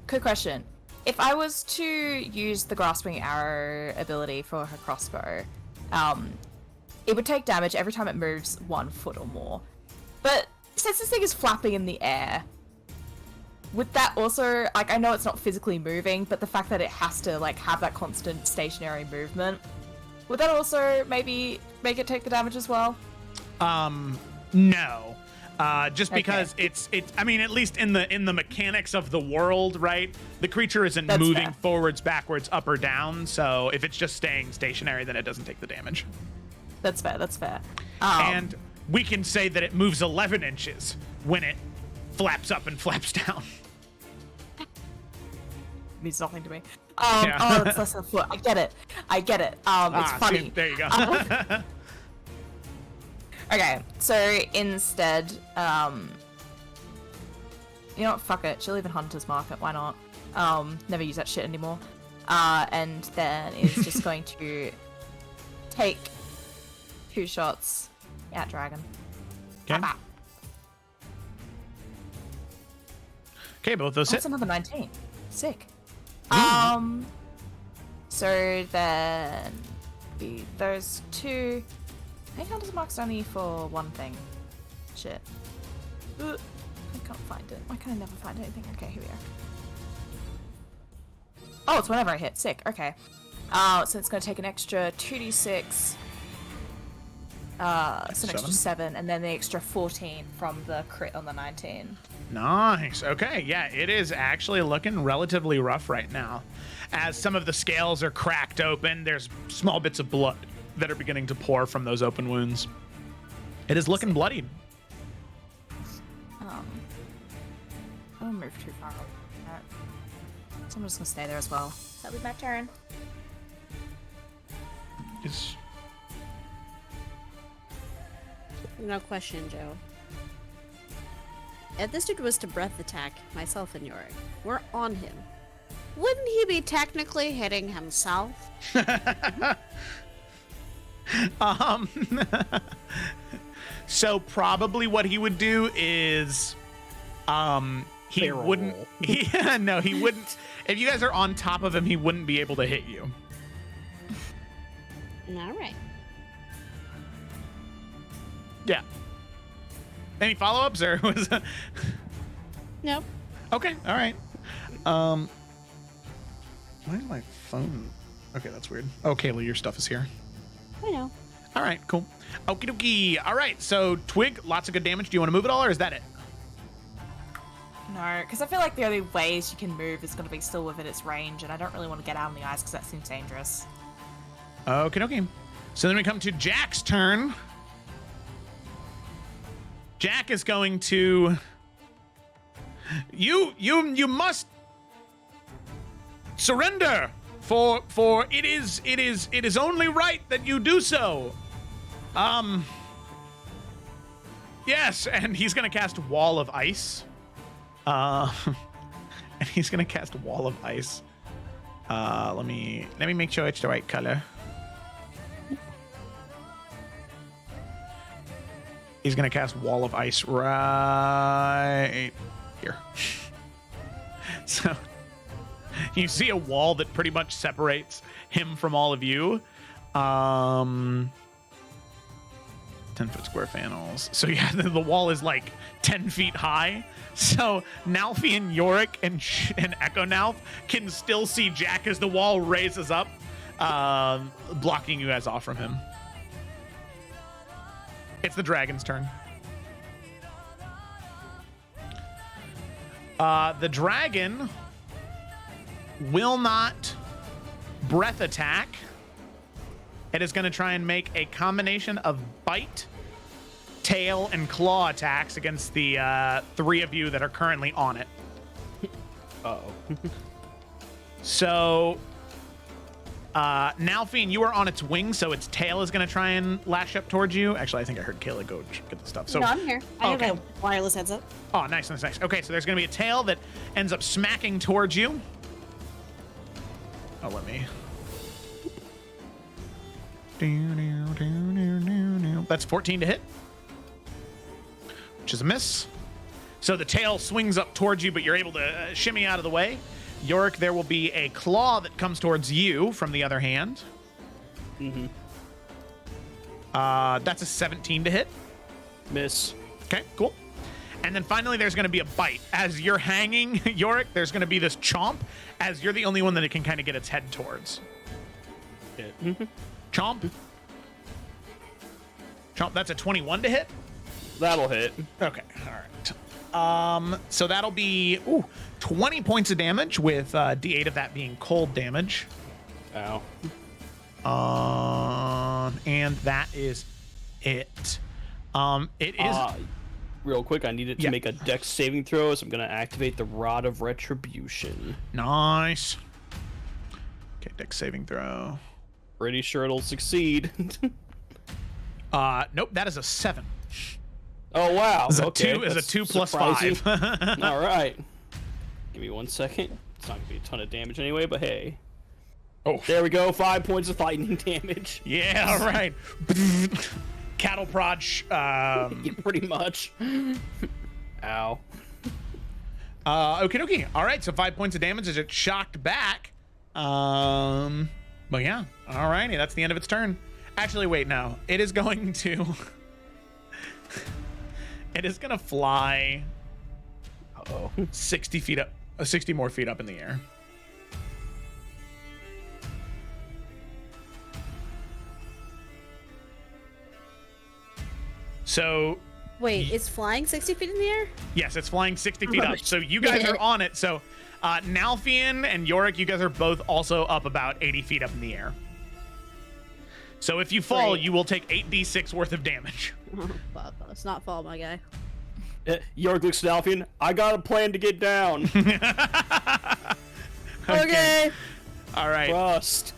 Quick question. If I was to use the grasping arrow ability for her crossbow, it would take damage every time it moves 1 foot or more. But since this thing is flapping in the air, would that also, like, I know it's not physically moving, but the fact that it has to, like, have that constant stationary movement, would that also maybe make it take the damage as well? No. Just because it's I mean, at least in the mechanics of the world, right? The creature isn't That's moving fair. forwards, backwards, up or down. So if it's just staying stationary, then it doesn't take the damage. That's fair, that's fair. And we can say that it moves 11 inches when it flaps up and flaps down. Means nothing to me. Yeah. Oh, it's less than a foot. I get it. It's funny. See, there you go. Okay, so instead, you know what, fuck it, she'll leave in Hunter's Market, why not? Never use that shit anymore. And then is just going to take 2 shots at Dragon. Okay. Okay, both those hit. That's another 19. Sick. So then be those 2. I think Hunter's Mark's only for 1 thing. Shit. I can't find it. Why can I never find anything? Okay, here we are. Oh, it's whenever I hit. Sick. Okay. So it's going to take an extra 2d6. So an extra 7, and then the extra 14 from the crit on the 19. Nice. Okay, yeah, it is actually looking relatively rough right now. As some of the scales are cracked open, there's small bits of blood that are beginning to pour from those open wounds. It is looking bloodied. I don't move too far. Alright. So I'm just going to stay there as well. That'll be my turn. It's No question, Joe. If this dude was to breath attack myself and Yorick, we're on him. Wouldn't he be technically hitting himself? So probably what he would do is he Barrel wouldn't roll. yeah, no, he wouldn't. If you guys are on top of him, he wouldn't be able to hit you. All right. Yeah. Any follow-ups or was that... Nope. Okay, all right. Why is my phone? Okay, that's weird. Oh, Kayla, your stuff is here. I know. All right, cool. Okie dokie. All right, so Twig, lots of good damage. Do you want to move at all, or is that it? No, because I feel like the only ways you can move is going to be still within its range, and I don't really want to get out on the ice because that seems dangerous. Okay, dokie. So then we come to Jack's turn. Jack is going to... You must surrender, for it is only right that you do so. Yes, and he's gonna cast Wall of Ice. And he's gonna cast Wall of Ice. Let me make sure it's the right color. He's gonna cast Wall of Ice right here. So you see a wall that pretty much separates him from all of you. 10-foot square panels. So yeah, the wall is like 10 feet high. So Nalfian, Yorick, and Echo Nalf can still see Jack as the wall raises up, blocking you guys off from him. It's the dragon's turn. The dragon will not breath attack. It is going to try and make a combination of bite, tail, and claw attacks against the 3 of you that are currently on it. Uh-oh. So, Nalfian, you are on its wing, so its tail is going to try and lash up towards you. Actually, I think I heard Kayla go get the stuff. So, No, I'm here. I okay. have a wireless headset. Oh, nice. Okay, so there's going to be a tail that ends up smacking towards you. Oh, let me... That's 14 to hit, which is a miss. So the tail swings up towards you, but you're able to shimmy out of the way. Yorick, there will be a claw that comes towards you from the other hand. Mm-hmm. That's a 17 to hit. Miss. Okay, cool. And then finally, there's going to be a bite. As you're hanging, Yorick, there's going to be this chomp, as you're the only one that it can kind of get its head towards. Hit. Chomp. Chomp, that's a 21 to hit. That'll hit. Okay, all right. So that'll be 20 points of damage with D8 of that being cold damage. Ow. And that is it. It is... real quick, I needed to make a dex saving throw, so I'm going to activate the Rod of Retribution. Nice. Okay, dex saving throw. Pretty sure it'll succeed. Nope, that is a 7. Oh, wow. Is okay. Is a 2 plus surprising. 5. All right. Give me 1 second. It's not going to be a ton of damage anyway, but hey. Oh. There we go. 5 points of lightning damage. Yeah, all right. Cattle prod. Yeah, pretty much. Ow. Okay, dokie. All right, so 5 points of damage as it shocked back. But yeah, all righty, that's the end of its turn. Actually, wait, no. It is going to... it is going to fly... 60 feet up... 60 more feet up in the air. So... Wait, it's flying 60 feet in the air? Yes, it's flying 60 feet up. So you guys are on it. So Nalfian and Yorick, you guys are both also up about 80 feet up in the air. So if you fall, you will take 8d6 worth of damage. Fuck, let's not fall, my guy. Yorick looks at Alfian. I got a plan to get down. Okay. All right. Trust.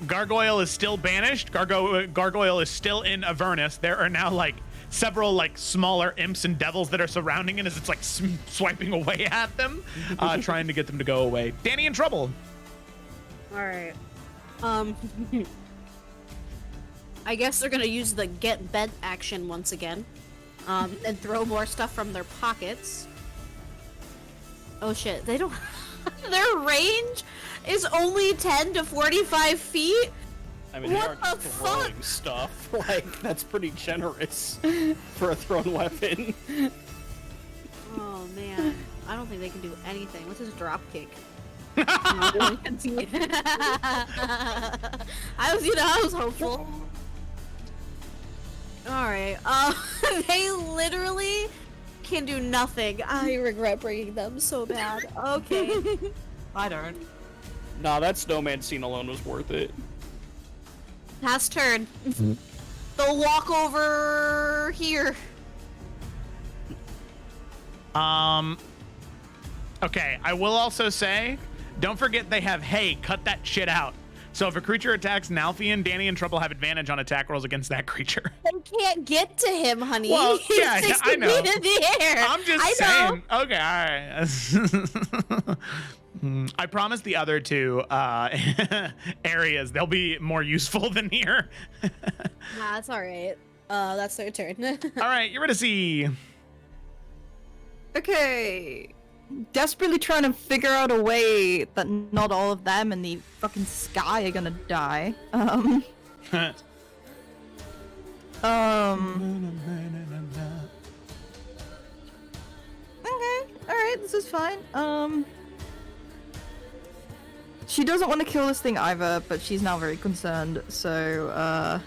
Gargoyle is still banished. Gargoyle is still in Avernus. There are now like several like smaller imps and devils that are surrounding it as it's like swiping away at them, trying to get them to go away. Danny in trouble. All right. I guess they're gonna use the get bent action once again, and throw more stuff from their pockets. Oh shit! They don't. Their range is only 10 to 45 feet. I mean, they What are the just throwing stuff. Like, that's pretty generous for a thrown weapon. Oh man, I don't think they can do anything. What's his drop kick? I was hopeful. Alright, they literally can do nothing. I regret bringing them so bad. Okay. I don't. Nah, that snowman scene alone was worth it. Last turn. They'll walk over here. Okay, I will also say, don't forget they have, hey, cut that shit out. So if a creature attacks Nalfian, Danny and Trouble have advantage on attack rolls against that creature. They can't get to him, honey. Well, He's yeah, 60 I know. feet in the air. I'm just saying. Okay, all right. I promise the other two areas, they'll be more useful than here. Nah, that's alright. That's their turn. All right, you're ready to see. Okay. Desperately trying to figure out a way that not all of them in the fucking sky are gonna die. Okay, alright, this is fine. She doesn't want to kill this thing either, but she's now very concerned, so,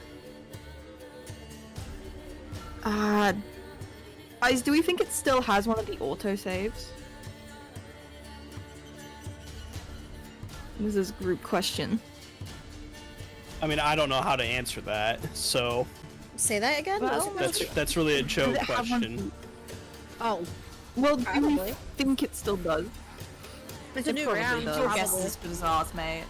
Guys, do we think it still has one of the auto saves? This is a group question. I mean, I don't know how to answer that, so Say that again? Well, that's really a Joe Does it have one- question. Oh, Well, do we Probably. think it still does? it's a It new probably round. does. Your Probably. guess is as good as ours, mate.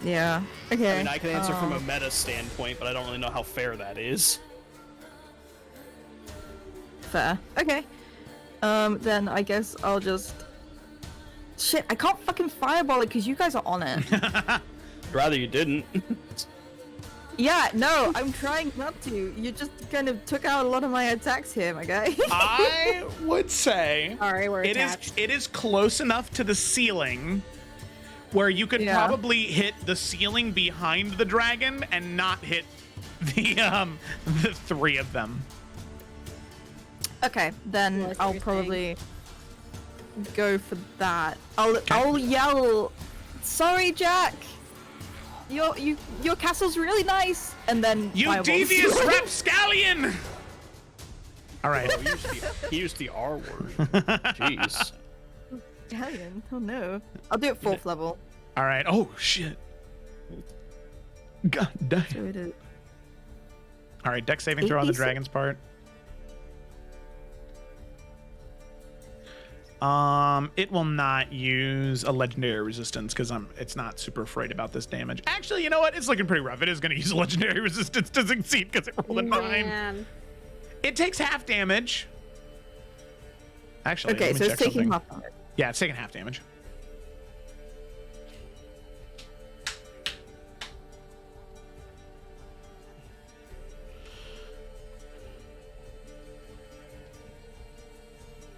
Yeah. Okay. I mean, I can answer from a meta standpoint, but I don't really know how fair that is. Fair. Okay. Then I guess I'll just... Shit, I can't fucking fireball it because you guys are on it. Rather you didn't. Yeah, no, I'm trying not to. You just kind of took out a lot of my attacks here, my guy. I would say Sorry, we're it attached. is close enough to the ceiling where you could Yeah. probably hit the ceiling behind the dragon and not hit the three of them. Okay, then Well, I see I'll what you're probably go for that. I'll yell, "Sorry, Jack. Your castle's really nice," and then You fireballs. devious rapscallion! All right. Oh, he used the R word. Jeez. Italian. Oh no. I'll do it 4th level. All right. Oh shit. God damn. So it is. All right. Dex saving throw on the 86. dragon's part. It will not use a legendary resistance because it's not super afraid about this damage. Actually, you know what? It's looking pretty rough. It is going to use a legendary resistance to succeed because it rolled a 9. Man. It takes half damage. Actually, Okay, let me so it's check taking something. half damage. Yeah, it's taking half damage.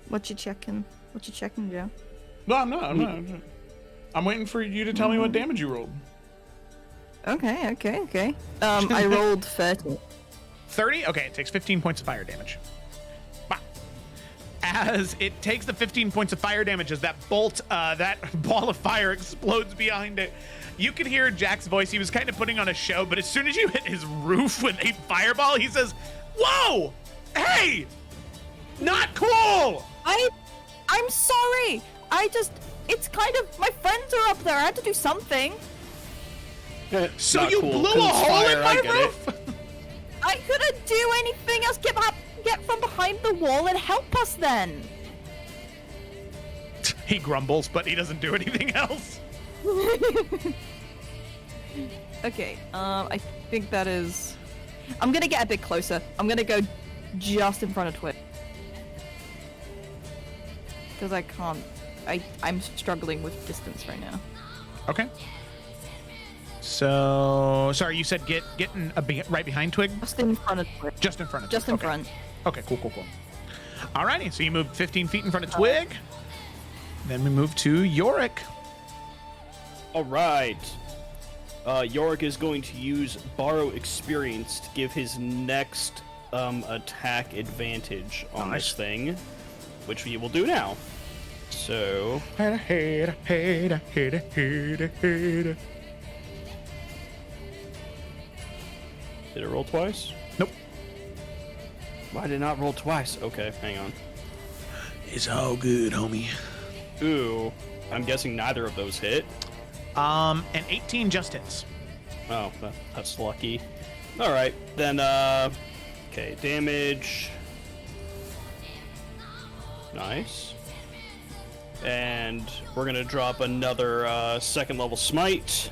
What you checking? What you checking, Joe? No, I'm not. I'm waiting for you to tell me what damage you rolled. Okay. I rolled 30. 30? Okay, it takes 15 points of fire damage. Wow. As it takes the 15 points of fire damage, as that bolt, that ball of fire explodes behind it, you can hear Jack's voice. He was kind of putting on a show, but as soon as you hit his roof with a fireball, he says, "Whoa! Hey! Not cool!" I'm sorry. It's kind of, my friends are up there. I had to do something. So Not you cool, blew 'cause a it's hole fire, in I my get it. roof? I couldn't do anything else. Get from behind the wall and help us then. He grumbles, but he doesn't do anything else. Okay, I think that is... I'm gonna get a bit closer. I'm gonna go just in front of Twit. Because I can't... I'm struggling with distance right now. Okay. So, sorry, you said get right behind Twig? Just in front of Twig. Just in front of Just Twig. in front. Okay, cool. Alrighty, so you moved 15 feet in front of Twig. Then we move to Yorick. All right. Yorick is going to use Borrow Experience to give his next attack advantage on this thing, which he will do now. So... Did Did it roll twice? Nope. Why did it not roll twice? Okay, hang on. It's all good, homie. Ooh, I'm guessing neither of those hit. An 18 just hits. Oh, that's lucky. All right, then, okay, damage. Nice. And we're gonna drop another, second level smite.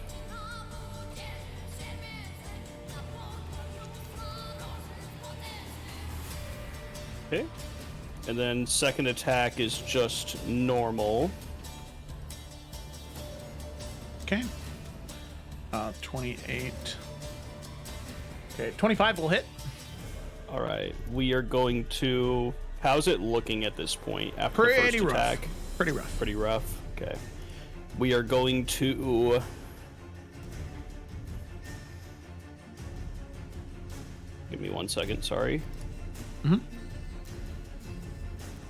Okay. And then second attack is just normal. Okay. 28. Okay, 25 will hit. All right, we are going to. How's it looking at this point after the Pretty first rough. attack? Pretty rough. Pretty rough. Okay. We are going to. Give me 1 second. Sorry. Mm-hmm.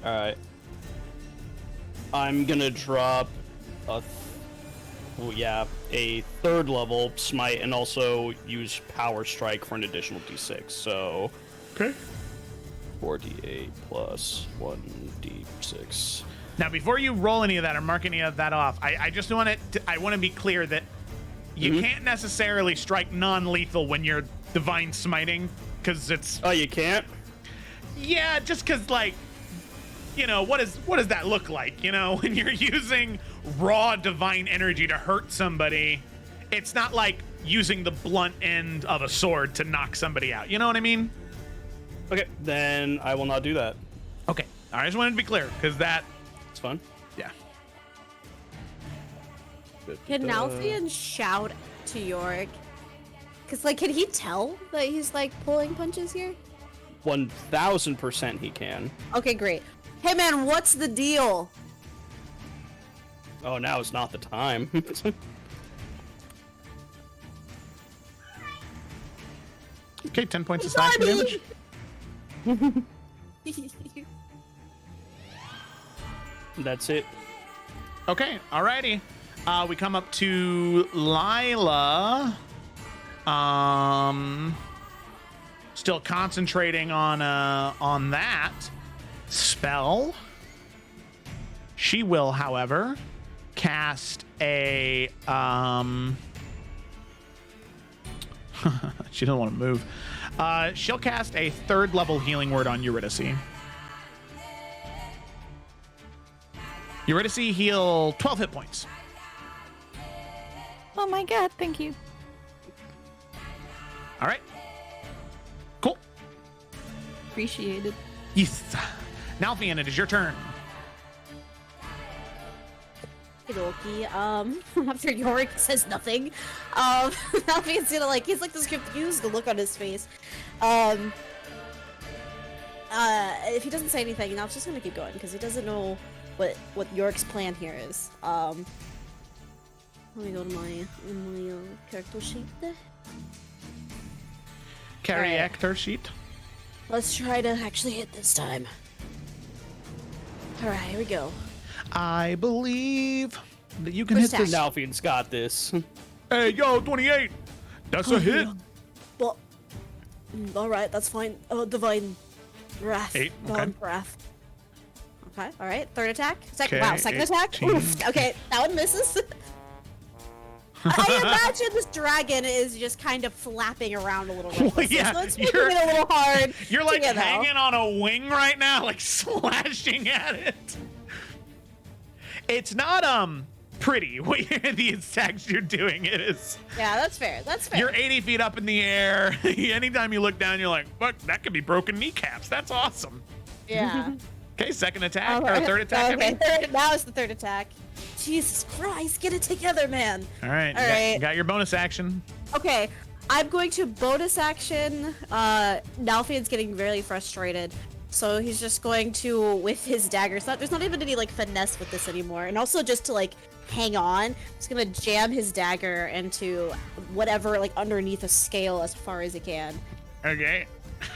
All right. I'm gonna drop a. A third level smite and also use power strike for an additional d6. So, Okay. 4d8 plus 1d6. Now, before you roll any of that or mark any of that off, I just want to be clear that you can't necessarily strike non-lethal when you're divine smiting, because it's. Oh, you can't? Yeah, just because, like, you know, what does that look like? You know, when you're using raw divine energy to hurt somebody, it's not like using the blunt end of a sword to knock somebody out. You know what I mean? Okay, then I will not do that. Okay. I just wanted to be clear, because that. It's fun. Yeah. Can Nalfian shout to Yorick? Because, like, can he tell that he's, like, pulling punches here? 1000% he can. Okay, great. Hey, man, what's the deal? Oh, now is not the time. Okay, 10 points of slashing damage. That's it. Okay, alrighty. We come up to Lila. Still concentrating on that spell. She will, however, cast a she doesn't want to move. She'll cast a third level healing word on Eurydice. Eurydice heal 12 hit points. Oh my god, thank you. All right. Cool. Appreciated. Yes. Nalfian, it is your turn. Okie after Yorick says nothing, Nalfian's gonna, like, he's like this confused look on his face. If he doesn't say anything, Nalf's just gonna keep going, because he doesn't know what Yorick's plan here is. Let me go to my character sheet there. Character sheet. Let's try to actually hit this time. Alright, here we go. I believe that you can First hit this. Nalfian's got this. Hey, yo, 28. That's a hit. Well, alright, that's fine. Oh, Divine Wrath. 8, Divine okay. Wrath. Okay, alright. Third attack. Okay, Wow, second attack? 18. Oof. Okay, that one misses. I imagine this dragon is just kind of flapping around a little bit. yeah, so it's making it a little hard. You're like to get hanging out. on a wing right now, like slashing at it. It's not pretty what the attacks you're doing. It is. Yeah, that's fair. That's fair. You're 80 feet up in the air. Anytime you look down, you're like, fuck, that could be broken kneecaps. That's awesome. Yeah. Okay, second attack or third attack. Okay, I mean. now it's the third attack. Jesus Christ, get it together, man. All right, you got your bonus action. Okay, I'm going to bonus action. Nalfian's getting really frustrated, so he's just going to, with his dagger. There's not even any like finesse with this anymore, and also just to like hang on. He's gonna jam his dagger into whatever, like, underneath a scale as far as he can. Okay.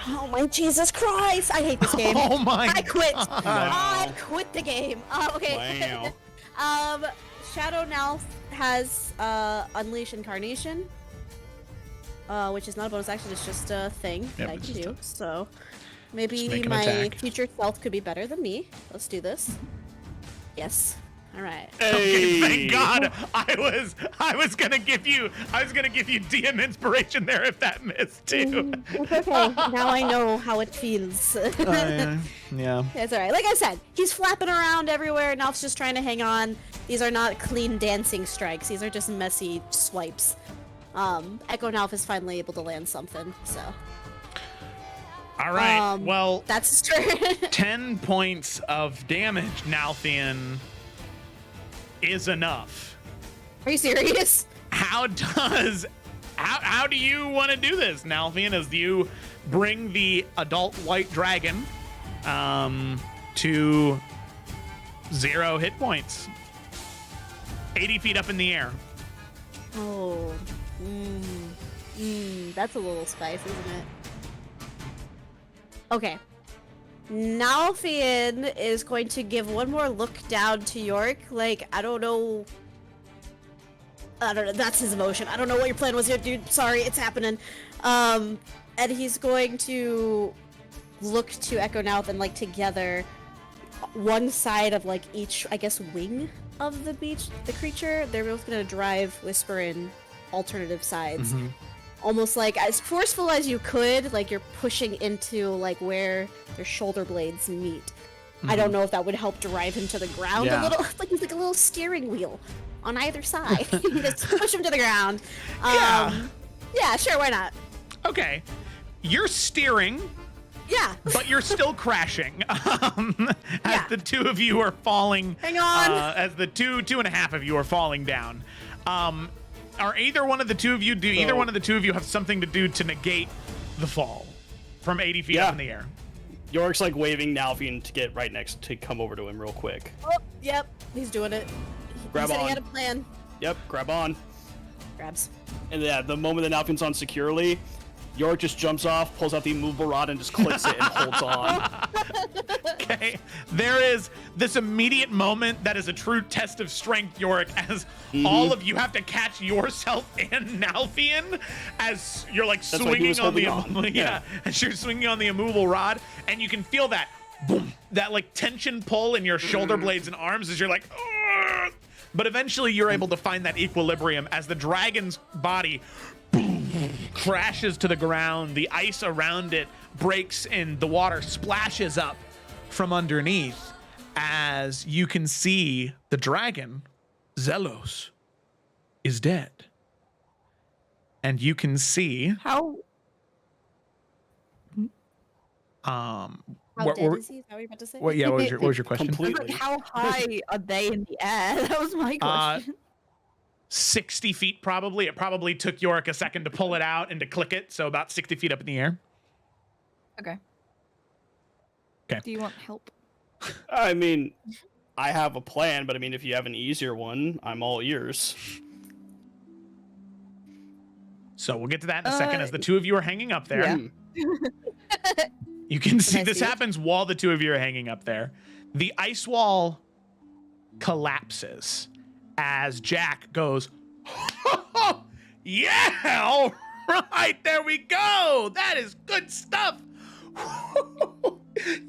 Oh my Jesus Christ! I hate this game. Oh my I quit. God. I quit the game. Okay. Wow. Shadow now has Unleash Incarnation, which is not a bonus action. It's just a thing that I it's can just do. So Just maybe make an my attack. future self could be better than me. Let's do this. Yes. All right. Okay, Hey. thank God. I was gonna give you DM inspiration there if that missed too. It's okay. Now I know how it feels. Yeah. It's alright. Like I said, he's flapping around everywhere. Nalf's just trying to hang on. These are not clean dancing strikes. These are just messy swipes. Echo Nalf is finally able to land something, so. All right. Well, that's his turn. 10 points of damage, Nalfian, is enough. Are you serious? How do you want to do this, Nalfian, as you bring the adult white dragon to 0 hit points? 80 feet up in the air. Oh. That's a little spice, isn't it? Okay. Nalfian is going to give one more look down to York. Like, I don't know. That's his emotion. I don't know what your plan was here, dude. Sorry, it's happening. And he's going to look to Echo Nalf and, like, together, one side of, like, each, I guess, wing of the creature. They're both gonna drive Whisper in alternative sides. Almost like as forceful as you could, like you're pushing into like where their shoulder blades meet. I don't know if that would help drive him to the ground a little. Like he's like a little steering wheel on either side. Just push him to the ground. Yeah, sure, why not? Okay. You're steering, Yeah. but you're still crashing. As the two of you are falling. Hang on. As the two and a half of you are falling down. Are either one of the two of you, either one of the two of you have something to do to negate the fall from 80 feet up in the air? York's like waving Nalfian to get right next to come over to him real quick. Oh, yep. He's doing it. Grab he said on. he had a plan. Yep, grab on. Grabs. And yeah, the moment that Nalfian's on securely, York just jumps off, pulls out the immovable rod, and just clicks it and holds on. Okay. There is this immediate moment that is a true test of strength, Yorick, as all of you have to catch yourself and Nalfian as you're like swinging on the as you're swinging on the immovable rod, and you can feel that boom, that like tension pull in your shoulder blades and arms as you're like, "Ugh!" But eventually you're able to find that equilibrium as the dragon's body crashes to the ground. The ice around it breaks and the water splashes up from underneath as you can see the dragon, Zelos, is dead. And you can see How? How what dead were- is he? Is that what you're about to say? what was your question? Completely. Like, how high are they in the air? That was my question. 60 feet probably. It probably took Yorick a second to pull it out and to click it, so about 60 feet up in the air. Okay. Okay. Do you want help? I mean, I have a plan, but I mean, if you have an easier one, I'm all ears. So we'll get to that in a second as the two of you are hanging up there. Yeah. You can see I this see it? happens while the two of you are hanging up there. The ice wall collapses as Jack goes, yeah, all right, there we go. That is good stuff.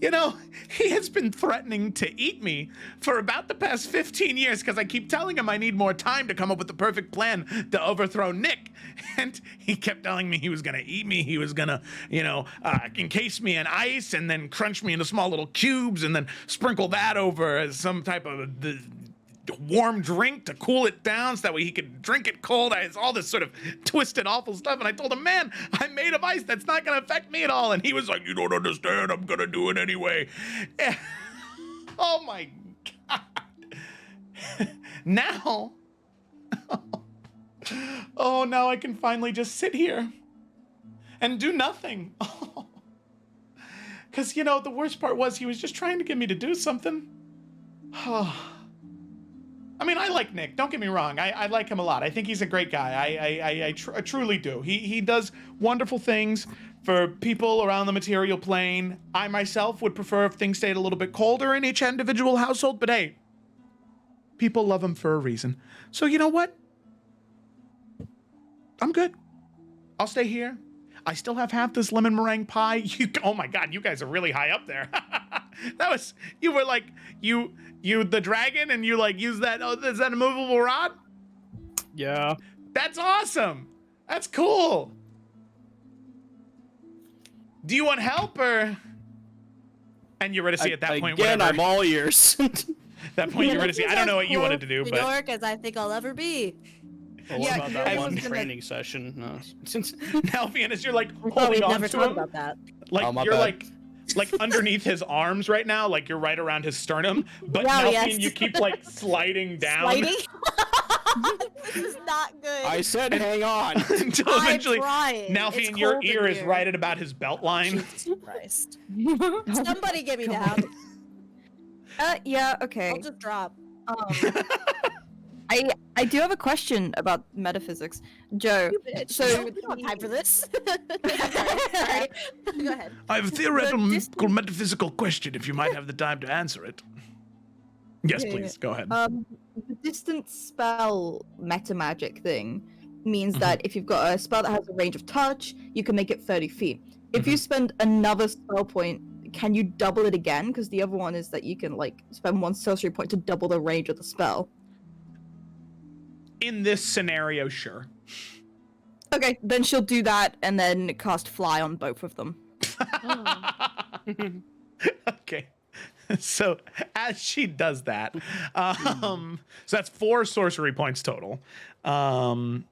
You know, he has been threatening to eat me for about the past 15 years because I keep telling him I need more time to come up with the perfect plan to overthrow Nick. And he kept telling me he was going to eat me. He was going to, encase me in ice and then crunch me into small little cubes and then sprinkle that over as some type of warm drink to cool it down so that way he could drink it cold. It's all this sort of twisted, awful stuff. And I told him, man, I'm made of ice. That's not going to affect me at all. And he was like, you don't understand. I'm going to do it anyway. Oh, my God. Now, now I can finally just sit here and do nothing. Because, the worst part was he was just trying to get me to do something. I mean, I like Nick. Don't get me wrong. I like him a lot. I think he's a great guy. I truly do. He does wonderful things for people around the material plane. I myself would prefer if things stayed a little bit colder in each individual household, but hey, people love him for a reason. So you know what? I'm good. I'll stay here. I still have half this lemon meringue pie. Oh my God, you guys are really high up there. You were like, you the dragon, and you like use that, is that a movable rod? Yeah. That's awesome. That's cool. Do you want help, or? And Eurydice at that point, again, whatever. I'm all ears. That point, Eurydice, I don't know what you wanted to do, New but. York as I think I'll ever be. Well, what Yeah, about I that was one gonna- training session? No, since Nelfian, as you're like Oh, holding we've on never to talked him, about that. like Oh, my you're bad. like underneath his arms right now, like you're right around his sternum, but Wow, Nelfian, yes. you keep like sliding down Sliding? This is not good. I said, hang on. until I'm eventually, trying. Nelfian, It's your cold in ear is here. right at about his belt line. Jesus Christ. Somebody get me down. Yeah, okay. I'll just drop. I do have a question about metaphysics, Joe. So So we don't have time for this. Sorry. Go ahead. I have a theoretical The metaphysical question if you might have the time to answer it. Yes, Yeah, please go ahead. the distance spell meta magic thing means that if you've got a spell that has a range of touch, you can make it 30 feet. If you spend another spell point, can you double it again? Because the other one is that you can like spend one sorcery point to double the range of the spell. In this scenario, sure. Okay, then she'll do that and then cast fly on both of them. Okay. So as she does that, so that's 4 sorcery points total. It's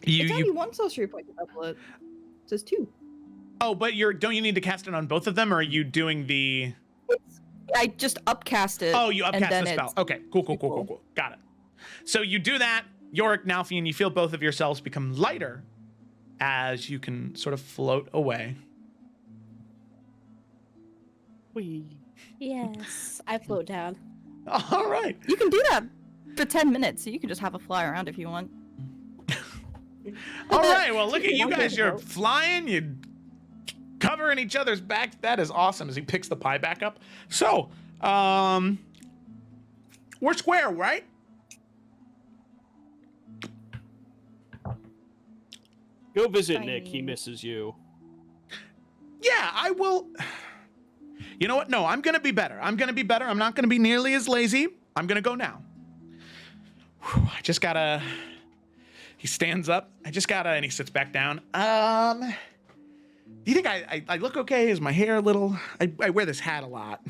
You only one sorcery point to double it. So it's 2. oh, but don't you need to cast it on both of them, or are you doing the? I just upcast it. Oh, you and upcast then the spell. it's Okay, cool. equal. Got it. So you do that, Yorick, Nalfian, you feel both of yourselves become lighter as you can sort of float away. Whee. Yes. I float down. All right. You can do that for 10 minutes, so you can just have a fly around if you want. All right. Well, look at you I'll guys. take You're a vote. flying. You're covering each other's backs. That is awesome as he picks the pie back up. So, we're square, right? Go visit Nick. He Tiny. misses you. Yeah, I will. You know what? No, I'm going to be better. I'm not going to be nearly as lazy. I'm going to go now. Whew, I just got to. He stands up. And he sits back down. Do you think I look okay? Is my hair a little. I wear this hat a lot.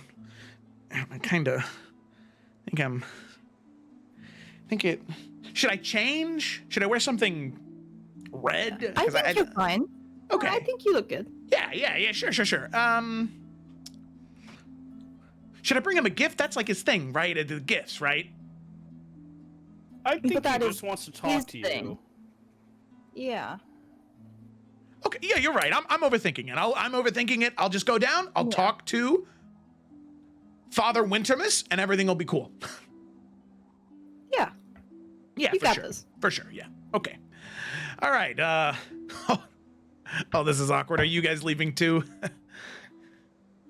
I kind of think it. Should I change? Should I wear something red? I 'Cause think you're fine. Okay. I think you look good. Yeah, sure. Should I bring him a gift? That's like his thing, right? The gifts, right? I think he that just is wants to his talk to thing. you. Yeah. Okay, yeah, you're right. I'm overthinking it. I'm overthinking it. I'll just go down. I'll talk to Father Wintermas, and everything will be cool. Yeah. Yeah, You for got sure. this. For sure, yeah. Okay. All right. Oh, this is awkward. Are you guys leaving too?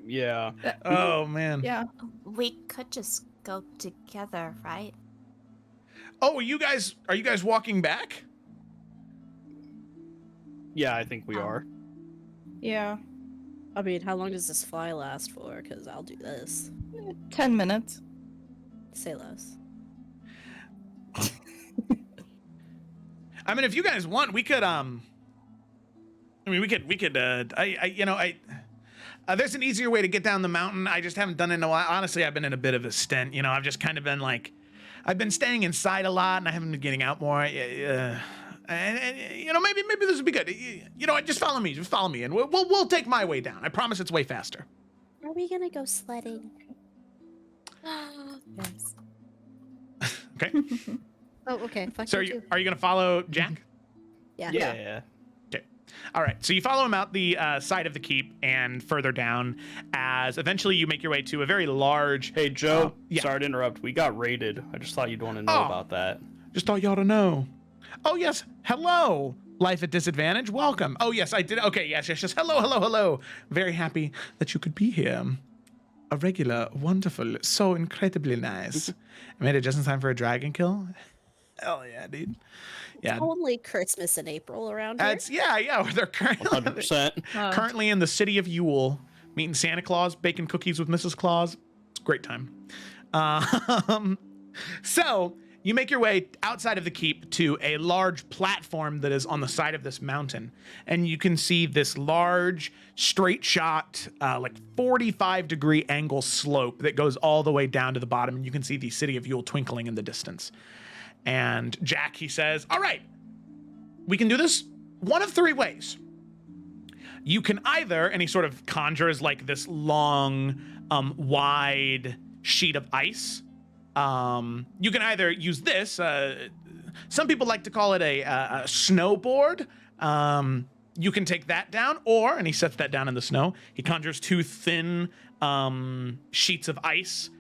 Yeah. Oh man. Yeah. We could just go together, right? Oh, are you guys walking back? Yeah, I think we are. Yeah. I mean, how long does this fly last for? Because I'll do this. 10 minutes. Say less. I mean, if you guys want, we could there's an easier way to get down the mountain. I just haven't done it in a while. Honestly, I've been in a bit of a stint. I've just kind of been like, I've been staying inside a lot, and I haven't been getting out more. And maybe this would be good. Just follow me. Just follow me, and we'll take my way down. I promise it's way faster. Are we gonna go sledding? Yes. Okay. Oh, okay. Fuck So you too. are you gonna follow Jack? Yeah. Yeah. All right, so you follow him out the side of the keep and further down as eventually you make your way to a very large... Hey, Joe. yeah. Sorry to interrupt. We got raided. I just thought you'd want to know about that. Just thought y'all to know. Oh, yes. Hello, Life at Disadvantage. Welcome. Oh, yes, I did. Okay, yes. Hello. Very happy that you could be here. A regular, wonderful, so incredibly nice. I made it just in time for a dragon kill. Hell yeah, dude. Yeah. Only Christmas in April around here. Yeah. They're currently 100%. currently in the city of Yule, meeting Santa Claus, baking cookies with Mrs. Claus. It's a great time. So you make your way outside of the keep to a large platform that is on the side of this mountain, and you can see this large, straight shot, like 45-degree angle slope that goes all the way down to the bottom, and you can see the city of Yule twinkling in the distance. And Jack, he says, all right, we can do this one of three ways. You can either, and he sort of conjures like this long, wide sheet of ice. You can either use this. Some people like to call it a snowboard. You can take that down, or, and he sets that down in the snow, he conjures two thin sheets of ice.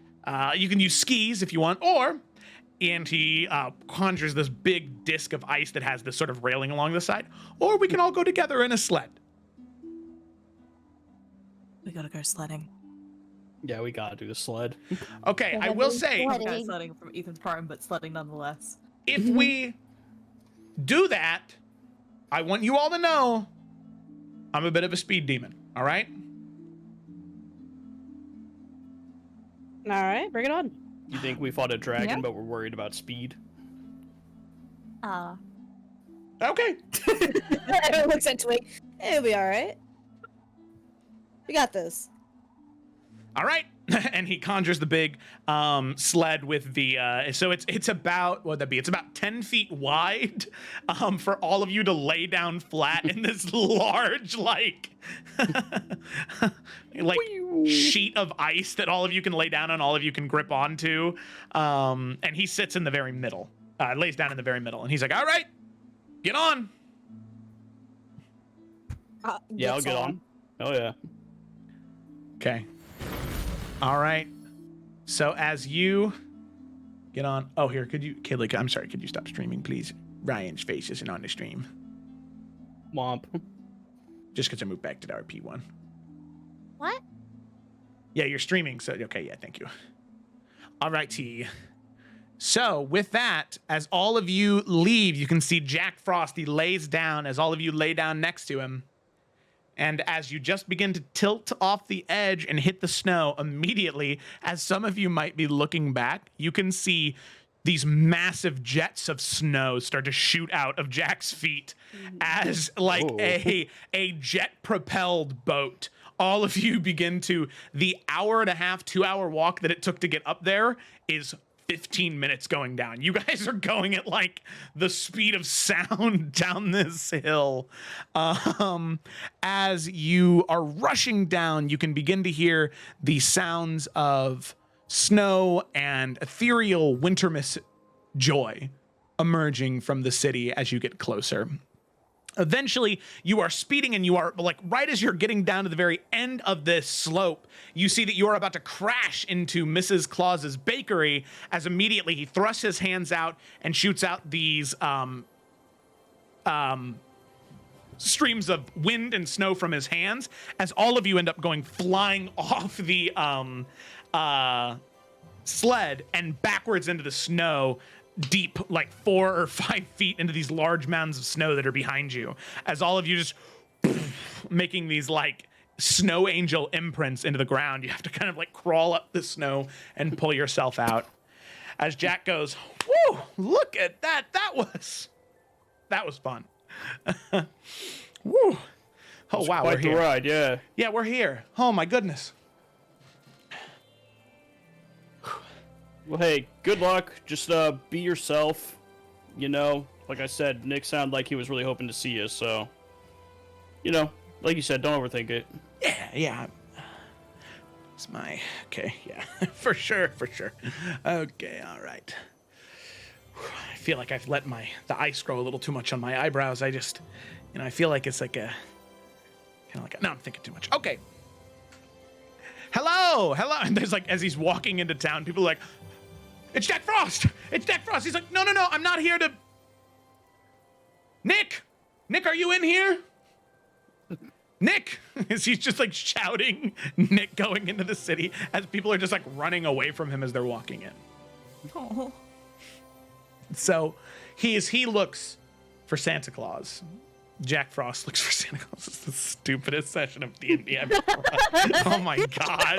You can use skis if you want, and he conjures this big disc of ice that has this sort of railing along the side, or we can all go together in a sled. We gotta go sledding. Yeah, we gotta do the sled. Okay, I will say, Sledding. Sledding from Ethan's Prime, but sledding nonetheless. if we do that, I want you all to know I'm a bit of a speed demon, all right? All right, bring it on. You think we fought a dragon, Yeah. but we're worried about speed? Okay. Everyone looks at Twig. It'll be all right. We got this. All right. And he conjures the big sled with the so it's about, what would that be? It's about 10 feet wide for all of you to lay down flat in this large like sheet of ice that all of you can lay down on, all of you can grip onto. And he sits in the very middle. Lays down in the very middle, and he's like, all right, get on. Yeah, I'll Gets get on. Oh yeah. Okay. All right. So as you get on, oh, here, could you, Kayla, I'm sorry, could you stop streaming, please? Ryan's face isn't on the stream. Womp. Just because I moved back to the RP one. What? Yeah, you're streaming, so, okay, yeah, thank you. All righty. So with that, as all of you leave, you can see Jack Frost, he lays down as all of you lay down next to him. And as you just begin to tilt off the edge and hit the snow, immediately, as some of you might be looking back, you can see these massive jets of snow start to shoot out of Jack's feet as like a jet-propelled boat. All of you begin to, the hour and a half, 2-hour walk that it took to get up there is 15 minutes going down. You guys are going at like the speed of sound down this hill. As you are rushing down, you can begin to hear the sounds of snow and ethereal winter mist joy emerging from the city as you get closer. Eventually, you are speeding, and you are like right as you're getting down to the very end of this slope, you see that you are about to crash into Mrs. Claus's bakery as immediately he thrusts his hands out and shoots out these streams of wind and snow from his hands as all of you end up going flying off the sled and backwards into the snow, deep, like 4 or 5 feet into these large mounds of snow that are behind you, as all of you just making these like snow angel imprints into the ground. You have to kind of like crawl up the snow and pull yourself out. As Jack goes, whoo, look at that. That was fun. Woo. Oh, wow, we're Quite the here. ride, yeah. Yeah, we're here. Oh, my goodness. Well, hey, good luck. Just be yourself. You know, like I said, Nick sounded like he was really hoping to see you, so, you know, like you said, don't overthink it. Yeah. It's my, okay, yeah, for sure. Okay, all right. I feel like I've let the ice grow a little too much on my eyebrows. I feel like it's like a no, I'm thinking too much. Okay. Hello. And there's like, as he's walking into town, people are like, it's Jack Frost. It's Jack Frost. He's like, no, I'm not here to. Nick, are you in here? Nick, as he's just like shouting Nick going into the city as people are just like running away from him as they're walking in. Oh. So he looks for Santa Claus. Jack Frost looks for Santa Claus. It's the stupidest session of D&D I've ever run. Oh my god.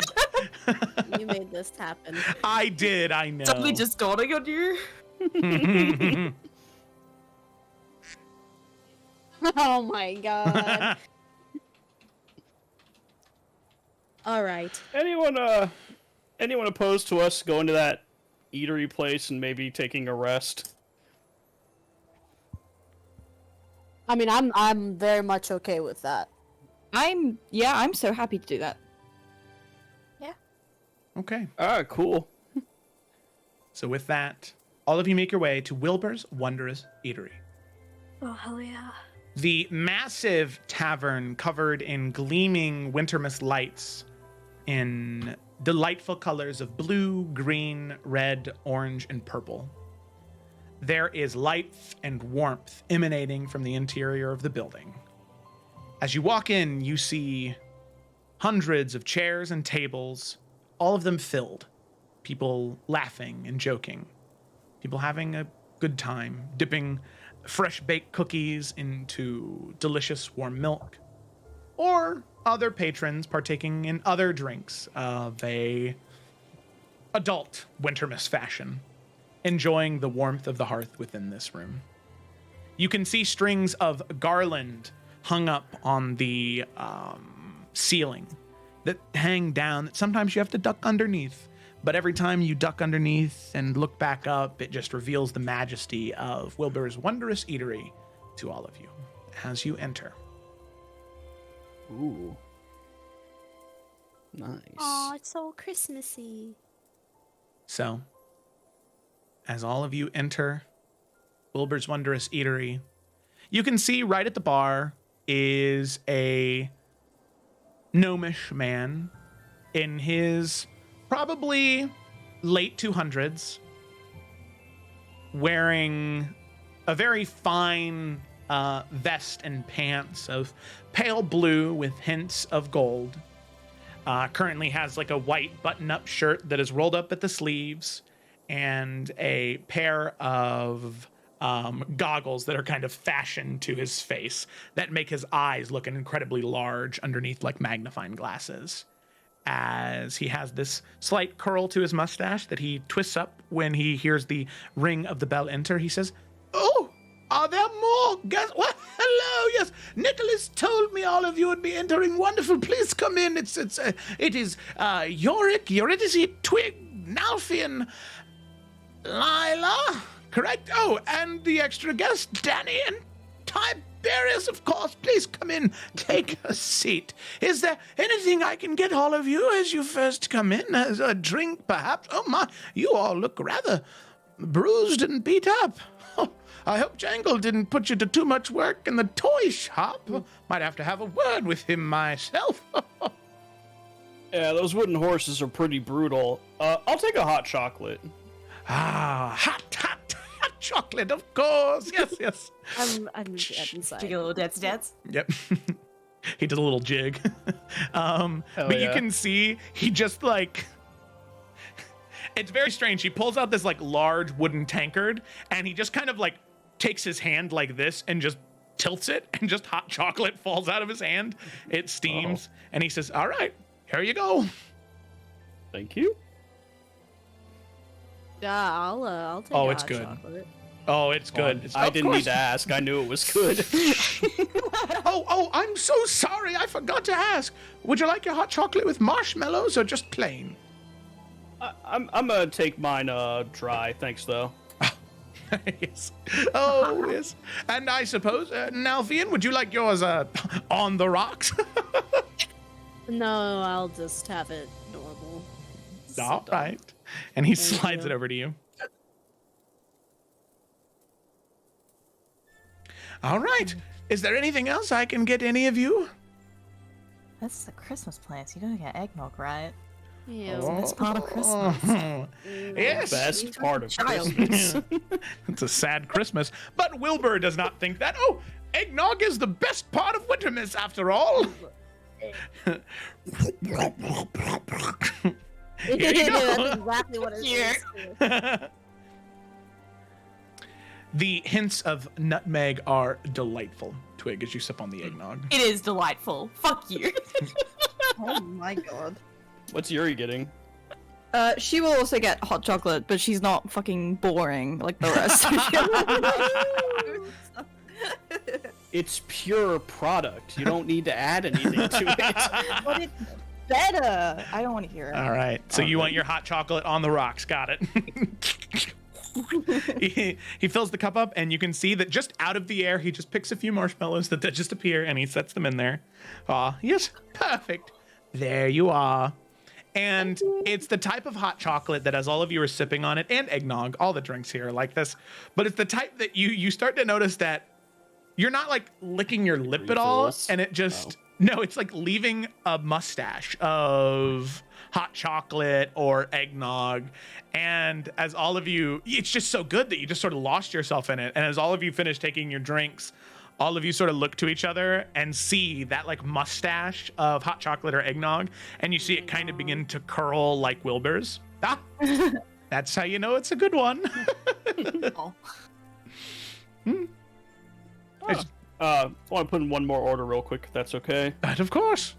You made this happen. I did, I know. Somebody just got on you. Oh my god. All right. Anyone opposed to us going to that eatery place and maybe taking a rest? I mean, I'm very much okay with that. I'm so happy to do that. Okay. Ah, cool. So with that, all of you make your way to Wilbur's Wondrous Eatery. Oh, hell yeah. The massive tavern covered in gleaming wintermas lights in delightful colors of blue, green, red, orange, and purple. There is light and warmth emanating from the interior of the building. As you walk in, you see hundreds of chairs and tables, all of them filled. People laughing and joking. People having a good time, dipping fresh baked cookies into delicious warm milk. Or other patrons partaking in other drinks of a adult wintermas fashion, enjoying the warmth of the hearth within this room. You can see strings of garland hung up on the ceiling that hang down that sometimes you have to duck underneath. But every time you duck underneath and look back up, it just reveals the majesty of Wilbur's Wondrous Eatery to all of you as you enter. Ooh. Nice. Oh, it's so Christmassy. So, as all of you enter Wilbur's Wondrous Eatery, you can see right at the bar is a gnomish man in his probably late 200s, wearing a very fine vest and pants of pale blue with hints of gold. Currently has like a white button-up shirt that is rolled up at the sleeves and a pair of goggles that are kind of fashioned to his face that make his eyes look incredibly large underneath like magnifying glasses. As he has this slight curl to his mustache that he twists up when he hears the ring of the bell enter, he says, "Oh, are there more guests? Well, hello, yes. Nicholas told me all of you would be entering. Wonderful. Please come in. It is Yorick, Eurydice, Twig, Nalfian, Lila, correct? Oh, and the extra guest, Danny and Tiberius, of course. Please come in. Take a seat. Is there anything I can get all of you as you first come in? As a drink, perhaps? Oh, my, you all look rather bruised and beat up. Oh, I hope Jangle didn't put you to too much work in the toy shop. Might have to have a word with him myself. Yeah, those wooden horses are pretty brutal. I'll take a hot chocolate. Ah, hot chocolate, of course. Yes. I'm inside. Jiggle dance. Yep. He did a little jig. But you can see he just like, it's very strange. He pulls out this like large wooden tankard and he just kind of like takes his hand like this and just tilts it and just hot chocolate falls out of his hand. It steams and he says, "All right, here you go." Thank you. Yeah, I'll take Oh, a it's hot good. chocolate. Oh, it's good. I Of didn't course. need to ask. I knew it was good. Oh, I'm so sorry. I forgot to ask. Would you like your hot chocolate with marshmallows or just plain? I'm gonna take mine dry. Thanks though. Yes. Oh, yes. And I suppose, Nalfian, would you like yours on the rocks? No, I'll just have it normal. All right. And he Thank slides you. it over to you. All right. Is there anything else I can get any of you? This is a Christmas plant. You gotta get eggnog, right? Ew. It's the best part of Christmas. Yes. Best part of Christmas. It's a sad Christmas. But Wilbur does not think that. Oh, eggnog is the best part of Wintermas after all. Here you go. That's exactly what it is. The hints of nutmeg are delightful, Twig, as you sip on the eggnog. It is delightful. Fuck you. Oh my god. What's Yuri getting? She will also get hot chocolate, but she's not fucking boring like the rest. It's pure product. You don't need to add anything to it. But it's better. I don't want to hear it. All right, so you want your hot chocolate on the rocks. Got it. he fills the cup up, and you can see that just out of the air, he just picks a few marshmallows that just appear, and he sets them in there. Ah, yes, perfect. There you are. And it's the type of hot chocolate that, as all of you are sipping on it, and eggnog, all the drinks here are like this, but it's the type that you start to notice that you're not like licking your lip at all, Refills? and it just no, it's like leaving a mustache of hot chocolate or eggnog. And as all of you, it's just so good that you just sort of lost yourself in it. And as all of you finish taking your drinks, all of you sort of look to each other and see that like mustache of hot chocolate or eggnog, and you see it kind of begin to curl like Wilbur's. Ah, that's how you know it's a good one. I want to put in one more order real quick, if that's okay. But of course.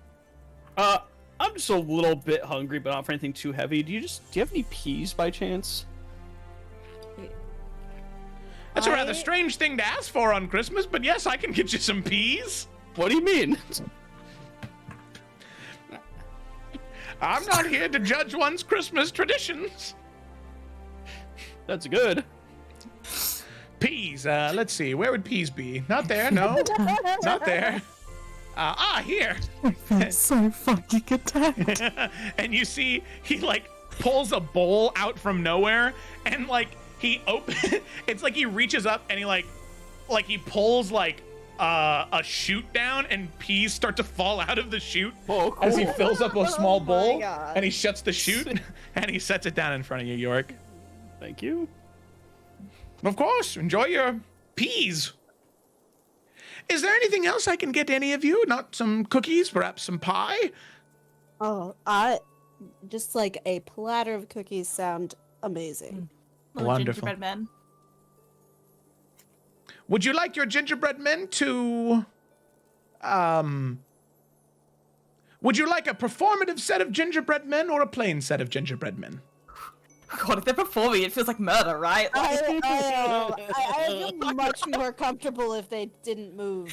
I'm just a little bit hungry, but not for anything too heavy. Do you have any peas by chance? That's a rather strange thing to ask for on Christmas, but yes, I can get you some peas. What do you mean? I'm not here to judge one's Christmas traditions. That's good. Peas, let's see, where would peas be? Not there, no. Not there. Here. So fucking attacked. And you see he like pulls a bowl out from nowhere, and like it's like he reaches up and he pulls like a chute down, and peas start to fall out of the chute as he fills up a small bowl, God. and he shuts the chute and he sets it down in front of you, York. Thank you. Of course, enjoy your peas. Is there anything else I can get any of you? Not some cookies, perhaps some pie? Oh, just like a platter of cookies sound amazing. Little Wonderful. gingerbread men. Would you like your gingerbread men to, would you like a performative set of gingerbread men or a plain set of gingerbread men? God, if they're performing, it feels like murder, right? I feel much more comfortable if they didn't move.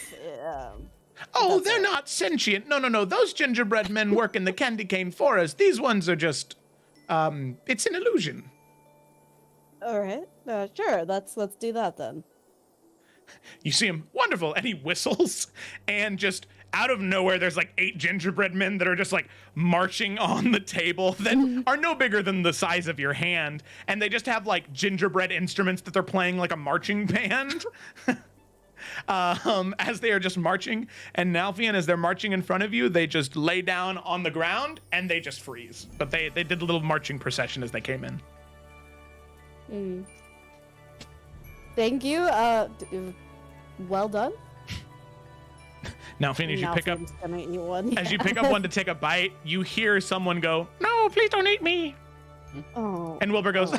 Oh, they're not sentient. No. Those gingerbread men work in the candy cane forest. These ones are just, it's an illusion. All right, sure. Let's do that then. You see him, wonderful, and he whistles, and just out of nowhere, there's like 8 gingerbread men that are just like marching on the table that are no bigger than the size of your hand, and they just have like gingerbread instruments that they're playing like a marching band. As they are just marching, and Nalfian, as they're marching in front of you, they just lay down on the ground and they just freeze. But they did a little marching procession as they came in. Thank you. Well done. Nalfian, as you pick up, as you pick up one to take a bite, you hear someone go, "No, please don't eat me." Oh. And Wilbur goes,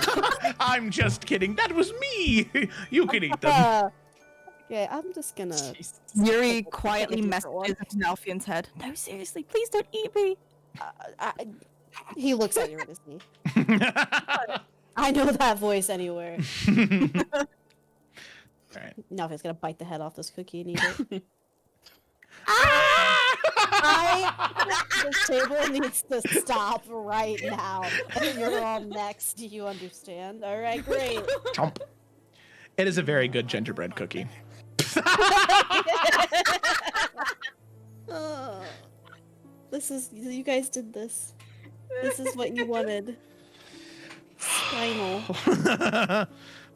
"I'm just kidding. That was me. You can eat them." Okay, I'm just gonna. Yuri quietly messages into Nalfian's head. No, seriously, please don't eat me. He looks at Eurydice. I know that voice anywhere. All right. Now if he's gonna bite the head off this cookie and eat it. This table needs to stop right now. You're all next. Do you understand? All right, great. Chomp. It is a very good gingerbread cookie. Oh, you guys did this. This is what you wanted. Spinal.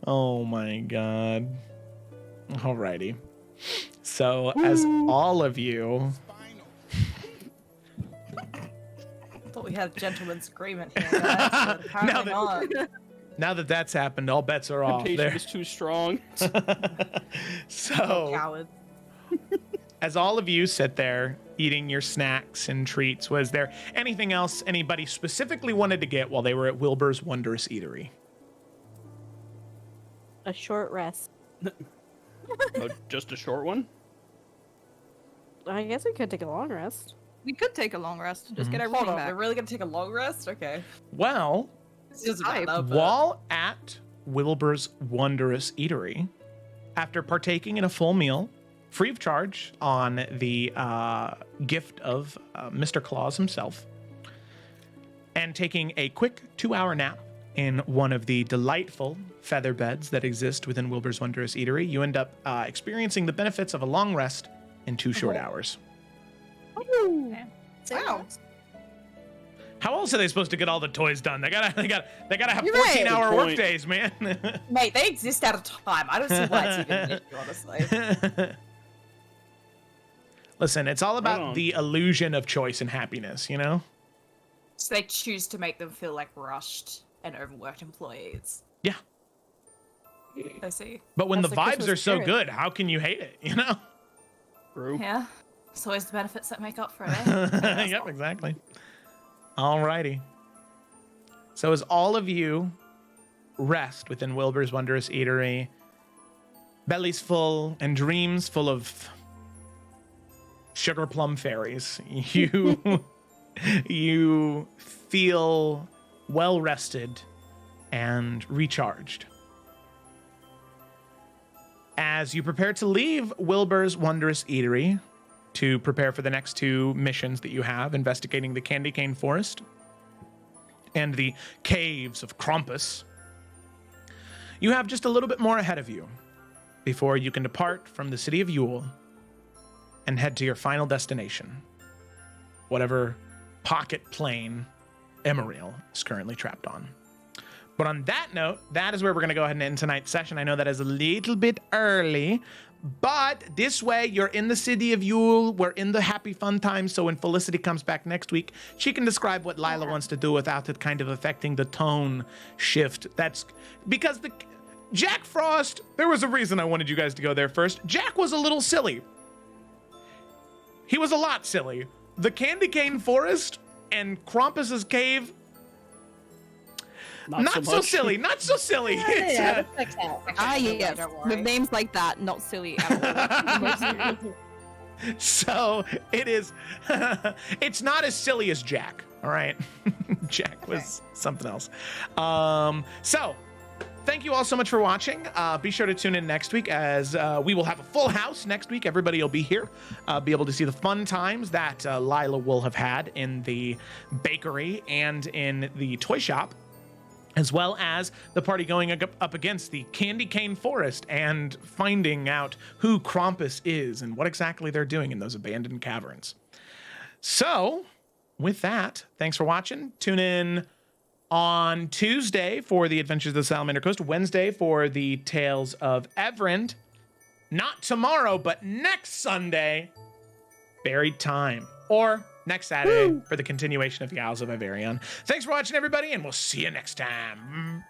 Oh my god. Alrighty. So as all of you, I thought we had a gentleman's agreement here, guys, but apparently not. now that that's happened, all bets are off. Temptation There. is too strong. So Coward. as all of you sit there eating your snacks and treats, was there anything else anybody specifically wanted to get while they were at Wilbur's Wondrous Eatery? A short rest. Oh, just a short one? I guess we could take a long rest. We could take a long rest and just get Hold everything on, back. we're really gonna take a long rest? Okay. Well, This doesn't Vibe. matter, but... while at Wilbur's Wondrous Eatery, after partaking in a full meal, free of charge, on the gift of Mr. Claus himself, and taking a quick 2-hour nap in one of the delightful feather beds that exist within Wilbur's Wondrous Eatery, you end up experiencing the benefits of a long rest in 2 short hours. Wow. How else are they supposed to get all the toys done? They gotta have You're right. 14-hour Good work point. days, man. Mate, they exist out of time. I don't see why it's even an issue, honestly. Listen, it's all about on. the illusion of choice and happiness, you know? So they choose to make them feel like rushed and overworked employees. Yeah. I see. But when That's the the vibes Christmas are so spirit. good, how can you hate it, you know? True. Yeah. It's always the benefits that make up for it. Eh? Yep, exactly. Alrighty. So as all of you rest within Wilbur's Wondrous Eatery, bellies full and dreams full of sugar plum fairies, you feel well rested and recharged. As you prepare to leave Wilbur's Wondrous Eatery to prepare for the next 2 missions that you have, investigating the Candy Cane Forest and the caves of Krampus, you have just a little bit more ahead of you before you can depart from the city of Yule and head to your final destination, whatever pocket plane Emerald is currently trapped on. But on that note, that is where we're going to go ahead and end tonight's session. I know that is a little bit early, but this way you're in the city of Yule. We're in the happy fun time. So when Felicity comes back next week, she can describe what Lila wants to do without it kind of affecting the tone shift. That's because Jack Frost, there was a reason I wanted you guys to go there first. Jack was a little silly. He was a lot silly. The Candy Cane Forest and Krampus's cave, not so much. silly. Not so silly. It's, Yeah, that checks out. Yes. Don't worry. With names like that, not silly at all. so it is. It's not as silly as Jack. All right, Jack was something else. So thank you all so much for watching. Be sure to tune in next week as we will have a full house next week. Everybody will be here, be able to see the fun times that Lila will have had in the bakery and in the toy shop, as well as the party going up against the Candy Cane Forest and finding out who Krampus is and what exactly they're doing in those abandoned caverns. So, with that, thanks for watching. Tune in on Tuesday for the Adventures of the Salamander Coast, Wednesday for the Tales of Iverion. Not tomorrow, but next Sunday, Buried Time. Or next Saturday for the continuation of the Isles of Iverion. Thanks for watching, everybody, and we'll see you next time.